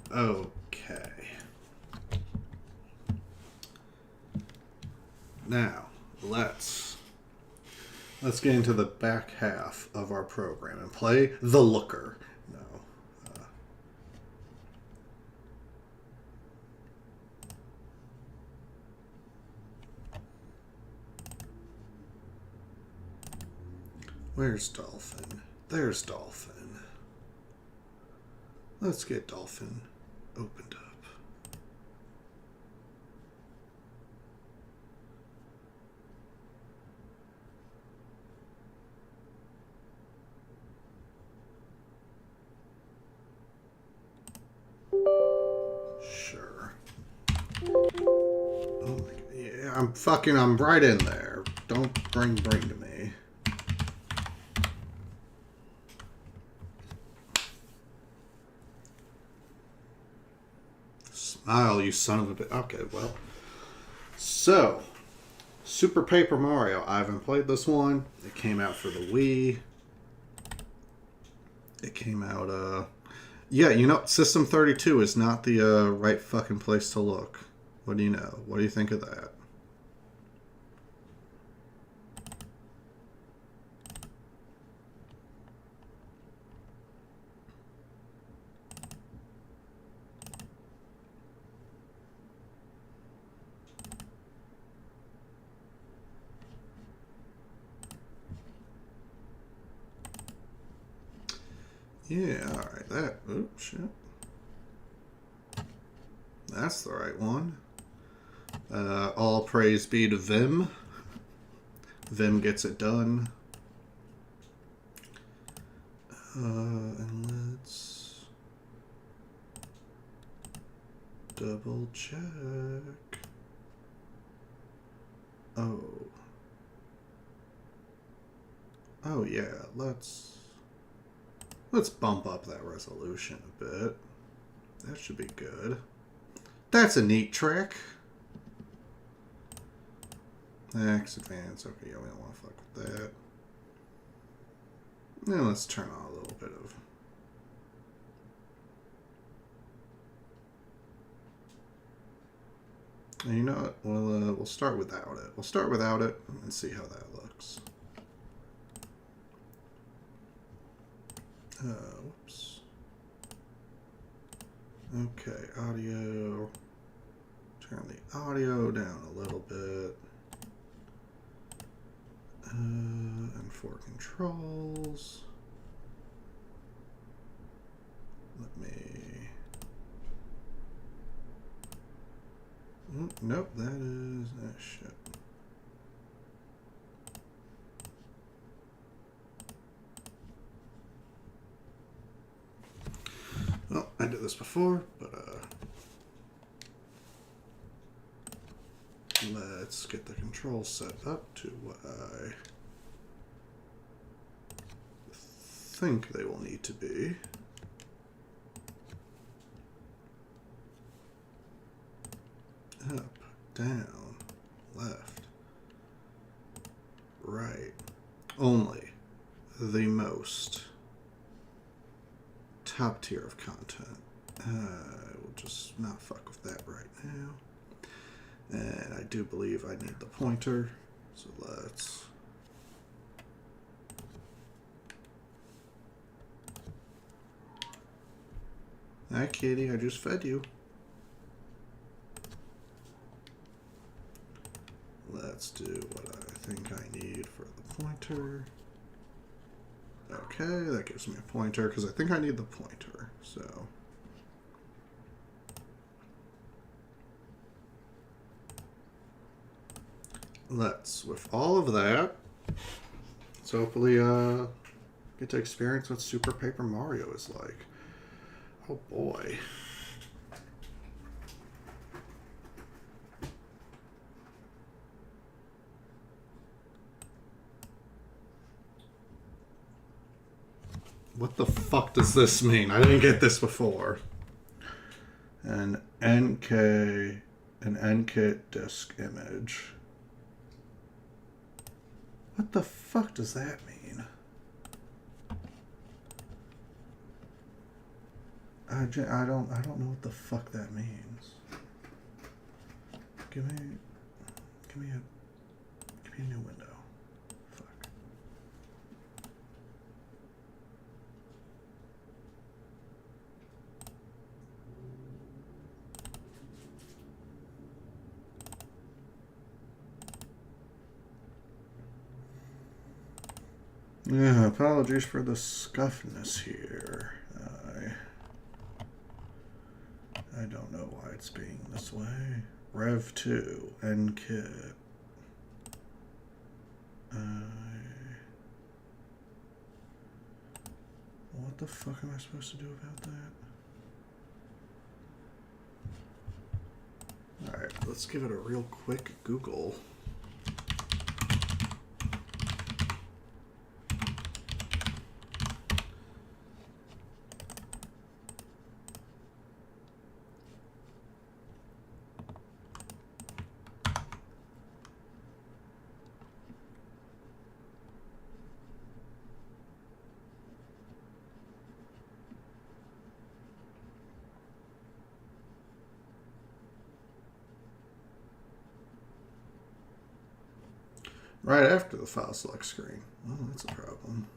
B: Okay. Now, let's get into the back half of our program and play The Looker. No. Where's Dolphin? There's Dolphin. Let's get Dolphin opened up. Sure. Oh my God. Yeah, I'm right in there. Don't bring to me. Smile, you son of a bitch. Okay, well. So, Super Paper Mario. I haven't played this one. It came out for the Wii. It came out, yeah, you know, System 32 is not the right fucking place to look. What do you know? What do you think of that? Yeah, alright, that. Oh, shit. That's the right one. All praise be to Vim. Vim gets it done. And let's double check. Oh. Oh yeah, let's bump up that resolution a bit. That should be good. That's a neat trick. Max advance. Okay, yeah, we don't want to fuck with that. Now let's turn on a little bit of. And you know what? We'll start without it. We'll start without it and see how that looks. Whoops. Okay, audio. Turn the audio down a little bit. And for controls, let me. Nope, that is shit. Well, I did this before, but let's get the controls set up to what I think they will need to be. Up, down, left, right. Only the most top tier of content. We'll just not fuck with that right now. And I do believe I need the pointer. So let's. Hi, kitty. I just fed you. Let's do what I think I need for the pointer. Okay, that gives me a pointer because I think I need the pointer. So. Let's, with all of that, let's hopefully get to experience what Super Paper Mario is like. Oh boy. What the fuck does this mean? I didn't get this before. An NK disk image. What the fuck does that mean? I don't know what the fuck that means. Give me a new window. Fuck. Yeah, apologies for the scuffness here. I don't know why it's being this way. Rev 2 and kit. What the fuck am I supposed to do about that? Alright, let's give it a real quick Google. Right after the file select screen. Oh, that's a problem.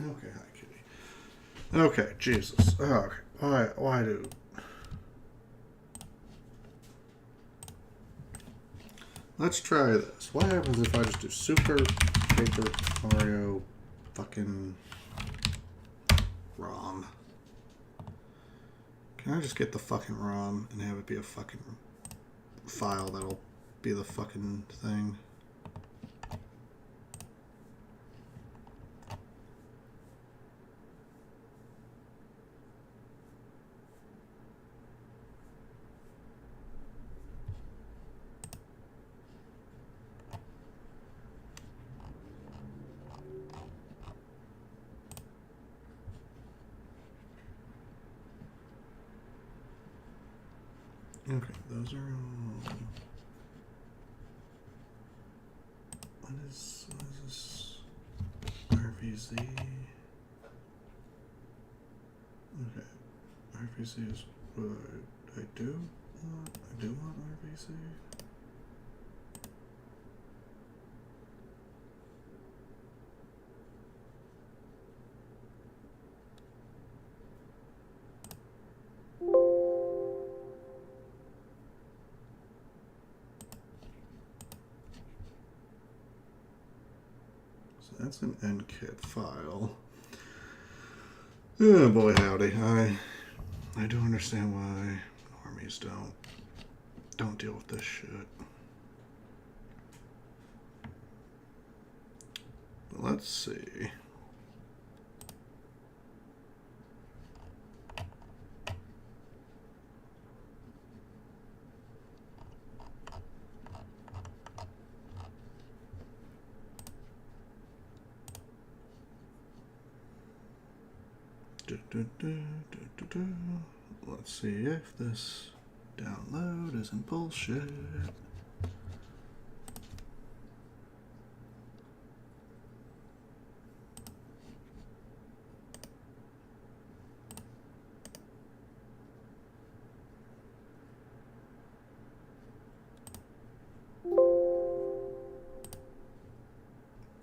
B: Okay, hi, kitty. Okay, Jesus. Okay, why do... Let's try this. What happens if I just do Super Paper Mario fucking ROM? Can I just get the fucking ROM and have it be a fucking file that'll be the fucking thing? Okay, those are all... What is this? RVZ? Okay, RVZ is what I do want. I do want RVZ. That's an NKit file. Oh boy howdy. I do understand why normies don't deal with this shit. But let's see. Let's see if this download isn't bullshit.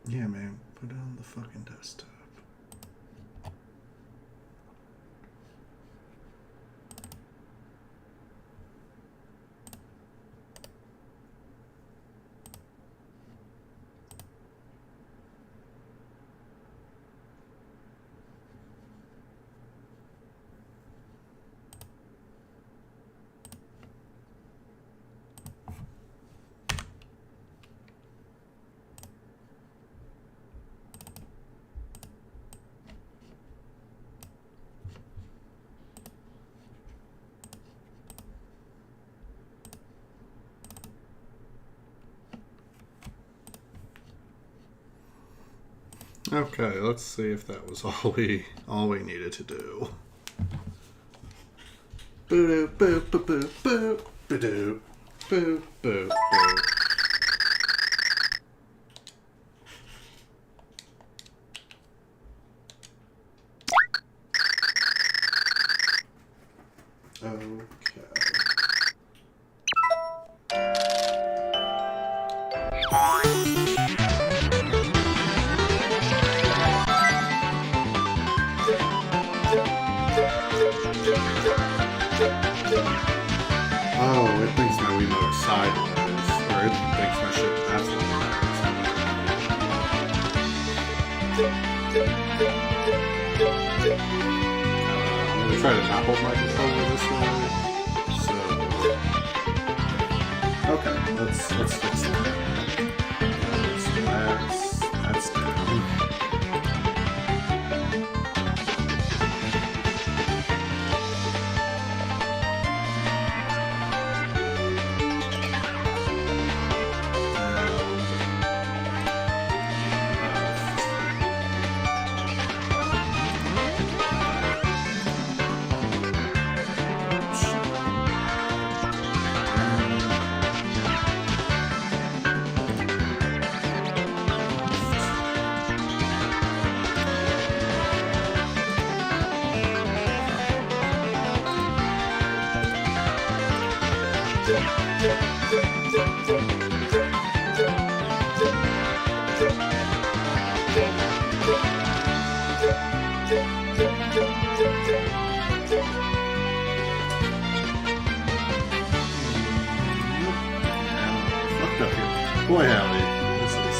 B: Yeah, man, put it on the fucking desktop. Okay, let's see if that was all we needed to do. Boo boo boo boo boo boo boo boo boo. Okay. Oh, it thinks my Wiimote is sideways. Or it thinks my shit that's what I'm gonna try to not hold my controller this way. So okay, let's fix that. That's down. Boy howdy, this is...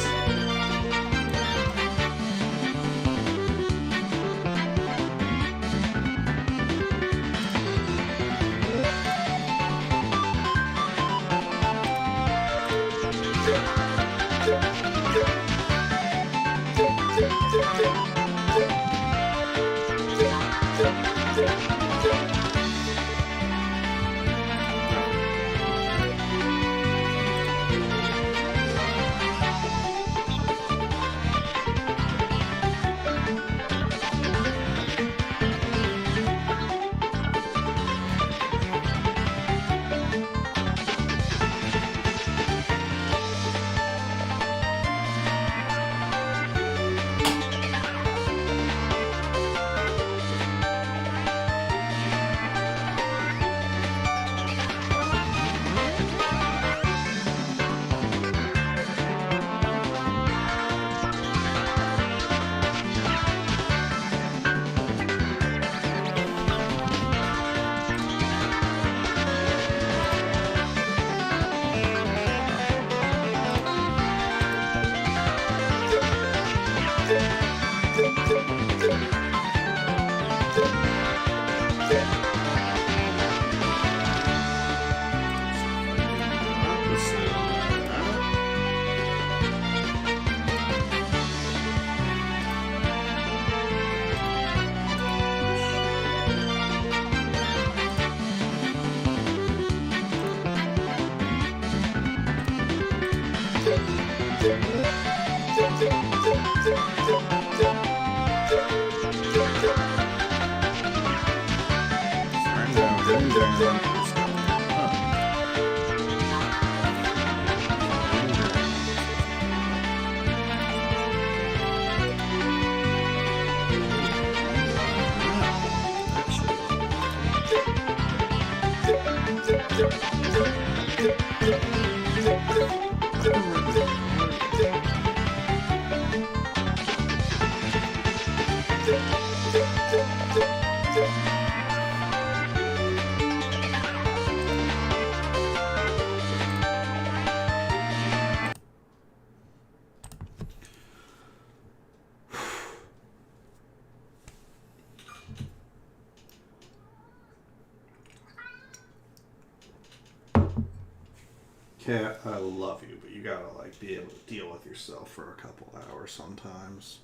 B: Cat, I love you, but you gotta like be able to deal with yourself for a couple hours sometimes.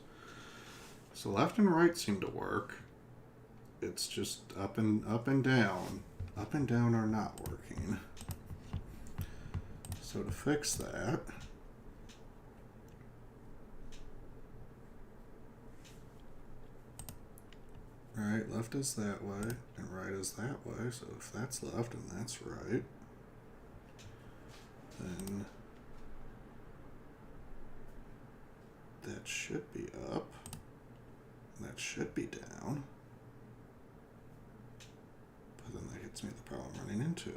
B: So left and right seem to work. It's just up and down. Up and down are not working. So to fix that, Alright, left is that way, and right is that way, so if that's left and that's right, then that should be up, that should be down, but then that gets me the problem I'm running into.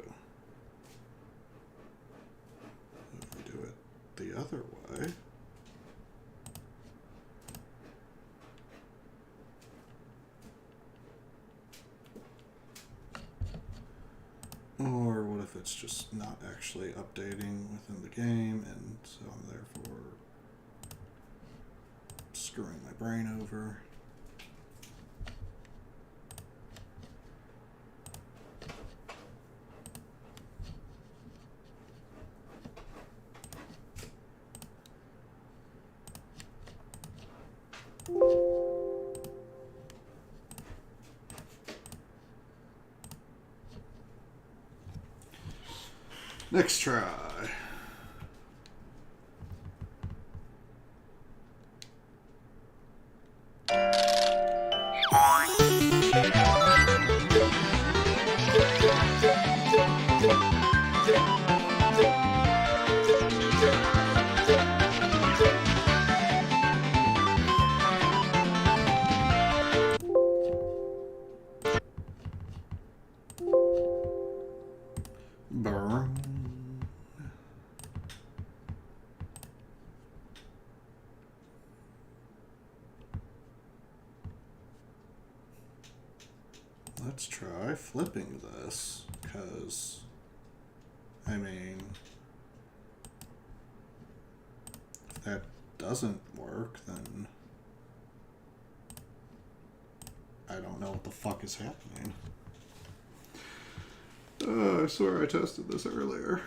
B: If we do it the other way, or what if it's just not actually updating within the game, and so I'm therefore screwing my brain over. Next try. Burn. Let's try flipping this, because, I mean, if that doesn't work, then I don't know what the fuck is happening. I swear I tested this earlier.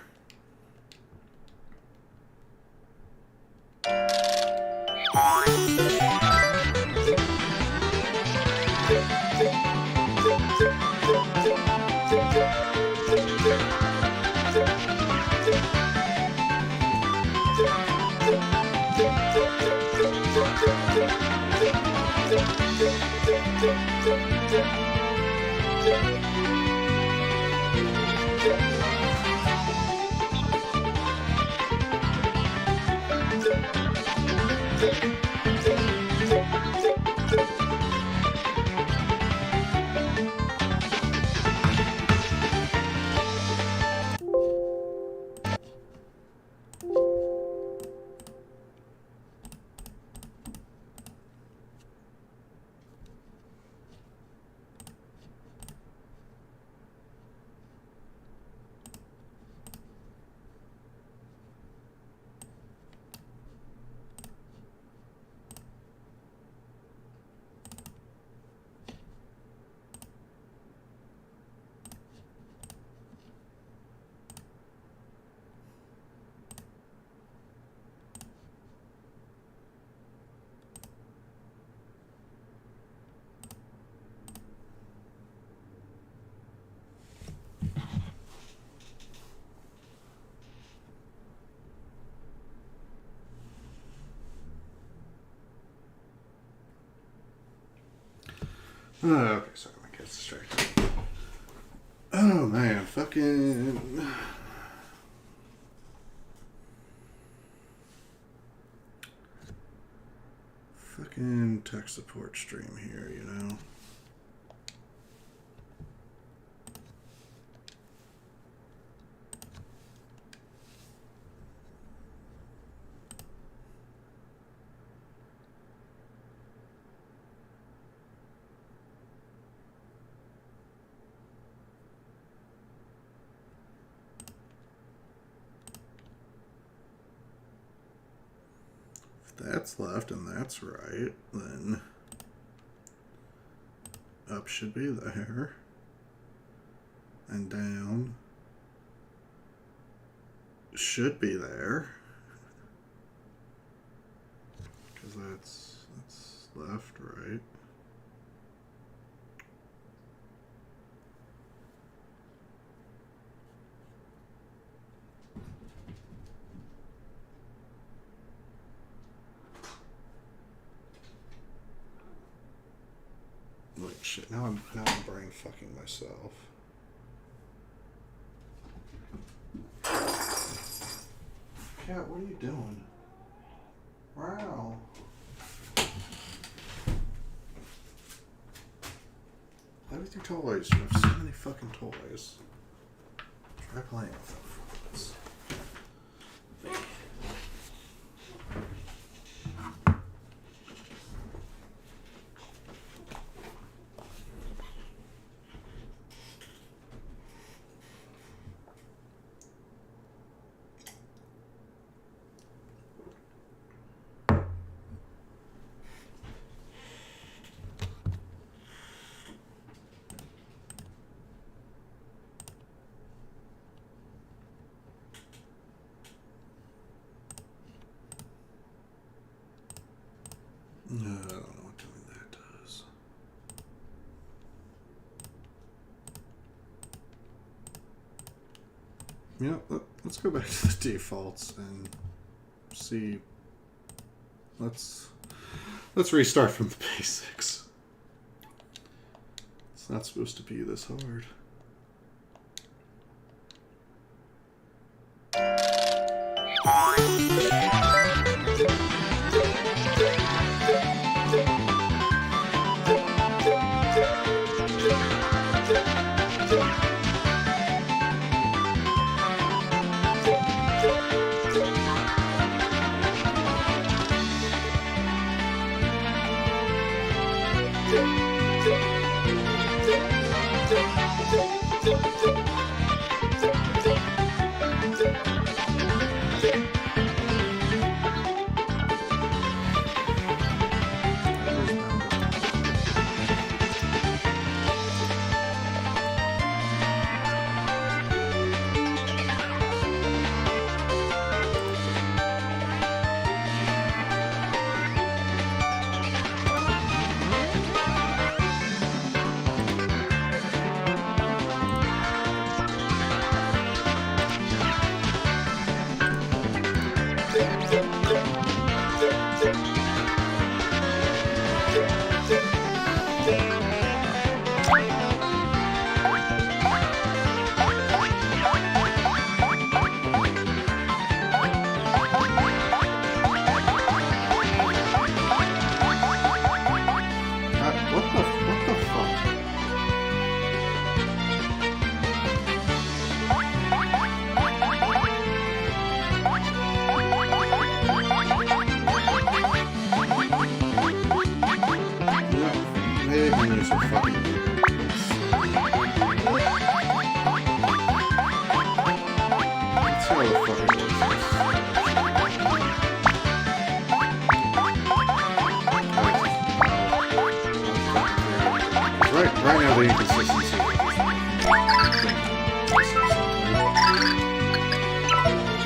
B: Okay, sorry, my cat's distracted. Oh man, fucking tech support stream here, you know. That's left and that's right, then up should be there, and down should be there, because that's left, right. Which shit. Now I'm brain fucking myself. Cat, what are you doing? Wow. Play with your toys. You have so many fucking toys. Try playing with them for once. No, I don't know what doing that does. Yeah, let's go back to the defaults and see. Let's restart from the basics. It's not supposed to be this hard.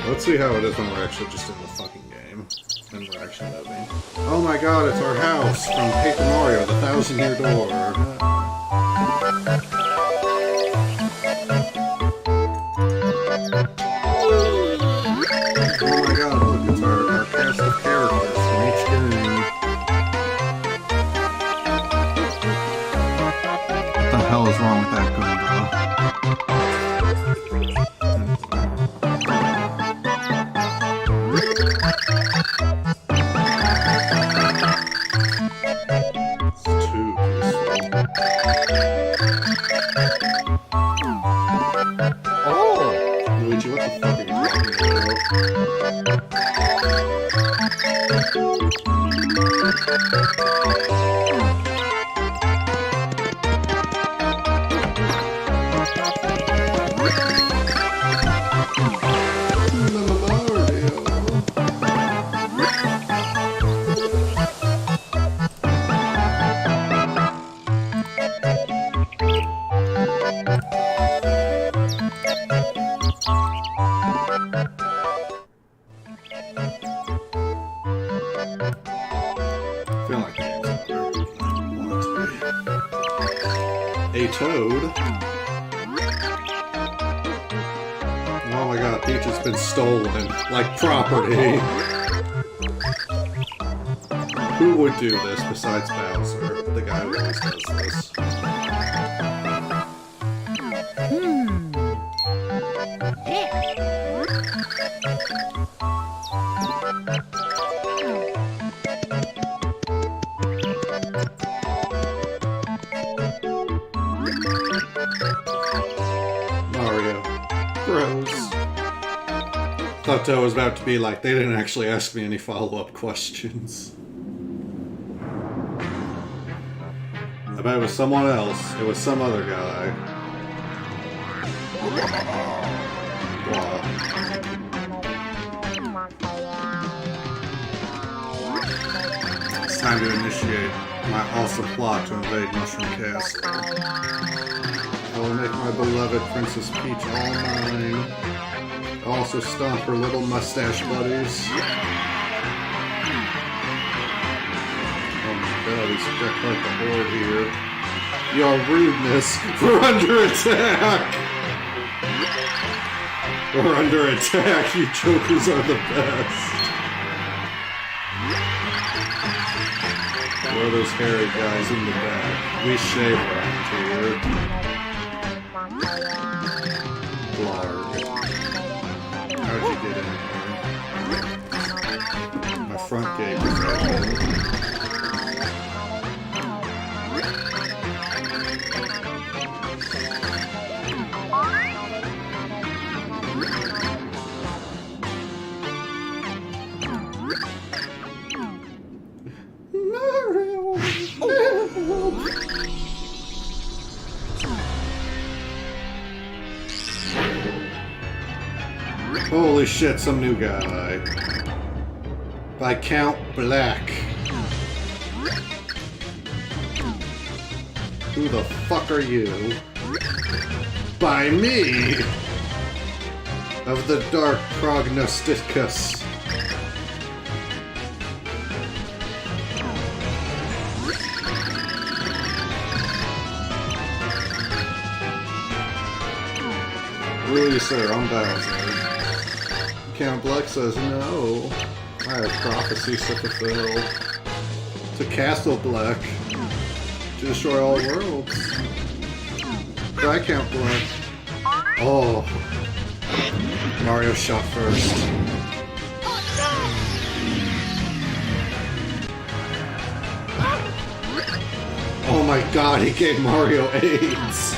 B: Let's see how it is when we're actually just in the fucking game. And we're actually moving. Oh my god, it's our house from Paper Mario, the 1,000-Year Door. Oh my god, look, it's our cast of characters from each game. What the hell is wrong with that Goomba? A toad? Oh my god, Peach has been stolen. Like property. Who would do this besides Bowser, the guy who always does this? Mario. Bros. Thought that was about to be like, they didn't actually ask me any follow-up questions. I bet it was someone else. It was some other guy. Blah. It's time to initiate my awesome plot to invade Mushroom Castle. I will make my beloved Princess Peach all mine. I'll also stomp her little mustache buddies. Oh my god, he's got quite the horde here. Your rudeness, we're under attack! We're under attack, you jokers are the best. Where are those hairy guys in the back? We shave around here. Blarg. How'd you get in here? My front gate was open. Holy shit, some new guy. By Count Black. Who the fuck are you? By me! Of the Dark Prognosticus. Really, sir, I'm Bowser. Count Black says, no, I have prophecies to fulfill. To Castle Black, to destroy all worlds. Try Count Black. Oh, Mario shot first. Oh my god, he gave Mario AIDS.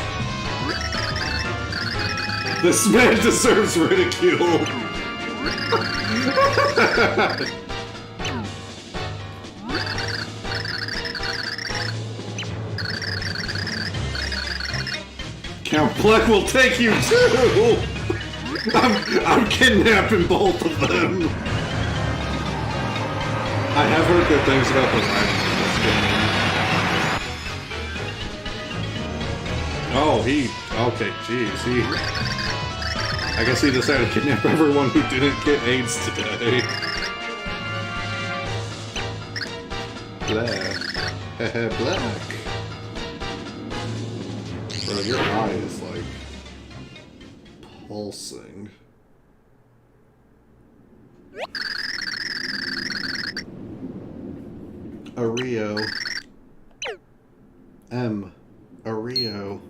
B: This man deserves ridicule. Count Black will take you too! I'm kidnapping both of them! I have heard good things about the writing in this game. Oh, okay, jeez, I guess he decided to kidnap everyone who didn't get AIDS today. Black. Black. Bro, your eye is like pulsing. A Rio. M. A Rio.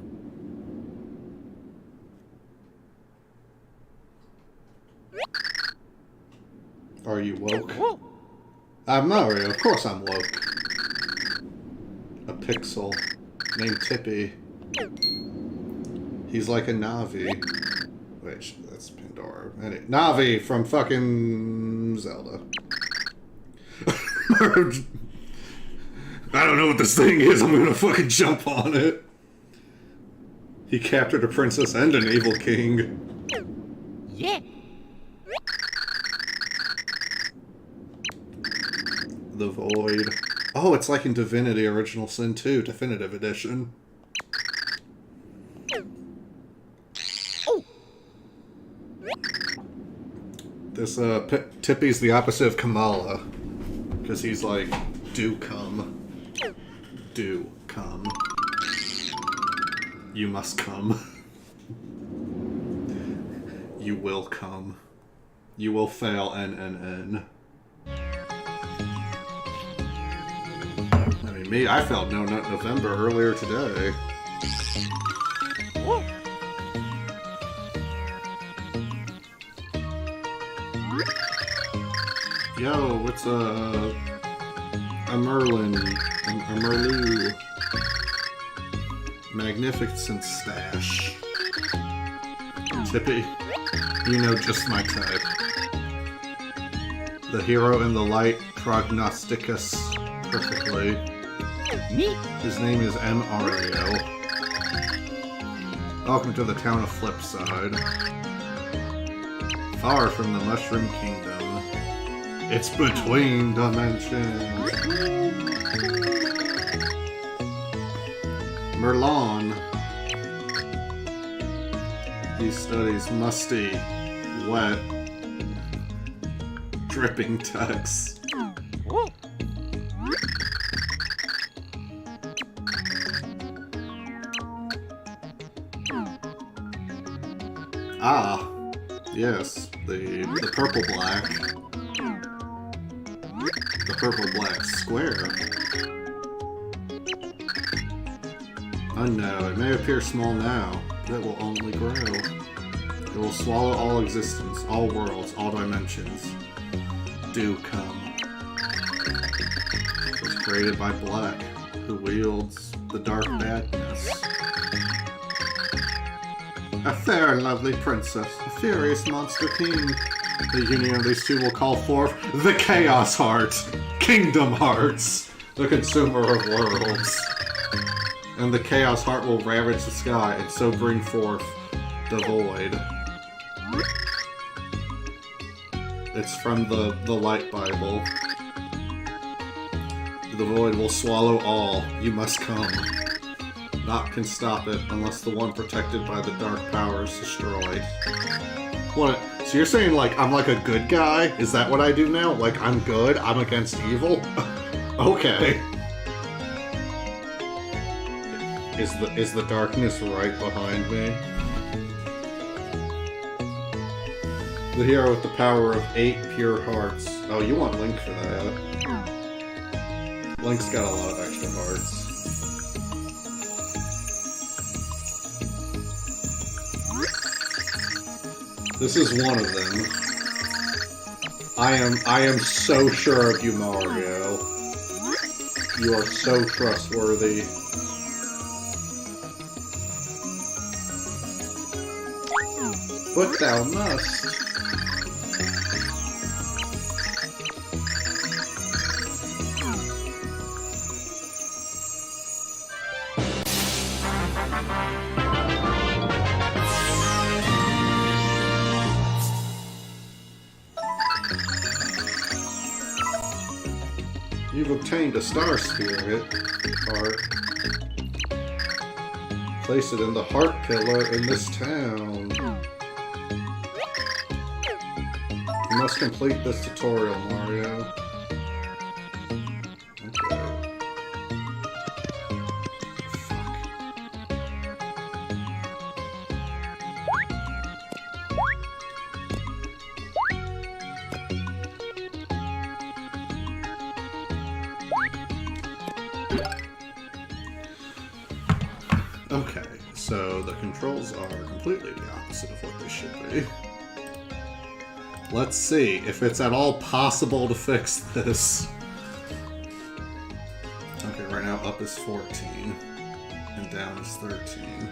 B: Are you woke? I'm Mario, of course I'm woke. A pixel named Tippy. He's like a Navi. Wait, that's Pandora. Anyway, Navi from fucking Zelda. I don't know what this thing is, I'm gonna fucking jump on it. He captured a princess and an evil king.
G: Yeah.
B: The Void. Oh, it's like in Divinity Original Sin 2, Definitive Edition. This, Tippy's the opposite of Kamala. Because he's like, do come. Do come. You must come. You will come. You will fail, N. I mean, me, I failed No Nut November earlier today. Yo, what's a Merlin, a Merlou, magnificent stash. Tippy, you know just my type. The hero in the light, prognosticus perfectly.
G: Me?
B: His name is M. Ario. Welcome to the town of Flipside. Far from the Mushroom Kingdom. It's between dimensions. Merlon. He studies musty, wet, dripping texts. Ah, yes, the purple black. The purple black square. Oh no, it may appear small now, but it will only grow. It will swallow all existence, all worlds, all dimensions. Do come. It was created by Black, who wields the dark badness. A fair and lovely princess, a furious monster king. The union of these two will call forth the Chaos Heart, Kingdom Hearts, the consumer of worlds. And the Chaos Heart will ravage the sky and so bring forth the Void. It's from the Light Bible. The Void will swallow all. You must come. Naught can stop it unless the one protected by the dark power is destroyed. What? So you're saying, like, I'm like a good guy? Is that what I do now? Like, I'm good? I'm against evil? Okay. Is the darkness right behind me? The hero with the power of 8 pure hearts. Oh, you want Link for that. Link's got a lot of extra hearts. This is one of them. I am so sure of you, Mario. You are so trustworthy. But thou must. You've obtained a Star Spirit heart. Place it in the heart pillar in this town. You must complete this tutorial, Mario. Okay. Okay, so the controls are completely the opposite of what they should be. Let's see if it's at all possible to fix this. Okay, right now up is 14, and down is 13.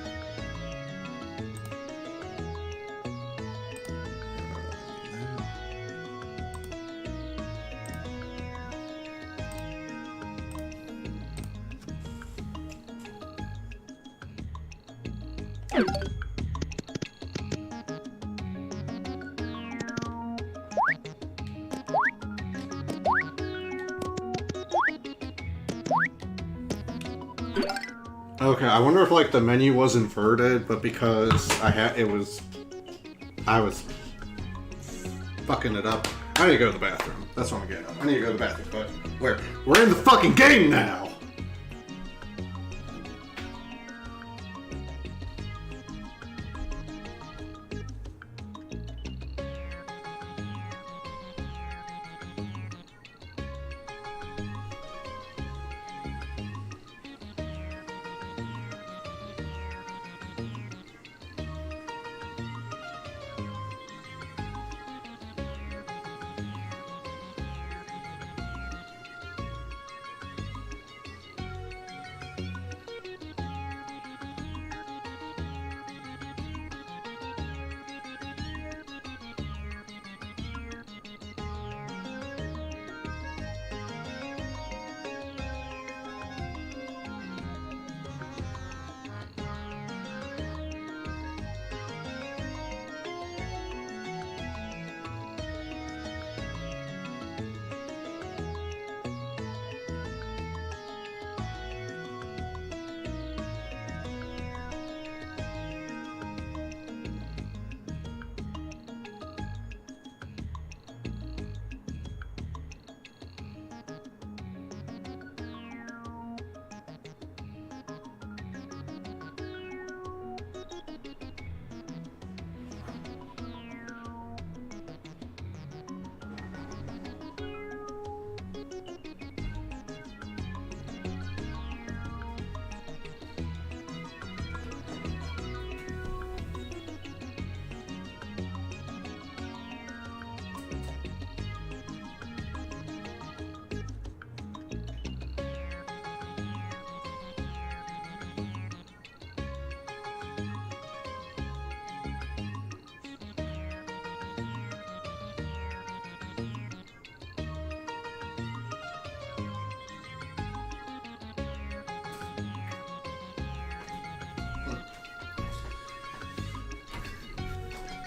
B: Okay, I wonder if like the menu was inverted, but because I was fucking it up. I need to go to the bathroom. That's what I'm getting at. I need to go to the bathroom, but we're in the fucking game now.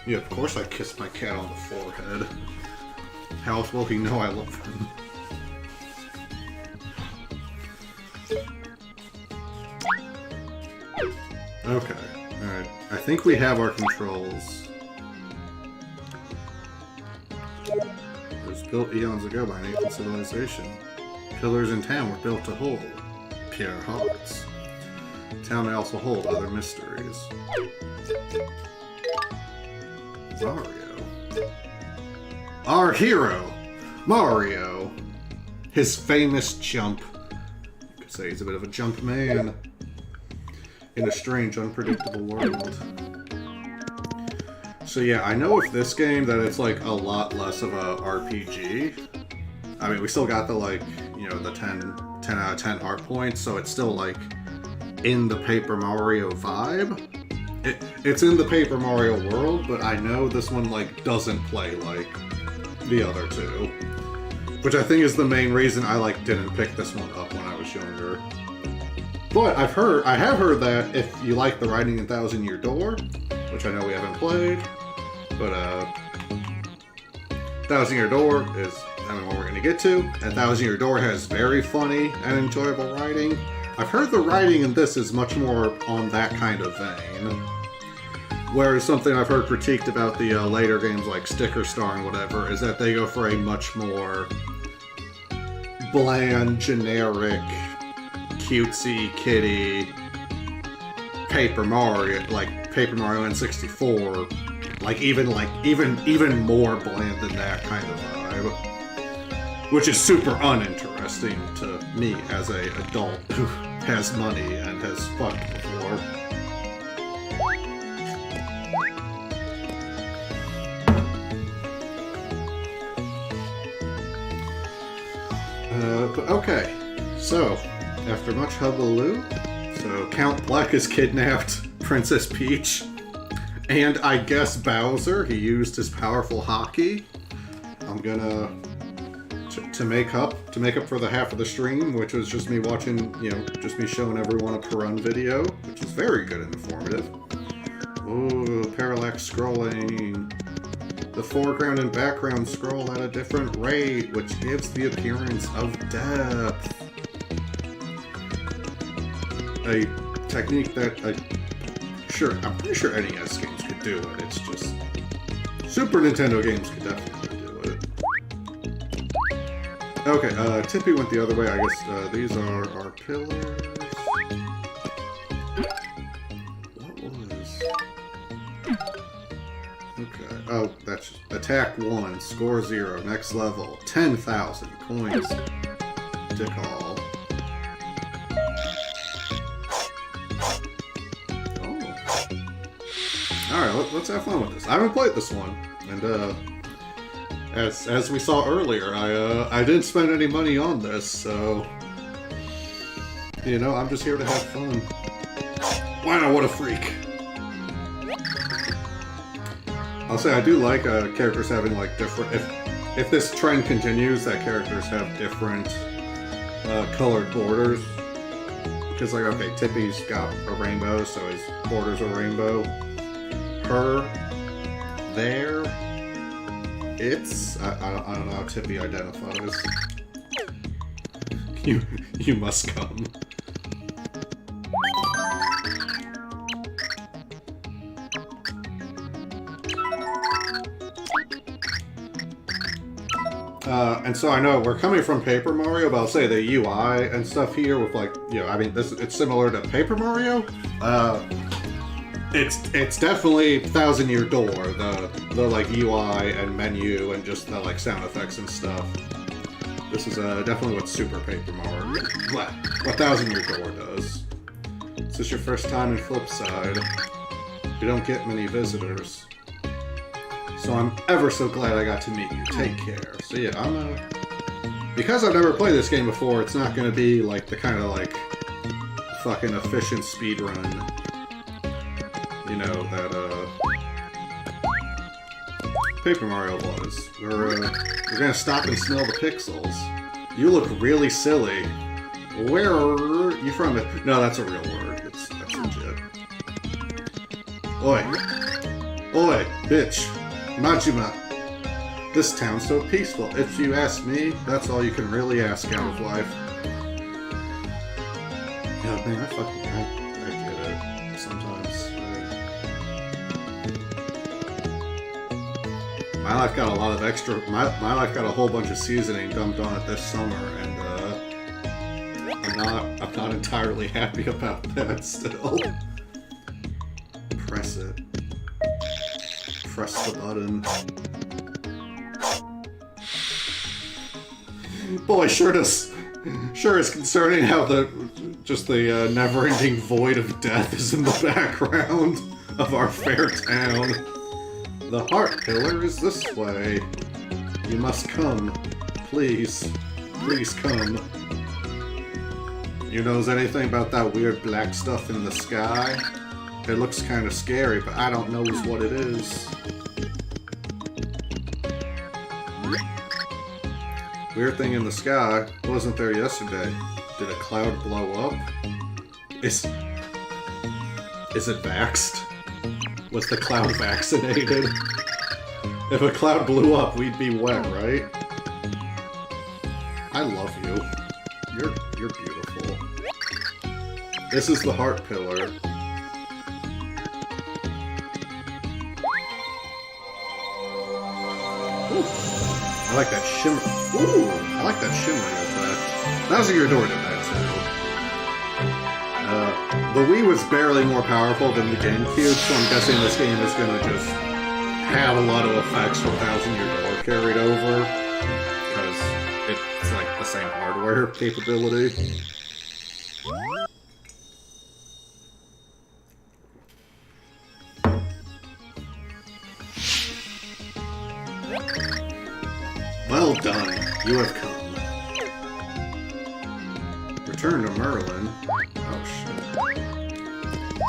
B: Yeah, of course I kissed my cat on the forehead. How else will he know I love him? Okay, alright. I think we have our controls. It was built eons ago by an ancient civilization. Pillars in town were built to hold pure hearts. Town may also hold other mysteries. Mario. Our hero! Mario! His famous jump. You could say he's a bit of a jump man. In a strange, unpredictable world. So yeah, I know with this game that it's like a lot less of a RPG. I mean, we still got the like, you know, the 10 out of 10 heart points, so it's still like in the Paper Mario vibe. It's in the Paper Mario world, but I know this one like doesn't play like the other two. Which I think is the main reason I like didn't pick this one up when I was younger. But I have heard that if you like the writing in Thousand Year Door, which I know we haven't played, but Thousand Year Door is, I mean, what we're gonna get to, and Thousand Year Door has very funny and enjoyable writing. I've heard the writing in this is much more on that kind of vein. Whereas something I've heard critiqued about the later games like Sticker Star and whatever is that they go for a much more bland, generic, cutesy, kiddie Paper Mario, like Paper Mario N64, like even more bland than that kind of vibe, which is super uninteresting to me as a adult who has money and has fucked before. But okay, so after much hullabaloo, so Count Bleck has kidnapped Princess Peach, and I guess Bowser. He used his powerful hockey. I'm gonna to make up for the half of the stream, which was just me watching, you know, just me showing everyone a Perun video, which is very good and informative. Ooh, parallax scrolling. The foreground and background scroll at a different rate, which gives the appearance of depth. A technique that I'm pretty sure NES games could do it. It's just Super Nintendo games could definitely do it. Okay, Tippy went the other way. I guess these are our pillars. What was? Okay. Oh, that's attack 1, score 0, next level, 10,000 coins. Dick all. Alright, let's have fun with this. I haven't played this one, and as we saw earlier, I didn't spend any money on this, so you know, I'm just here to have fun. Wow, what a freak! I'll say I do like characters having like different. If this trend continues, that characters have different colored borders. Because like, okay, Tippy's got a rainbow, so his borders are rainbow. Her, there, it's I don't know how Tippy identifies. You must come. And so I know we're coming from Paper Mario, but I'll say the UI and stuff here with like, you know, I mean, it's similar to Paper Mario. It's definitely Thousand Year Door, the like UI and menu and just the like sound effects and stuff. This is definitely what Super Paper Mario, what Thousand Year Door does. Is this your first time in Flipside? We don't get many visitors. So I'm ever so glad I got to meet you. Take care. So yeah, because I've never played this game before, it's not gonna be like the kind of like fucking efficient speedrun, you know, that Paper Mario was. We're gonna stop and smell the pixels. You look really silly. Where are you from? No, that's a real word. That's legit. Oi. Oi, bitch. Majima. This town's so peaceful. If you ask me, that's all you can really ask out of life. Yeah, man, I get it. Sometimes. My life got a lot of extra... My life got a whole bunch of seasoning dumped on it this summer, and, I'm not entirely happy about that still. Press it. Press the button. Boy, sure is concerning how the never-ending void of death is in the background of our fair town. The heart pillar is this way. You must come. Please. Please come. You knows anything about that weird black stuff in the sky? It looks kind of scary, but I don't know what it is. Weird thing in the sky wasn't there yesterday. Did a cloud blow up? Is it vaxxed? Was the cloud vaccinated? If a cloud blew up, we'd be wet, right? I love you. You're beautiful. This is the heart pillar. Ooh. I like that shimmer. Ooh, I like that shimmering effect. Now's your door to that too. The Wii was barely more powerful than the GameCube, so I'm guessing this game is gonna just have a lot of effects from 1000-Year Door carried over, because it's like the same hardware capability. Well done, you have come. Return to Merlin. Oh shit.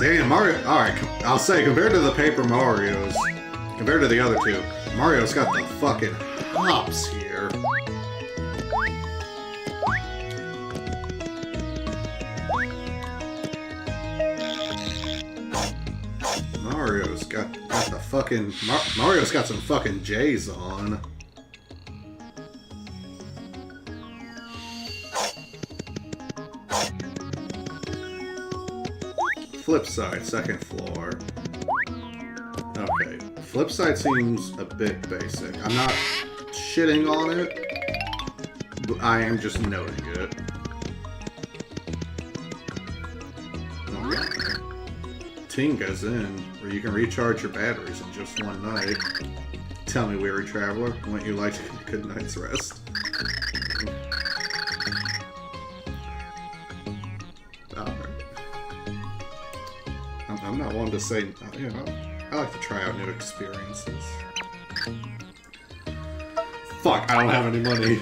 B: Damn, Mario. Alright, I'll say, compared to the Paper Marios, compared to the other two, Mario's got the fucking hops here. Mario's got the fucking... Mario's got some fucking J's on. Flip side, second floor. Okay, flip side seems a bit basic. I'm not shitting on it, but I am just noting it. Okay. Tinga's in, where you can recharge your batteries in just one night. Tell me, weary traveler, wouldn't you like to get a good night's rest? I'm not one to say, you know, I like to try out new experiences. Fuck, I don't have any money.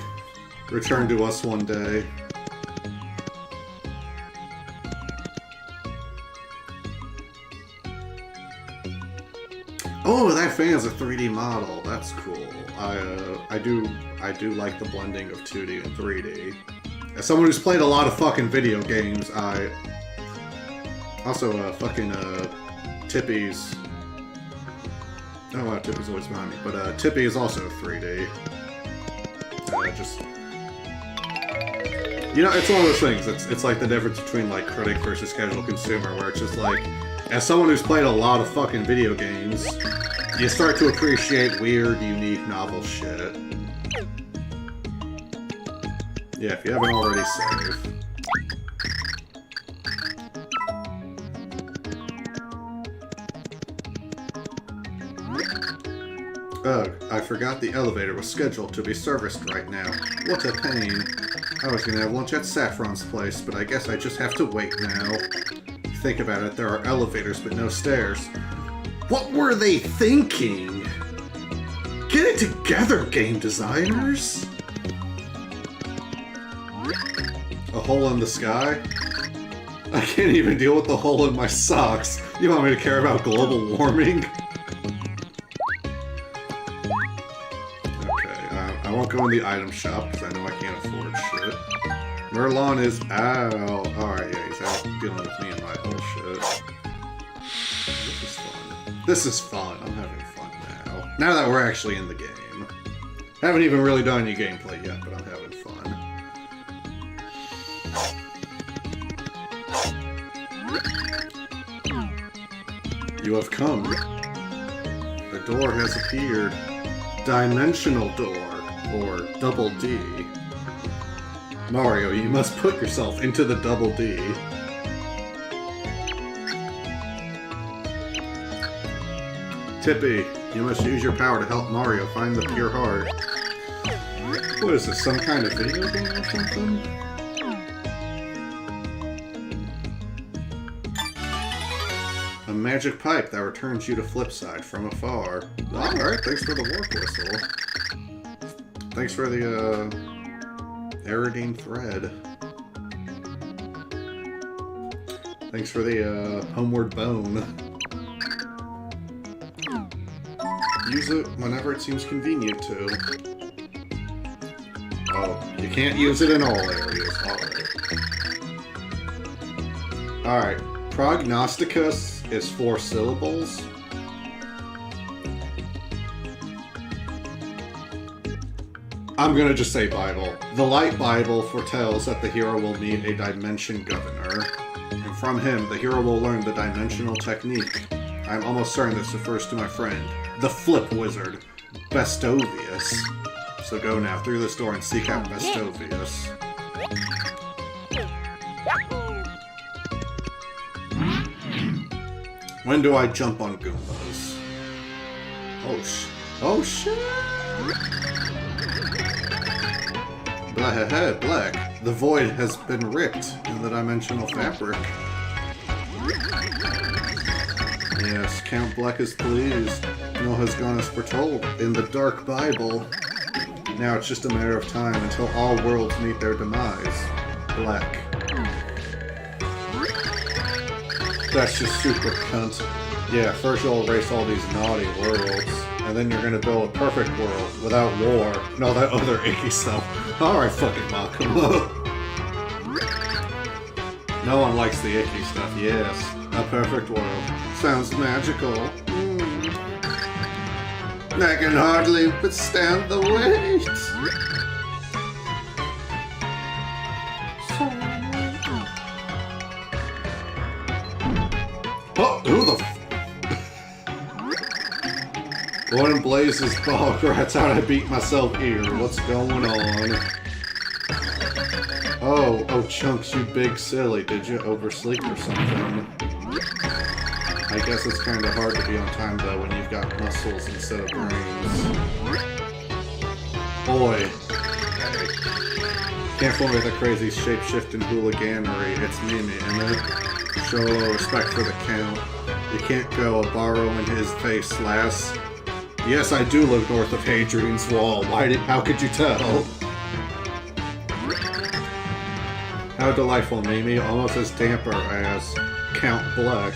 B: Return to us one day. Oh, that fan's a 3D model. That's cool. I do like the blending of 2D and 3D. As someone who's played a lot of fucking video games, also, Tippy's... Oh wow, Tippy's always behind me, but Tippy is also 3D. Just... You know, it's one of those things, it's like the difference between, like, critic versus casual consumer, where it's just like, as someone who's played a lot of fucking video games, you start to appreciate weird, unique, novel shit. Yeah, if you haven't already saved. Ugh, I forgot the elevator was scheduled to be serviced right now. What a pain. I was gonna have lunch at Saffron's place, but I guess I just have to wait now. Think about it, there are elevators but no stairs. What were they thinking? Get it together, game designers! A hole in the sky? I can't even deal with the hole in my socks. You want me to care about global warming? I won't go in the item shop because I know I can't afford shit. Merlon is out. Alright, yeah, he's out dealing with me and my bullshit. This is fun. This is fun. I'm having Now that we're actually in the game. Haven't even really done any gameplay yet, but I'm having fun. You have come. The door has appeared. Dimensional door, or Double D. Mario, you must put yourself into the Double D. Tippy, you must use your power to help Mario find the pure heart. What is this, some kind of video game or something? A magic pipe that returns you to Flipside from afar. Alright, thanks for the warp whistle. Thanks for the, Aridine thread. Thanks for the, homeward bone. Use it whenever it seems convenient to. Oh, you can't use it in all areas. Alright. Prognosticus is 4 syllables. I'm gonna just say Bible. The Light Bible foretells that the hero will meet a Dimension Governor, and from him, the hero will learn the dimensional technique. I'm almost certain this refers to my friend, the Flip Wizard, Bestovius. So go now through this door and seek out Bestovius. When do I jump on Goombas? Oh shit! Black. The void has been ripped in the dimensional fabric. Yes, Count Black is pleased. No has gone as foretold in the Dark Bible. Now it's just a matter of time until all worlds meet their demise. Black. That's just super cunt. Yeah, first you'll erase all these naughty worlds, and then you're gonna build a perfect world without war and all that other icky stuff. Alright, fucking Makumo. No one likes the icky stuff, yes. A perfect world. Sounds magical. I can hardly withstand the weight. Oh, who the What in blazes ball rats out I beat myself here. What's going on? Oh, Chunks, you big silly. Did you oversleep or something? I guess it's kind of hard to be on time though when you've got muscles instead of brains. Boy. Can't fool me with the crazy shape-shifting hooliganery. It's Mimi, and then show a little respect for the Count. You can't go a borrow in his face, lass. Yes, I do live north of Hadrian's Wall. How could you tell? How delightful, Mimi. Almost as damper as Count Black.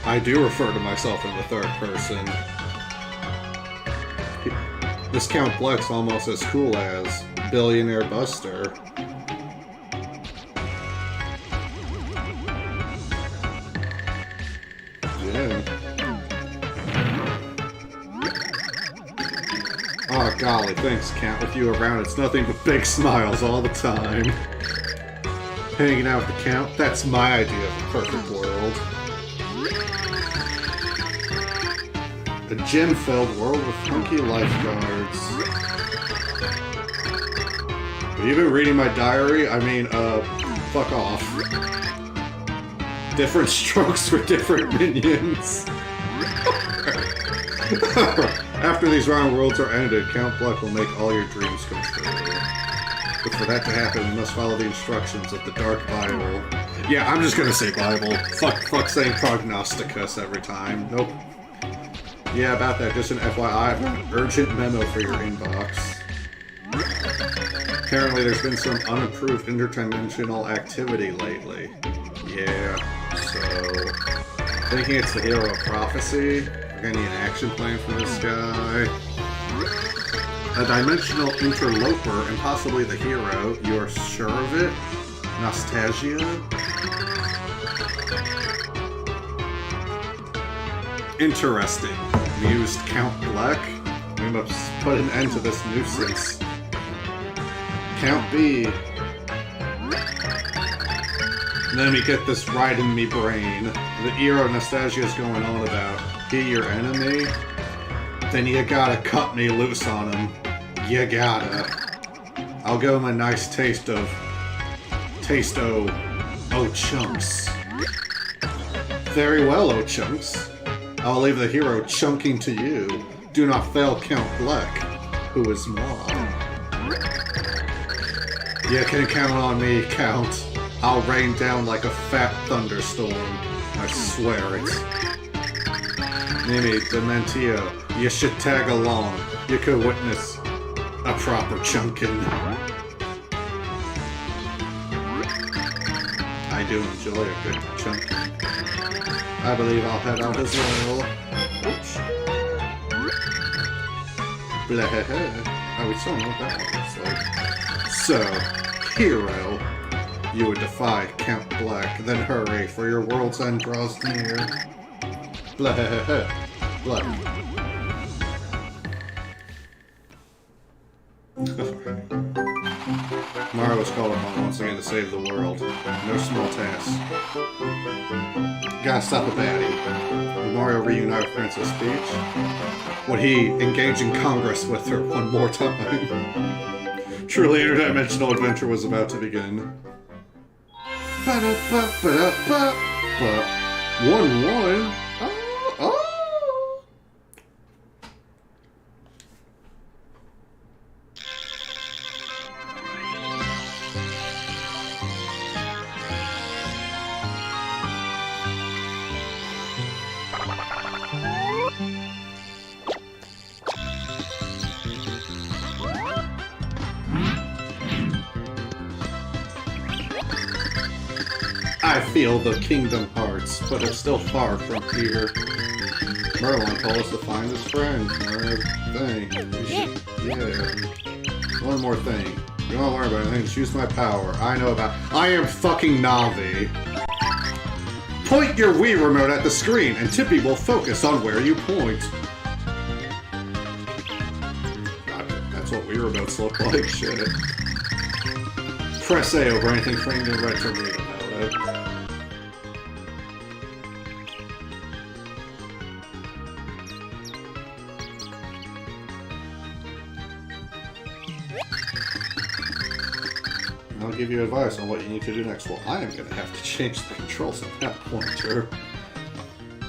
B: I do refer to myself in the third person. This Count Black's almost as cool as Billionaire Buster. Yeah. Oh golly, thanks, Count. With you around, it's nothing but big smiles all the time. Hanging out with the Count, that's my idea of a perfect world. A gym-filled world with funky lifeguards. Have you been reading my diary? I mean, fuck off. Different strokes for different minions. After these round worlds are ended, Count Black will make all your dreams come true. But for that to happen, you must follow the instructions of the Dark Bible. Yeah, I'm just gonna say Bible. Fuck saying Prognosticus every time. Nope. Yeah, about that, just an FYI, I've got an urgent memo for your inbox. Apparently there's been some unapproved interdimensional activity lately. Yeah, so... thinking it's the hero of prophecy? We're gonna need an action plan for this guy. A dimensional interloper and possibly the hero. You're sure of it? Nastasia? Interesting. mused Count Black. We must put an end to this nuisance. Count B. And then we get this right in me brain. The era Nastasia is going on about. He your enemy? Then you gotta cut me loose on him. You gotta. I'll give him a nice taste of chunks. Very well, oh chunks. I'll leave the hero chunking to you. Do not fail Count Black, who is moi. You can count on me, Count. I'll rain down like a fat thunderstorm. I swear it. Mimi, Dementio, you should tag along. You could witness a proper chunkin'. I do enjoy a good chunkin'. I believe I'll head out as well. Oops. Blah. Oh, we still know what that one looks like. So, hero, you would defy Count Black, then hurry, for your world's end draws near. Blah. Blah. Mario was called upon once again to save the world. No small task. Gotta stop a baddie. Will Mario reunite with Princess Peach? Would he engage in Congress with her one more time? Truly interdimensional adventure was about to begin. 1-1. Oh. I feel the Kingdom Hearts, but it's still far from here. Merlin told us to find his friend. Yeah. One more thing. You don't learn about anything, just use my power. I know about... I am fucking Navi. Point your Wii remote at the screen, and Tippy will focus on where you point. That's what Wii remotes look like, shit. Press A over anything framed in red to read about it. I'll give you advice on what you need to do next. Well, I am going to have to change the controls at that pointer.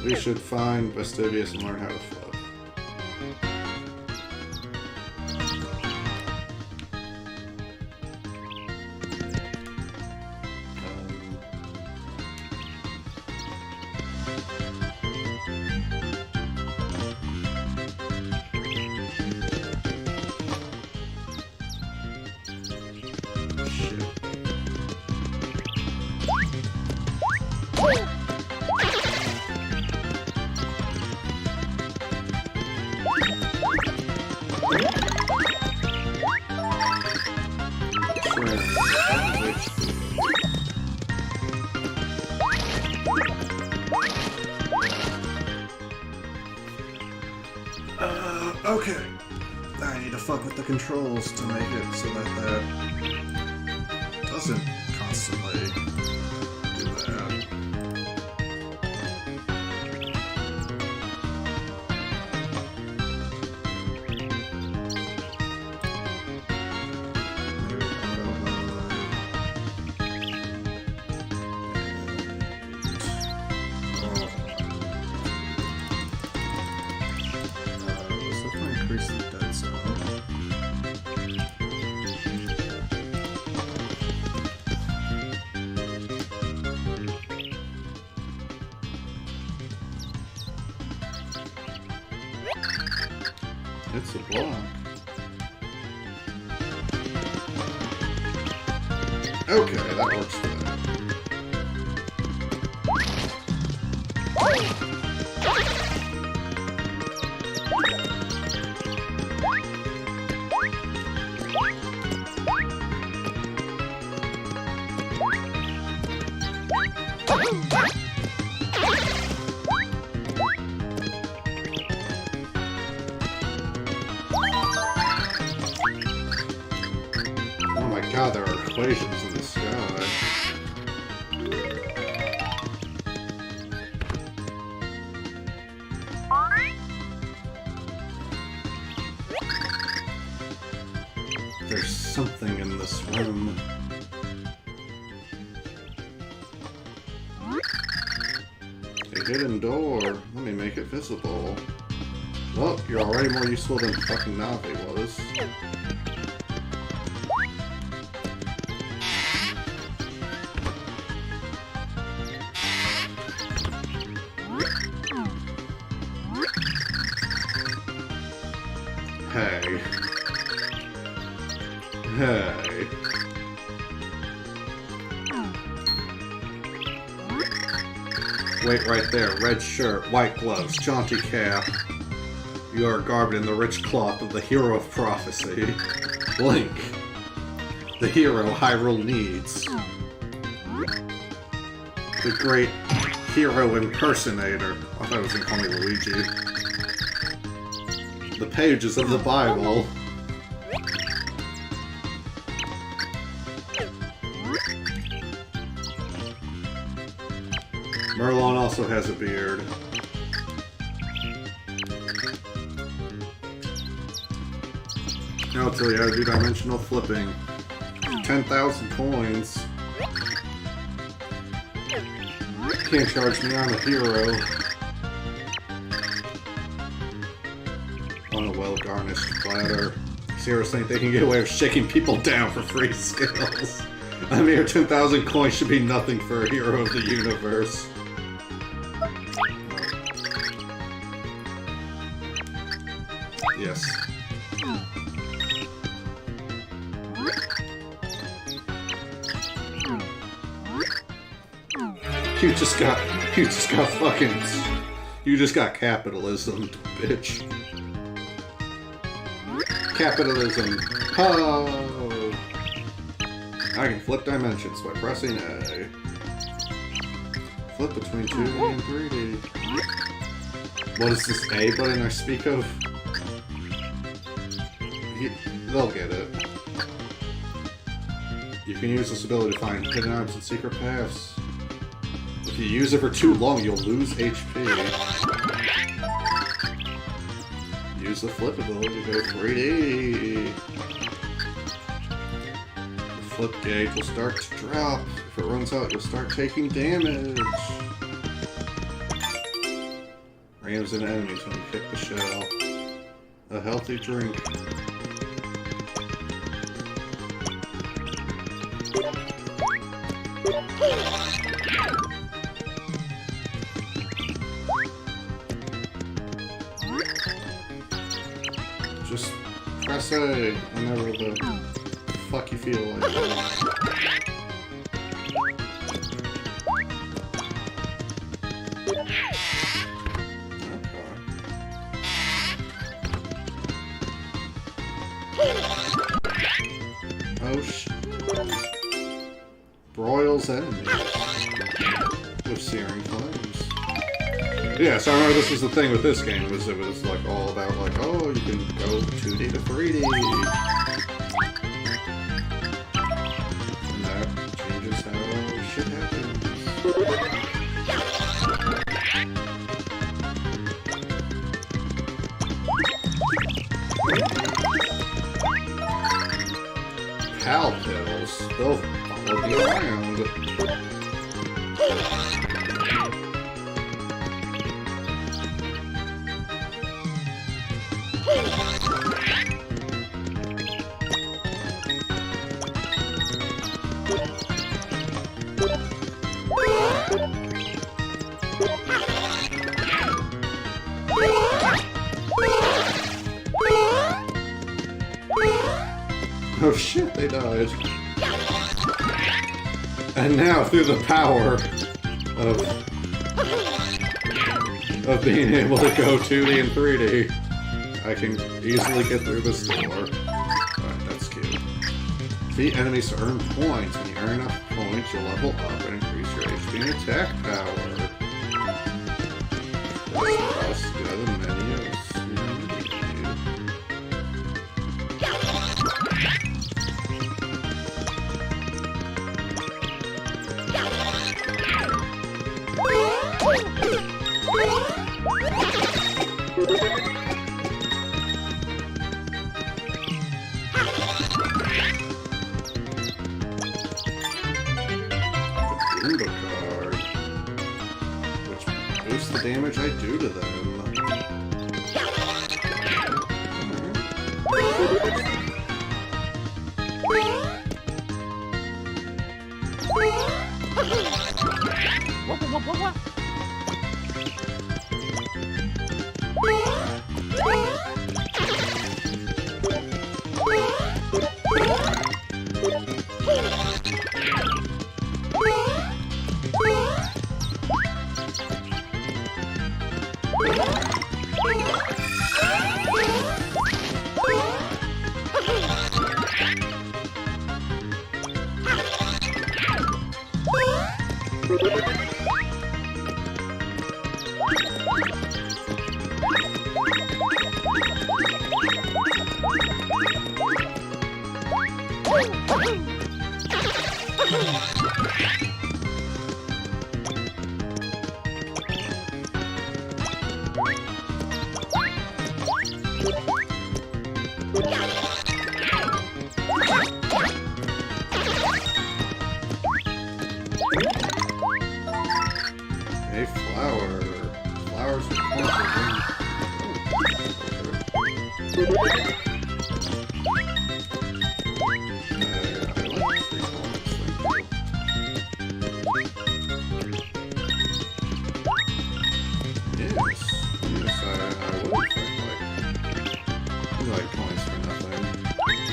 B: We should find Vestivius and learn how to float. Okay. I need to fuck with the controls to make it so that that doesn't constantly do that. It's a block. Okay, that works for that. God, there are equations in the sky. There's something in this room. A hidden door. Let me make it visible. Well, you're already more useful than fucking Navi was. Hey. Hey. Wait right there. Red shirt, white gloves, jaunty cap. You are garbed in the rich cloth of the hero of prophecy. Link. The hero Hyrule needs. The great hero impersonator. I thought it was gonna call me Luigi. The pages of the Bible. Merlon also has a beard. Now I'll tell you how to do dimensional flipping. 10,000 coins. Can't charge me, I'm a hero. On a well-garnished platter. Heroes think they can get away with shaking people down for free skills. A mere 10,000 coins should be nothing for a hero of the universe. Yes. You just got capitalism, bitch. Capitalism. Oh! I can flip dimensions by pressing A. Flip between 2D and 3D. What is this A button I speak of? They'll get it. You can use this ability to find hidden items and secret paths. If you use it for too long, you'll lose HP. Use the flip ability to go 3D. The flip gauge will start to drop. If it runs out, you'll start taking damage. Rams and enemies when you kick the shell. A healthy drink. Just press A whenever the fuck you feel like it. Oh shit. Broils enemies with searing flames. Yeah, so I remember this was the thing with this game, was it was like all about like, oh, you can go 2D to 3D. And that changes how shit happens. Pal pills, they'll follow you around. Oh shit, they died. And now, through the power of being able to go 2D and 3D, I can easily get through this door. Alright, that's cute. Defeat enemies to earn points. When you earn enough points, you'll level up and increase your HP and attack power. Let's cross the other menus. damage I do to them. A flower. Flowers with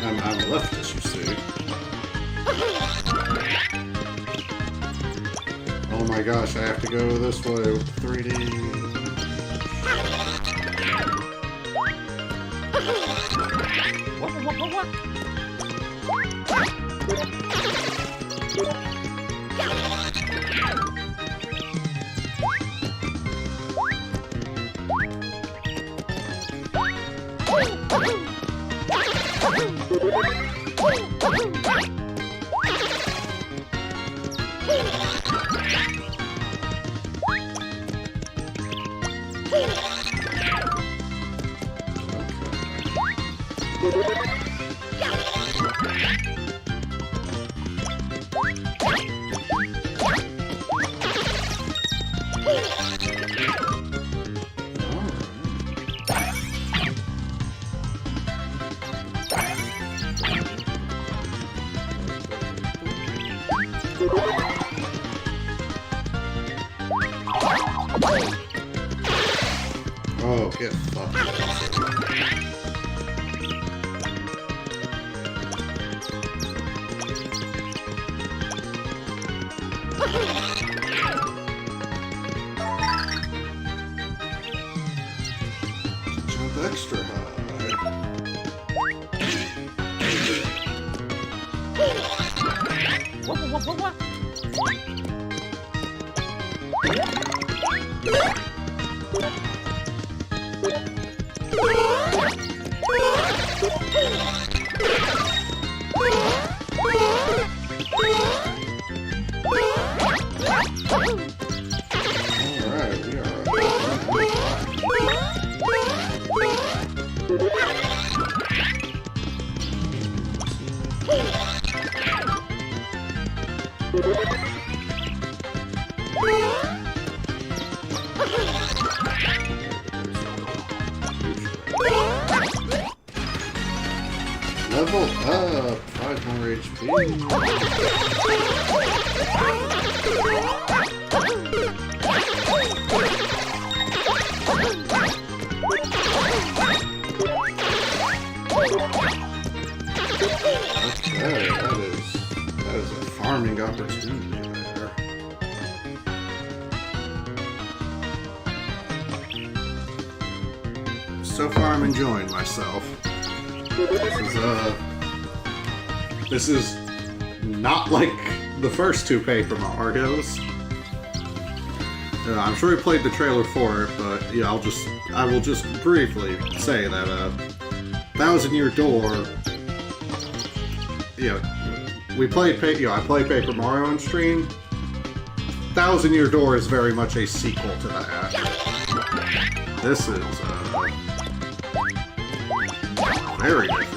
B: I'm a leftist, you see. Oh my gosh, I have to go this way with 3D. Oh, get fucked. Jump extra high. Alright, we are level up! 5 more HP. Okay, that is a farming opportunity there. So far I'm enjoying myself. This is not like the first two Paper Marios. I'm sure we played the trailer for it, but yeah, I will just briefly say that 1000-Year Door. Yeah, I played Paper Mario on stream. 1000-Year Door is very much a sequel to that. This is very different.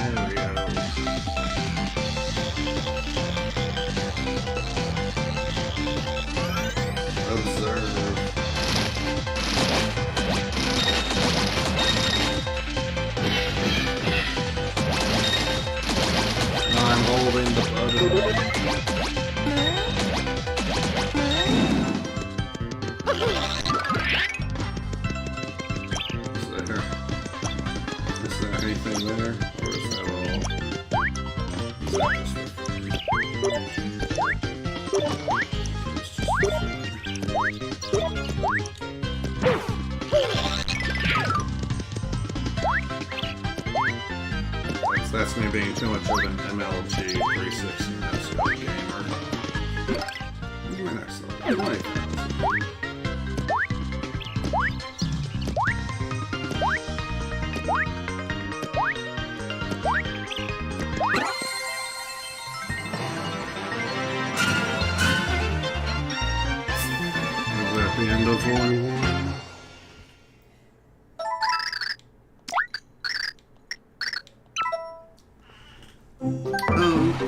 B: scenario. Observe. I'm holding the button. Is there anything there? Or is that all? Is that just That's me being too much of an MLG 360 NES gamer. My next level, 20,000. Is that the end of Volume 1?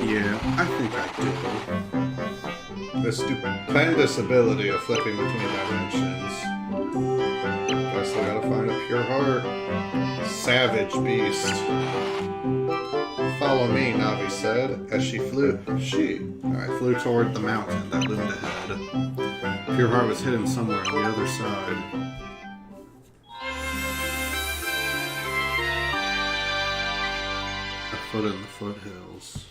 B: Yeah, I think I do. The stupendous ability of flipping between dimensions. Guess I gotta find a pure heart. Savage beast. Follow me, Navi said, as she flew. I flew toward the mountain that loomed ahead. Pure heart was hidden somewhere on the other side. Foot in the foothills.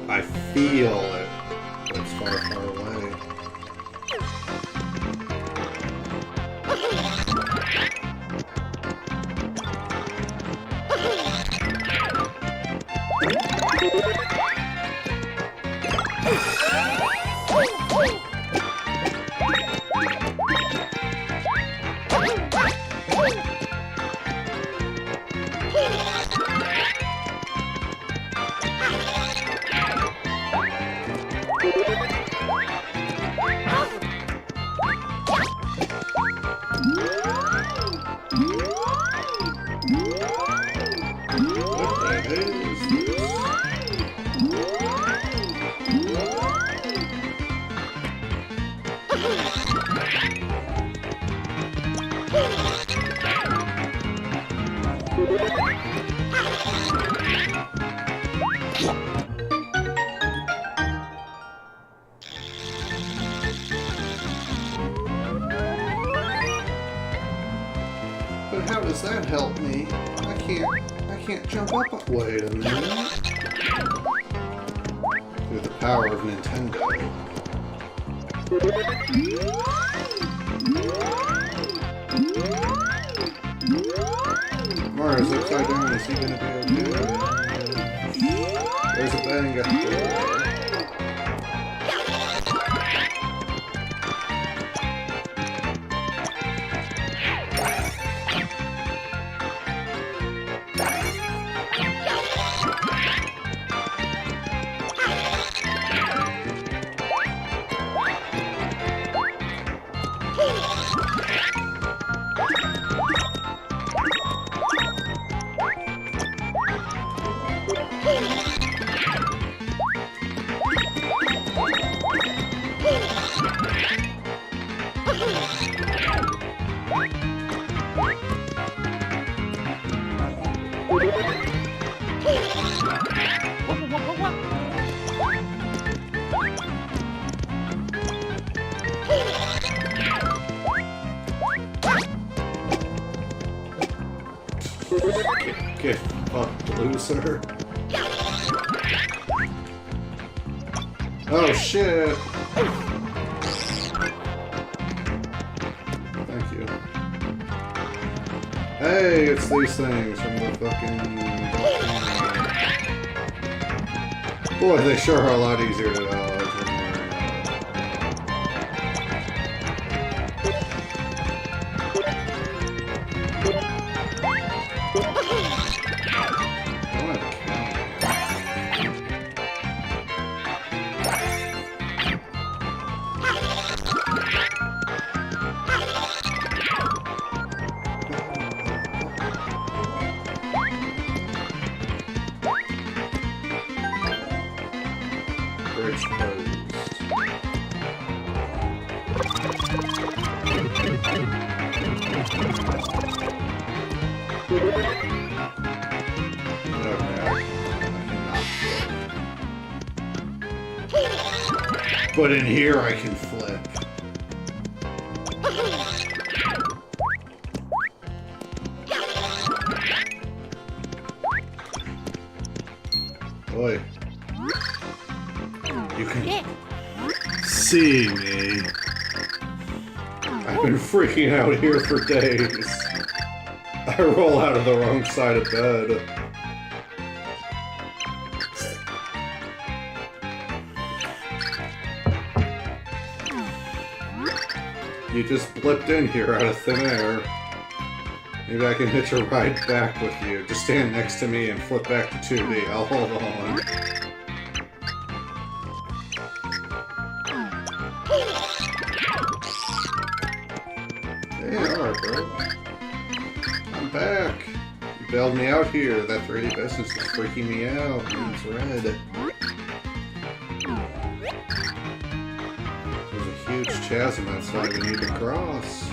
B: I feel it, but it's far, far away. But how does that help me? I can't jump up. Wait a minute. Through the power of Nintendo. Mario's upside down. Is he gonna be okay? There's a bang at the door. Get fucked, loser. Oh shit! Thank you. Hey, it's these things from the fucking... Boy, they sure are a lot easier to dodge. But in here I can flip. Boy. You can see me. I've been freaking out here for days. I roll out of the wrong side of bed. You just blipped in here out of thin air. Maybe I can hitch a ride back with you. Just stand next to me and flip back to 2D. I'll hold on. Hey, alright, bro. I'm back. You bailed me out here. That 3D business is freaking me out. It's red. There's a huge chasm outside we need to cross.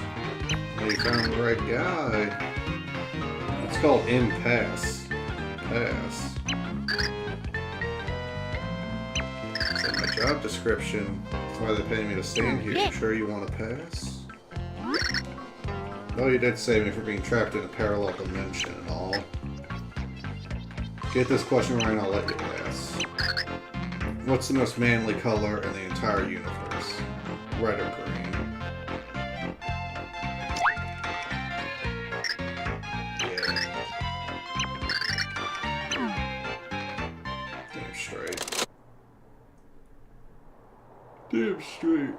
B: You found the right guy. It's called impasse. Pass. It's in my job description. That's why they pay me to stand here. You sure you want to pass? Oh, you did save me for being trapped in a parallel dimension and all. Get this question right and I'll let you pass. What's the most manly color in the entire universe? Red or green? Damn straight. Damn straight.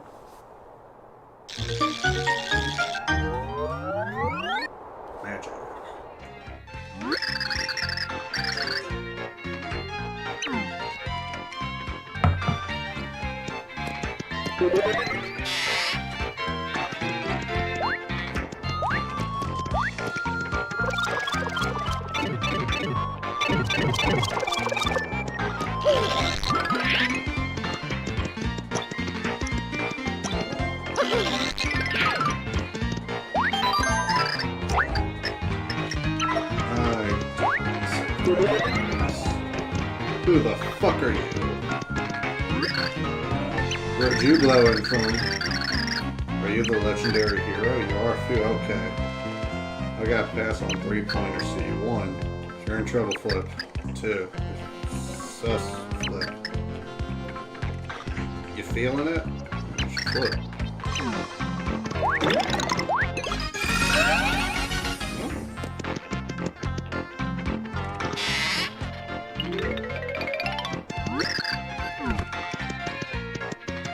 B: Magic. Who the fuck are you? Where'd you blow in from? Are you the legendary hero? You are too. Okay. I got pass on 3 pointers, so you won. If you're in trouble, flip. 2. Sus, flip. You feeling it? Flip.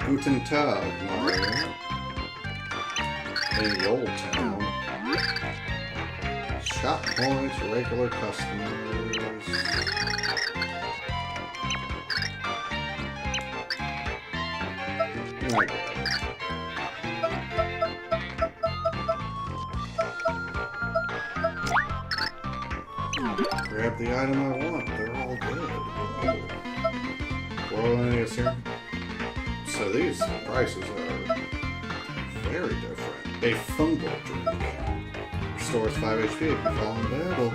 B: Guten Tag, Mario. In the old town. Shop points, regular customers. Grab the item I want. They're all good. Well, any here. So these prices are very different. A fungal drink. Restores 5 HP if you fall in battle.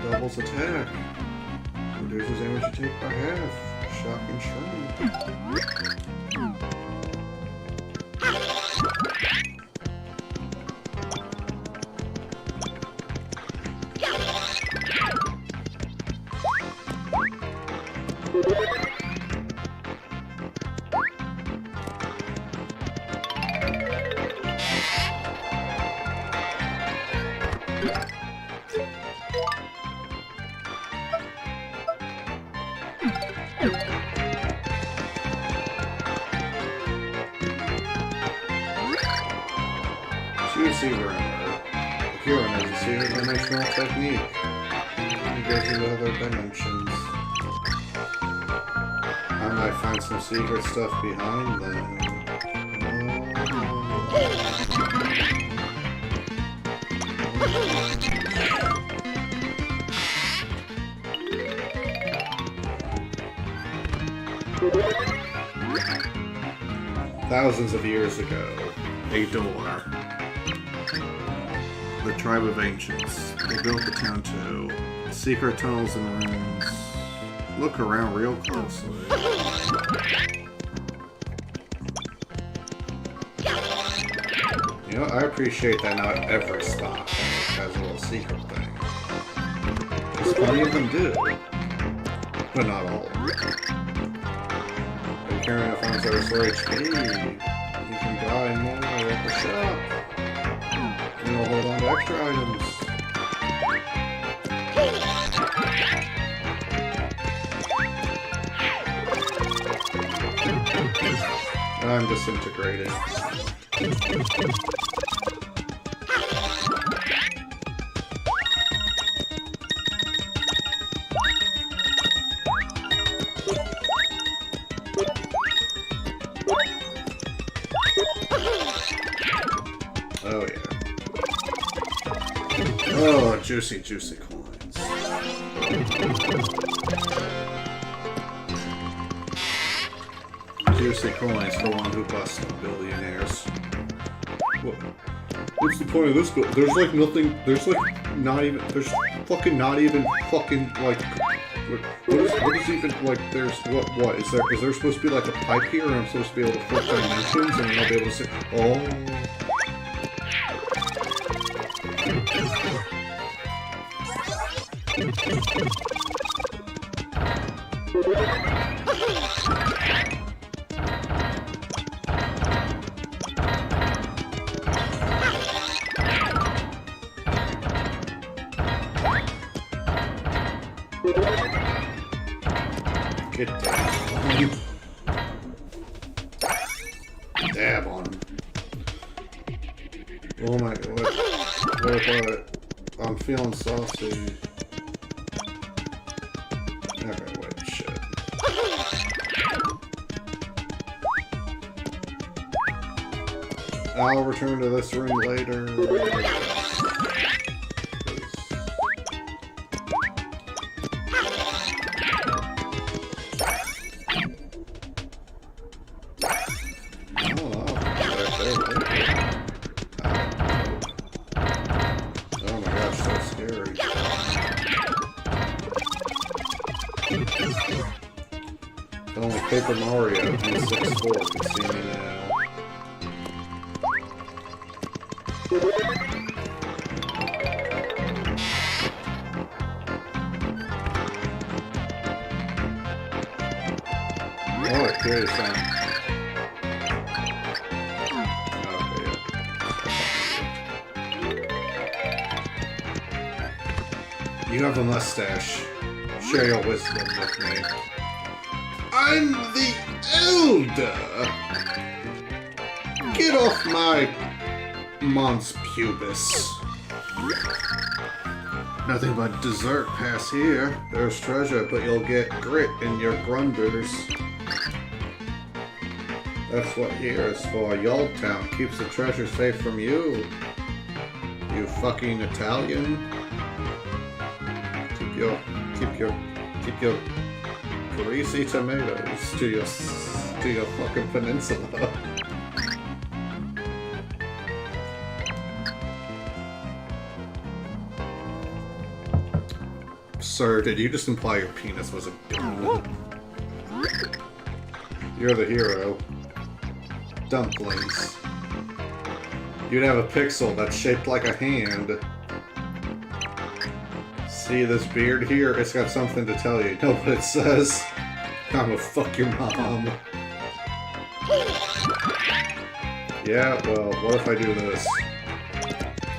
B: Doubles attack. Reduces damage you take by half. Shocking shrine. Juicy Burner. The Perun is a zero-dimensional technique. It goes into other dimensions. I might find some secret stuff behind them. Thousands of years ago, a door. The tribe of ancients. They built the town too. Secret tunnels and rooms. Look around real closely. You know, I appreciate that not every spot has a little secret thing. Because plenty of them do. But not all. Are you carrying a phone service for HP? You can buy more at the shop. And we'll hold on to extra items. I'm disintegrated. Oh yeah. Oh, juicy, juicy coins. Juicy coins for one who busts billionaires. What? What's the point of this bill? There's like nothing. There's like not even. There's fucking not even fucking like. What is even like? There's what is there? Is there supposed to be like a pipe here, and I'm supposed to be able to flip dimensions, and I'll be able to say, oh. Get down. Dab on him. Oh my god. What? I'm feeling saucy. Okay, wait, shit. I'll return to this room later. Only Paper Mario and 6'4" can see me now. Oh, curious sound. Okay, yeah. You have a mustache. Share your wisdom with me. I'm the Elder! Get off my mons pubis. Nothing but dessert pass here. There's treasure, but you'll get grit in your grunders. That's what here is for. Town keeps the treasure safe from you. You fucking Italian. Keep your greasy tomatoes to your fucking peninsula. Sir, did you just imply your penis was a gun? You're the hero. Dumplings. You'd have a pixel that's shaped like a hand. See this beard here? It's got something to tell you. You know what it says? I'ma fuck your mom. Yeah, well, what if I do this?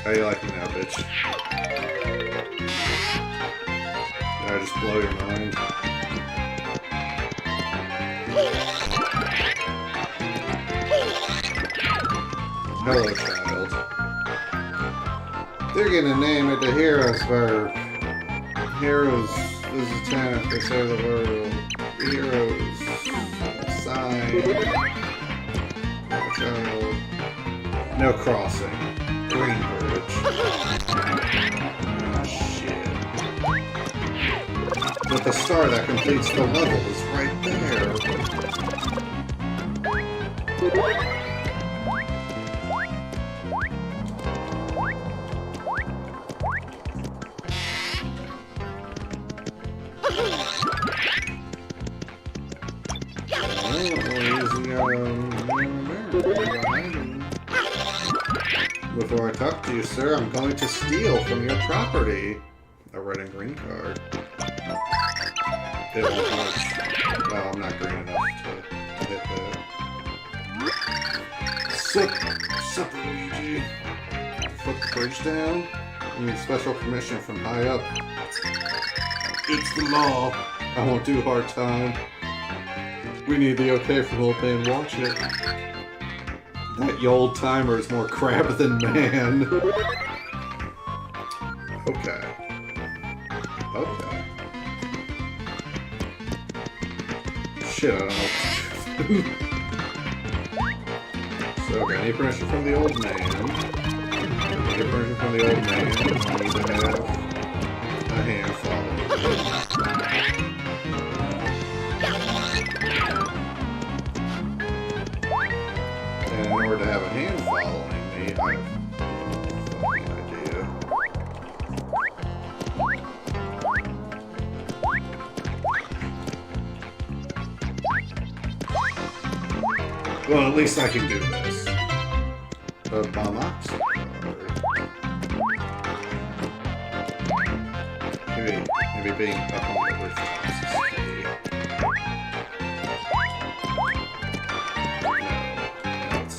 B: How you like me now, bitch? Did I just blow your mind? Hello, child. They're gonna name it the Heroesburg. Heroes is a town, they say the world. Heroes. Sign. Child. No crossing. Greenbridge. Shit. But the star that completes the level is right there. Before I talk to you, sir, I'm going to steal from your property. A red and green card. It won't touch. Well, I'm not green enough to hit that. Sup, Luigi. Flip the bridge down. You need special permission from high up. It's the law. I won't do hard time. We need the okay from old man watching it. That old timer is more crab than man. Okay. Okay. Shit, I don't know. So, okay, I need permission from the old man. I need permission from the old man. I need to have a hand follow. And in order to have a hand following me, I have a fucking idea. Well, at least I can do this. But bomb ops maybe being up on the rooftops is key. No, it's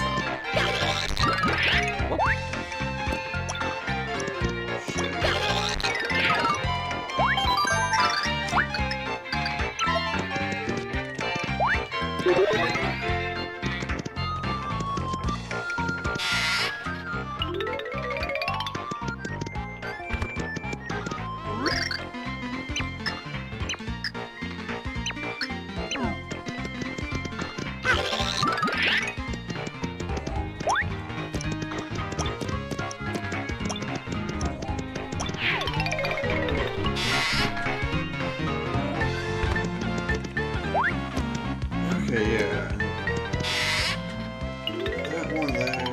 B: okay, yeah. That one there.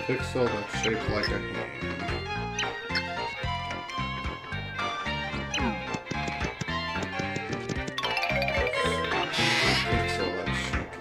B: Pixel that's shaped like a hand. Pixel that's shaped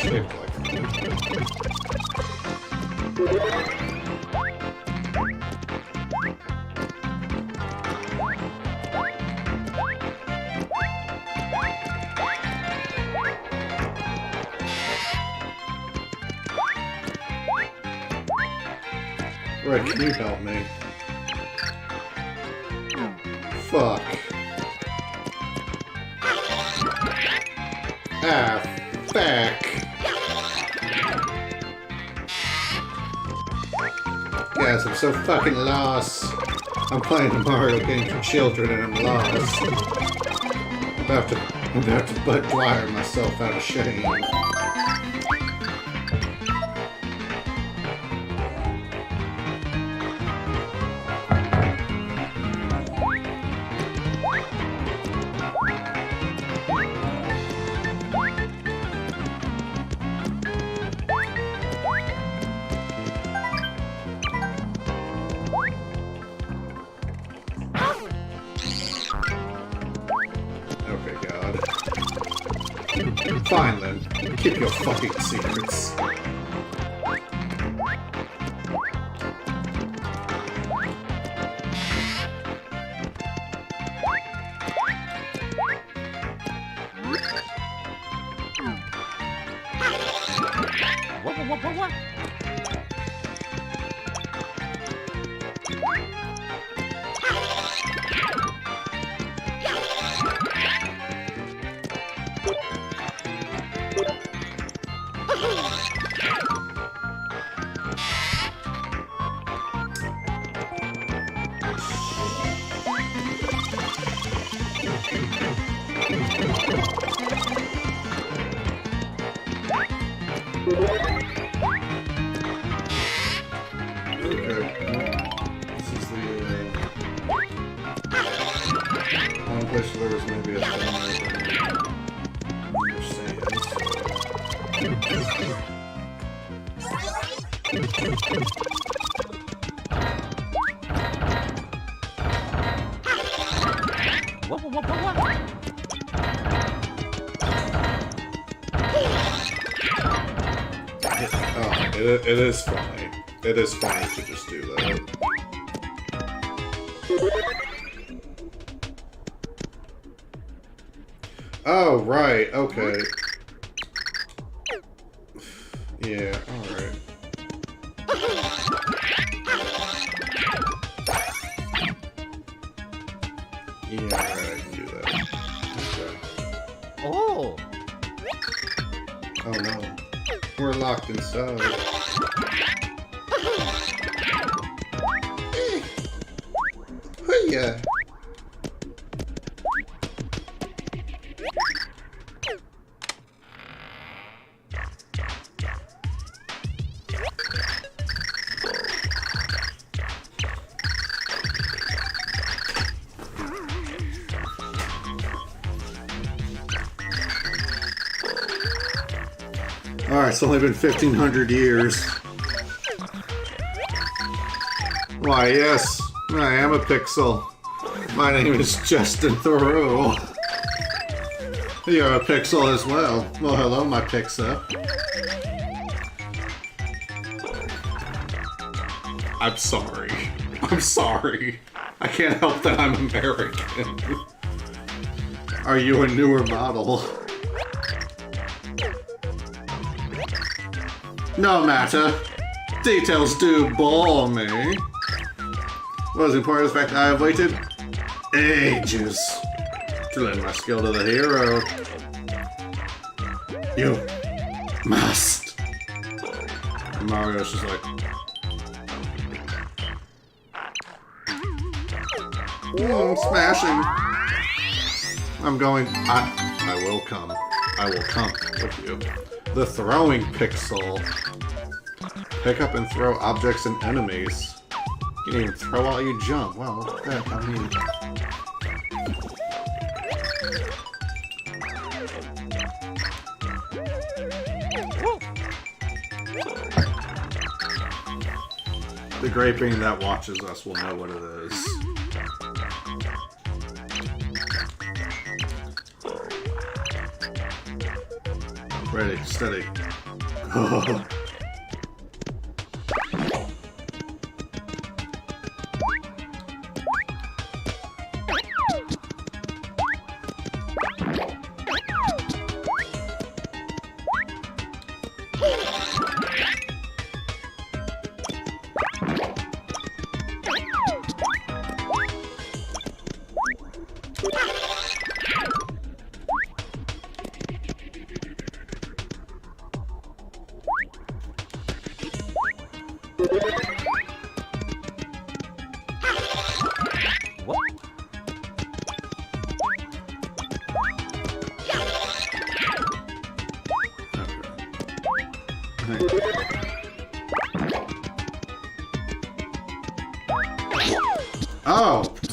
B: shaped like Red, can you help me? Fuck. Ah, fuck. Guys, I'm so fucking lost. I'm playing a Mario game for children and I'm lost. I'm about to butt wire myself out of shame. Fine then. Keep your fucking secrets. It is funny. It is funny to just do that. Oh, right, okay. Yeah, alright. Yeah, alright, I can do that. Okay.
J: Oh!
B: Oh no. We're locked inside. Yeah. Alright, it's only been 1,500 years. Why, yes, I am a pixel. My name is Justin Thoreau. You're a pixel as well. Well, hello, my pixel. I'm sorry. I'm sorry. I can't help that I'm American. Are you a newer model? No matter. Details do bore me. What is important is the fact that I have waited ages to lend my skill to the hero. You must. And Mario's just like, I'm smashing. I'm going. I will come. I will come with you. The throwing pixel. Pick up and throw objects and enemies. You can even throw while you jump. Wow, what the heck? I mean... The great being that watches us will know what it is. Ready, steady. Oh,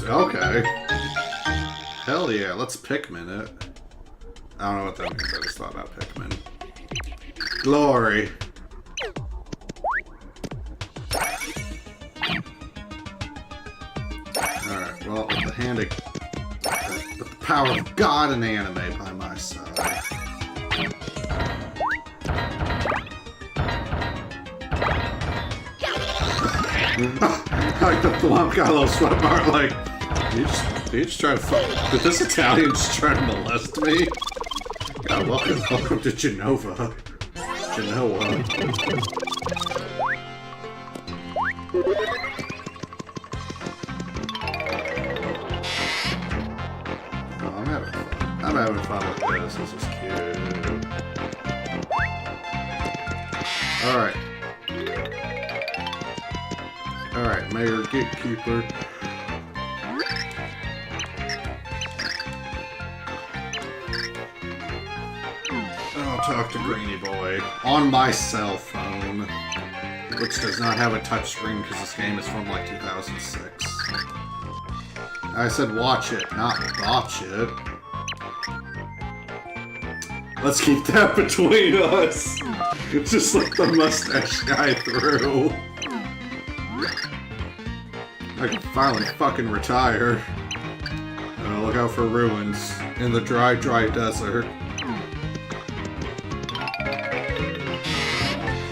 B: okay. Hell yeah, let's Pikmin it. I don't know what that means, I just thought about Pikmin. Glory. Alright, well, with the hand of... with the power of God and anime by my side. Like the Flump got a little sweat mark, like, you just trying to fuck. Did this Italian just try to molest me? God, welcome to Genova. Genoa. Oh, I'm having fun. I'm having fun with this. This is cute. Alright. Alright, Mayor Gatekeeper. I'll talk to Greeny Boy on my cell phone, which does not have a touchscreen because this game is from like 2006. I said watch it, not botch it. Let's keep that between us. Just let the mustache guy through. I can finally fucking retire. Look out for ruins in the dry, dry desert.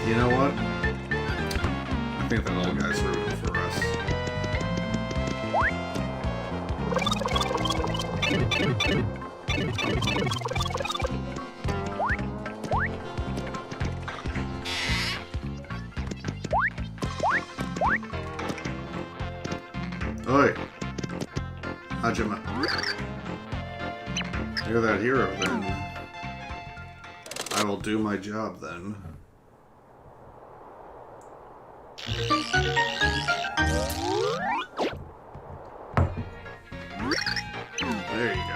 B: You know what? I think that little guy's rooting for us. Oi! Hajima. You're that hero, then. I will do my job, then. There you go.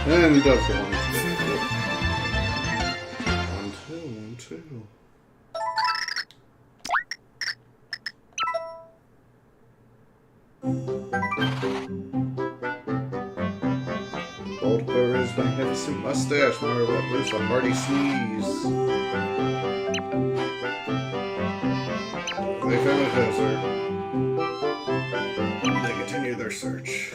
B: End of 1, 2. 1, 2, 1, 2. Old Perun's magnificent mustache, more what was a hearty sneeze. They found a desert. They continue their search.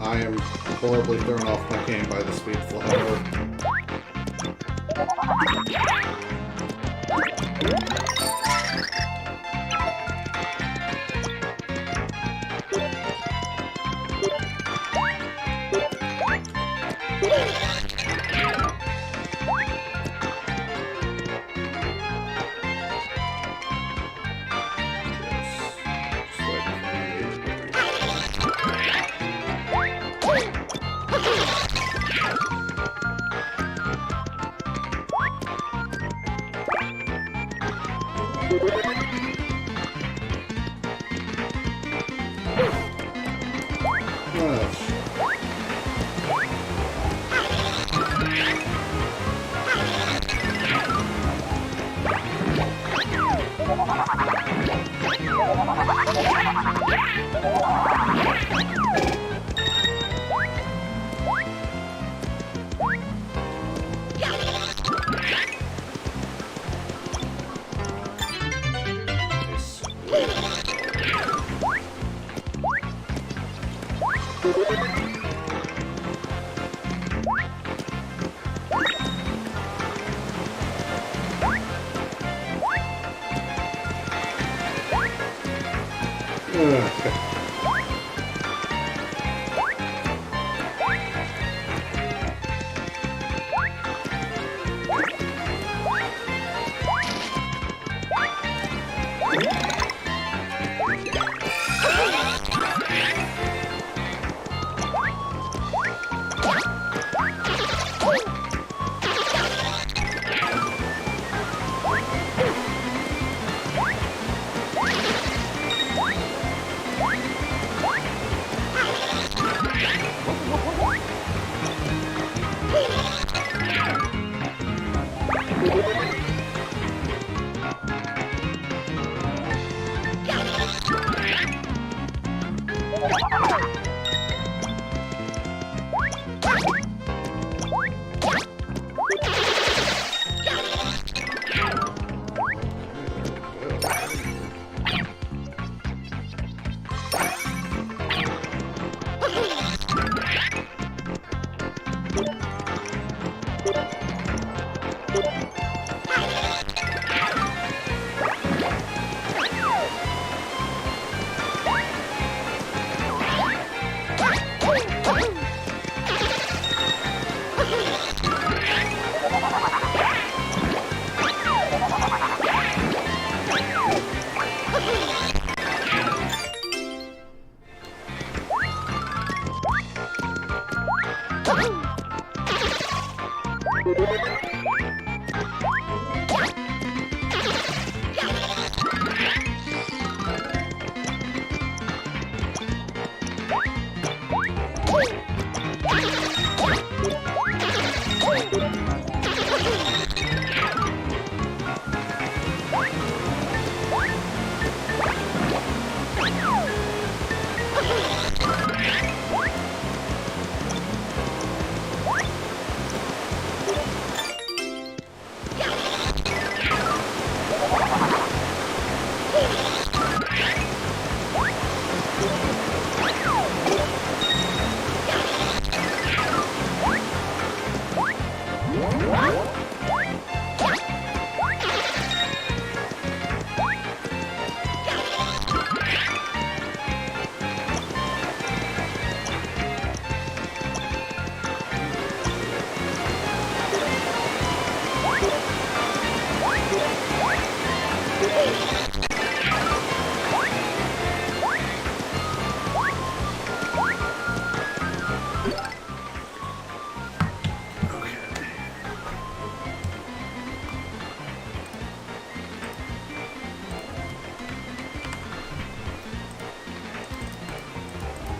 B: I am horribly thrown off my game by the speed flower.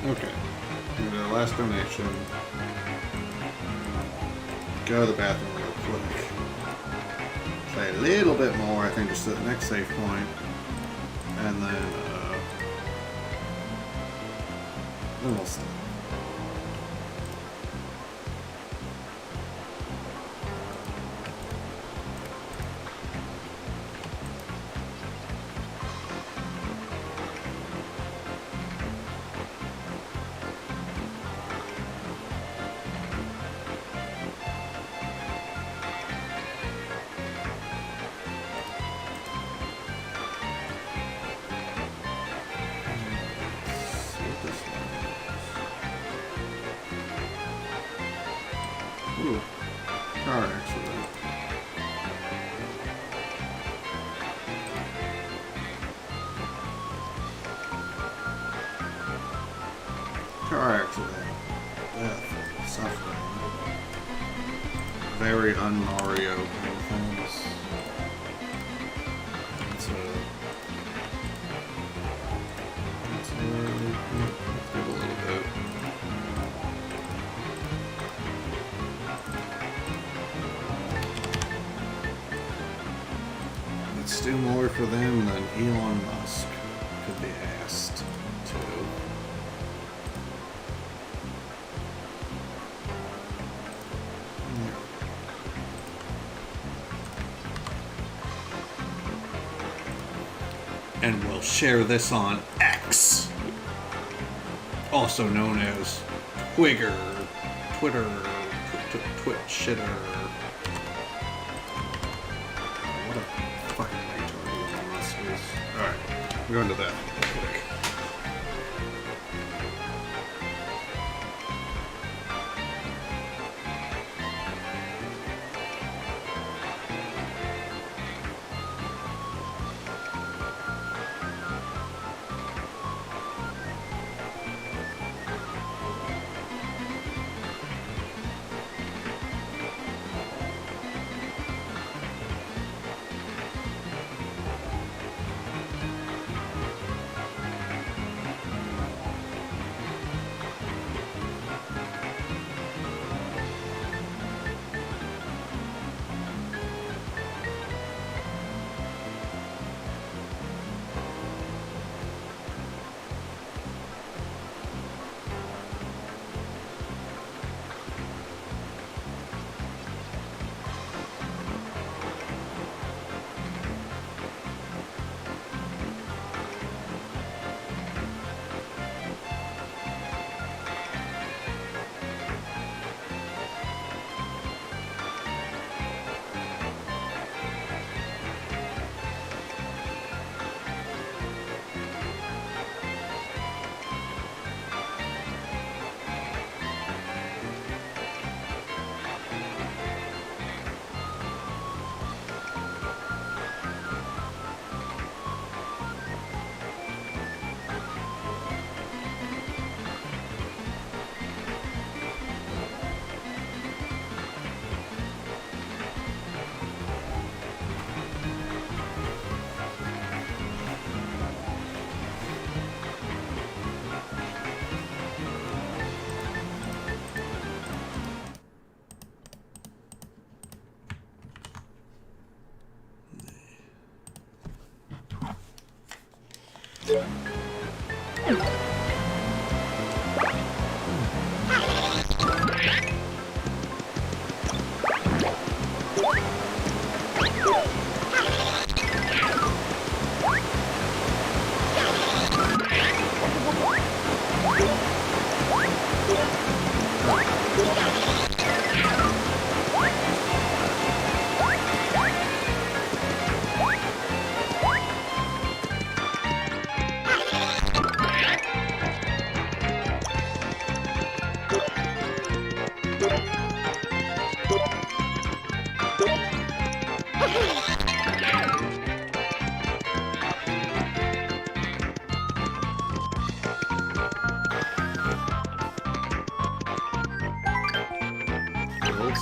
B: Okay. And the last donation. Go to the bathroom real quick. Play a little bit more, I think, just at the next save point. And then we'll stop. Ooh, car accident. Car accident. Death. Suffering. Very un-Mario kind of things. Let's give a little bit. Let's do more for them than Elon Musk could be asked to. And we'll share this on X. also known as Twigger, Twitter, Twitch shitter. What a fucking retard Elon Musk is. Alright, we're going to that real quick.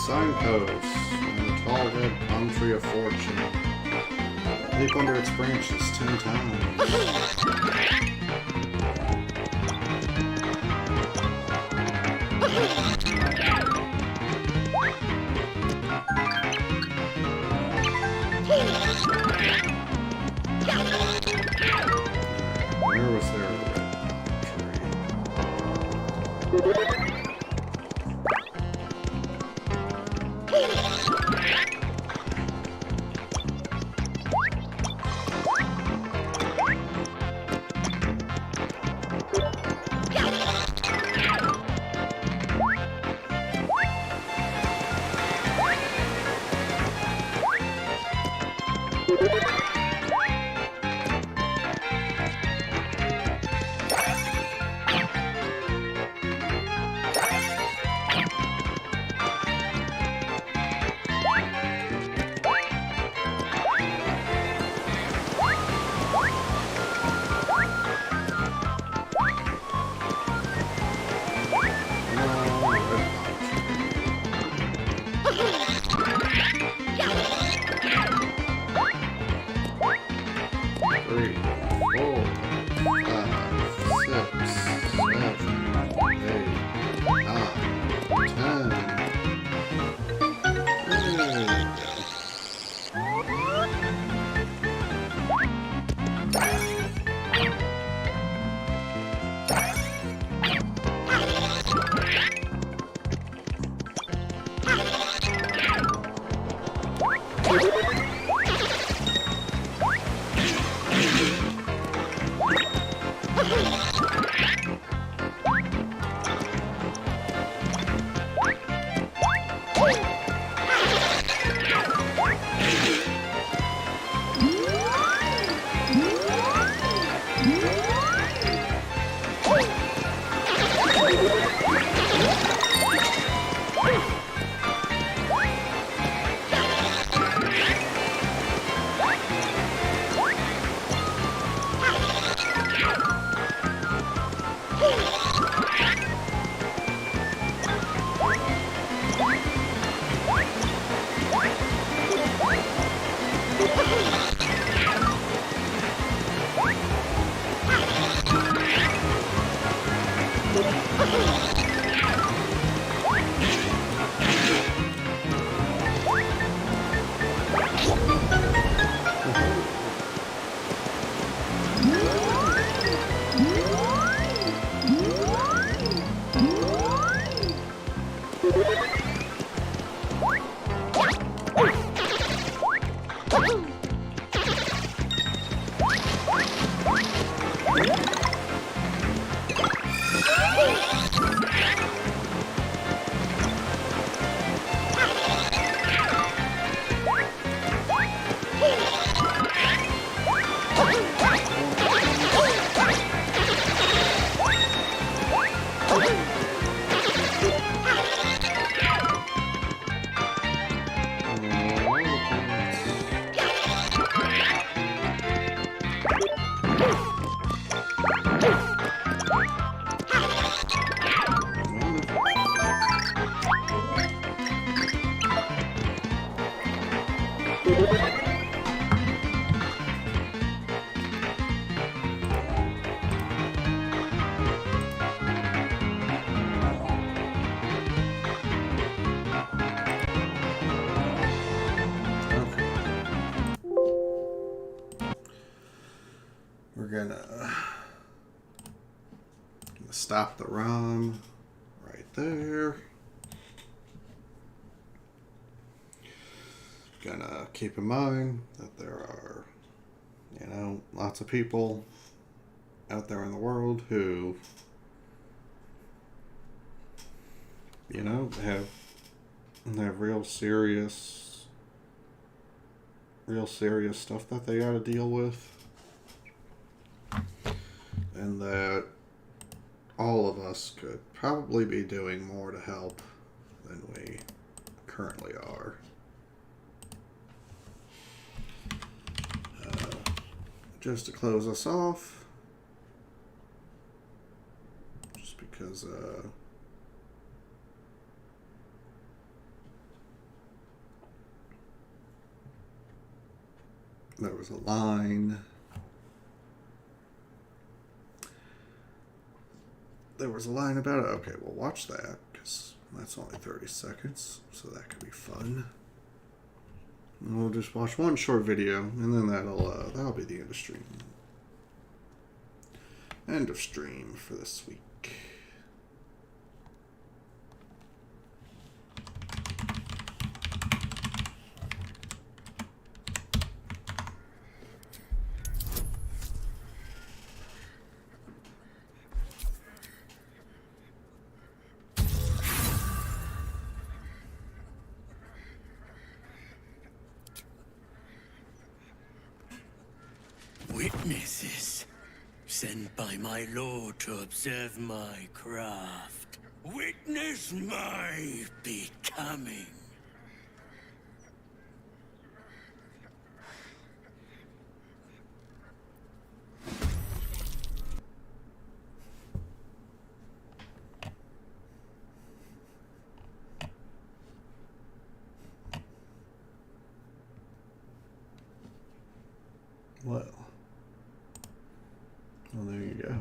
B: Signposts and the tall red palm tree of fortune. Leap under its branches 10 times. Where was there a red palm tree? gonna stop the run right there. Gonna keep in mind that there are, lots of people out there in the world who, have real serious stuff that they gotta deal with. And that all of us could probably be doing more to help than we currently are. Just to close us off, just because there was a line. There was a line about it. Okay, well, watch that, because that's only 30 seconds, so that could be fun. And we'll just watch one short video, and then that'll be the end of stream. End of stream for this week.
D: Witnesses sent by my lord to observe my craft. Witness my becoming.
B: Well, there you go.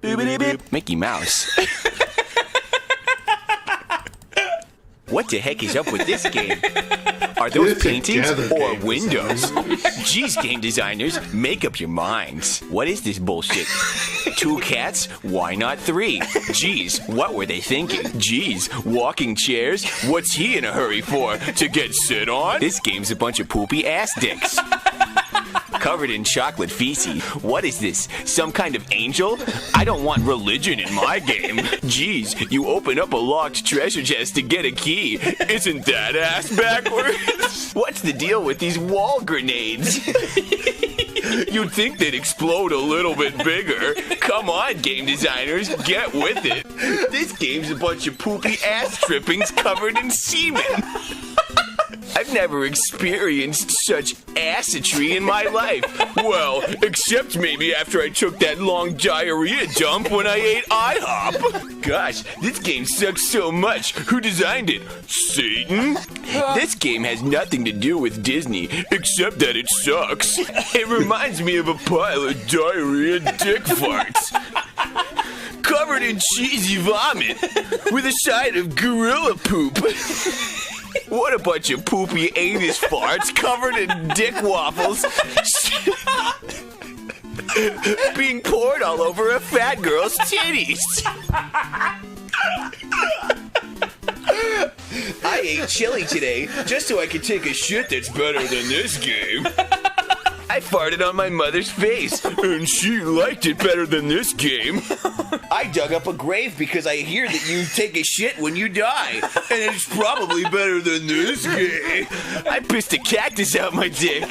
L: Boobity boop. Mickey Mouse. What the heck is up with this game? Are those paintings or windows? Geez, game designers, make up your minds. What is this bullshit? 2 cats? Why not 3? Geez, what were they thinking? Geez, walking chairs? What's he in a hurry for? To get sit on? This game's a bunch of poopy ass dicks. Covered in chocolate feces. What is this? Some kind of angel? I don't want religion in my game. Geez, you open up a locked treasure chest to get a key. Isn't that ass backwards? What's the deal with these wall grenades? You'd think they'd explode a little bit bigger. Come on, game designers, get with it. This game's a bunch of poopy ass strippings covered in semen. I've never experienced such assetry in my life. Well, except maybe after I took that long diarrhea dump when I ate IHOP. Gosh, this game sucks so much. Who designed it? Satan? This game has nothing to do with Disney, except that it sucks. It reminds me of a pile of diarrhea dick farts. Covered in cheesy vomit, with a side of gorilla poop. What a bunch of poopy anus farts covered in dick waffles being poured all over a fat girl's titties. I ate chili today just so I could take a shit that's better than this game. I farted on my mother's face, and she liked it better than this game. I dug up a grave because I hear that you take a shit when you die, and it's probably better than this game. I pissed a cactus out my dick.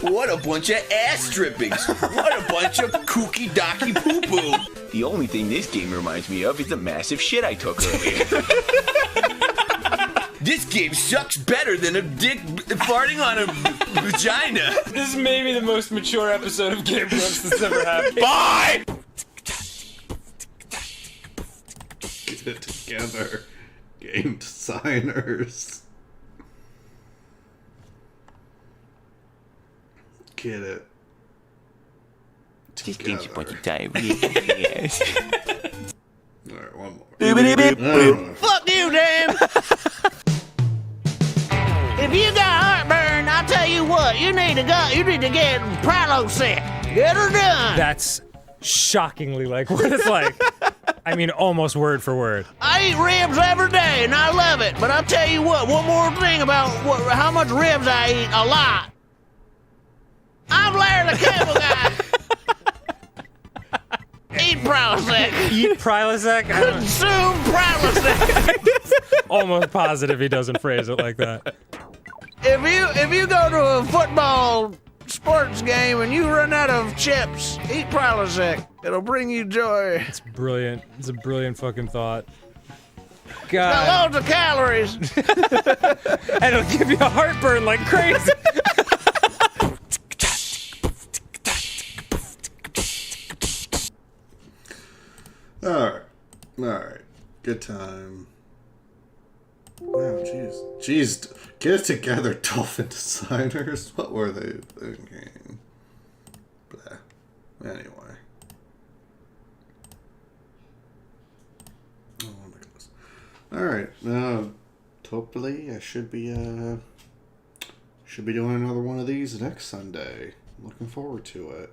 L: What a bunch of ass strippings. What a bunch of kooky docky poo-poo. The only thing this game reminds me of is the massive shit I took earlier. This game sucks better than a dick farting on a vagina.
M: This is maybe the most mature episode of Game Grumps that's ever happened.
L: Bye!
B: Get it together, game designers. Get it
L: This
B: together.
L: game's a bunch of diarrhea. Yes.
B: Alright, one more.
L: Boobity beep boop.
N: Fuck you, Dan! If you got heartburn, I'll tell you what, you need to go. You need to get Prilosec. Get her done.
O: That's shockingly like what it's like. I mean, almost word for word.
N: I eat ribs every day, and I love it. But I'll tell you what, one more thing about how much ribs I eat, a lot. I'm Larry the Cable Guy. Eat Prilosec.
O: Eat Prilosec?
N: Consume Prilosec.
O: Almost positive he doesn't phrase it like that.
N: If you go to a football sports game and you run out of chips, eat Prilosec. It'll bring you joy.
O: It's brilliant. It's a brilliant fucking thought.
N: Got
O: God.
N: loads of calories.
O: And it'll give you a heartburn like crazy.
B: All right. Good time. Wow, jeez. Get it together, dolphin designers. What were they thinking? Blah. Anyway. Oh my goodness. All right. Hopefully I should be doing another one of these next Sunday. Looking forward to it.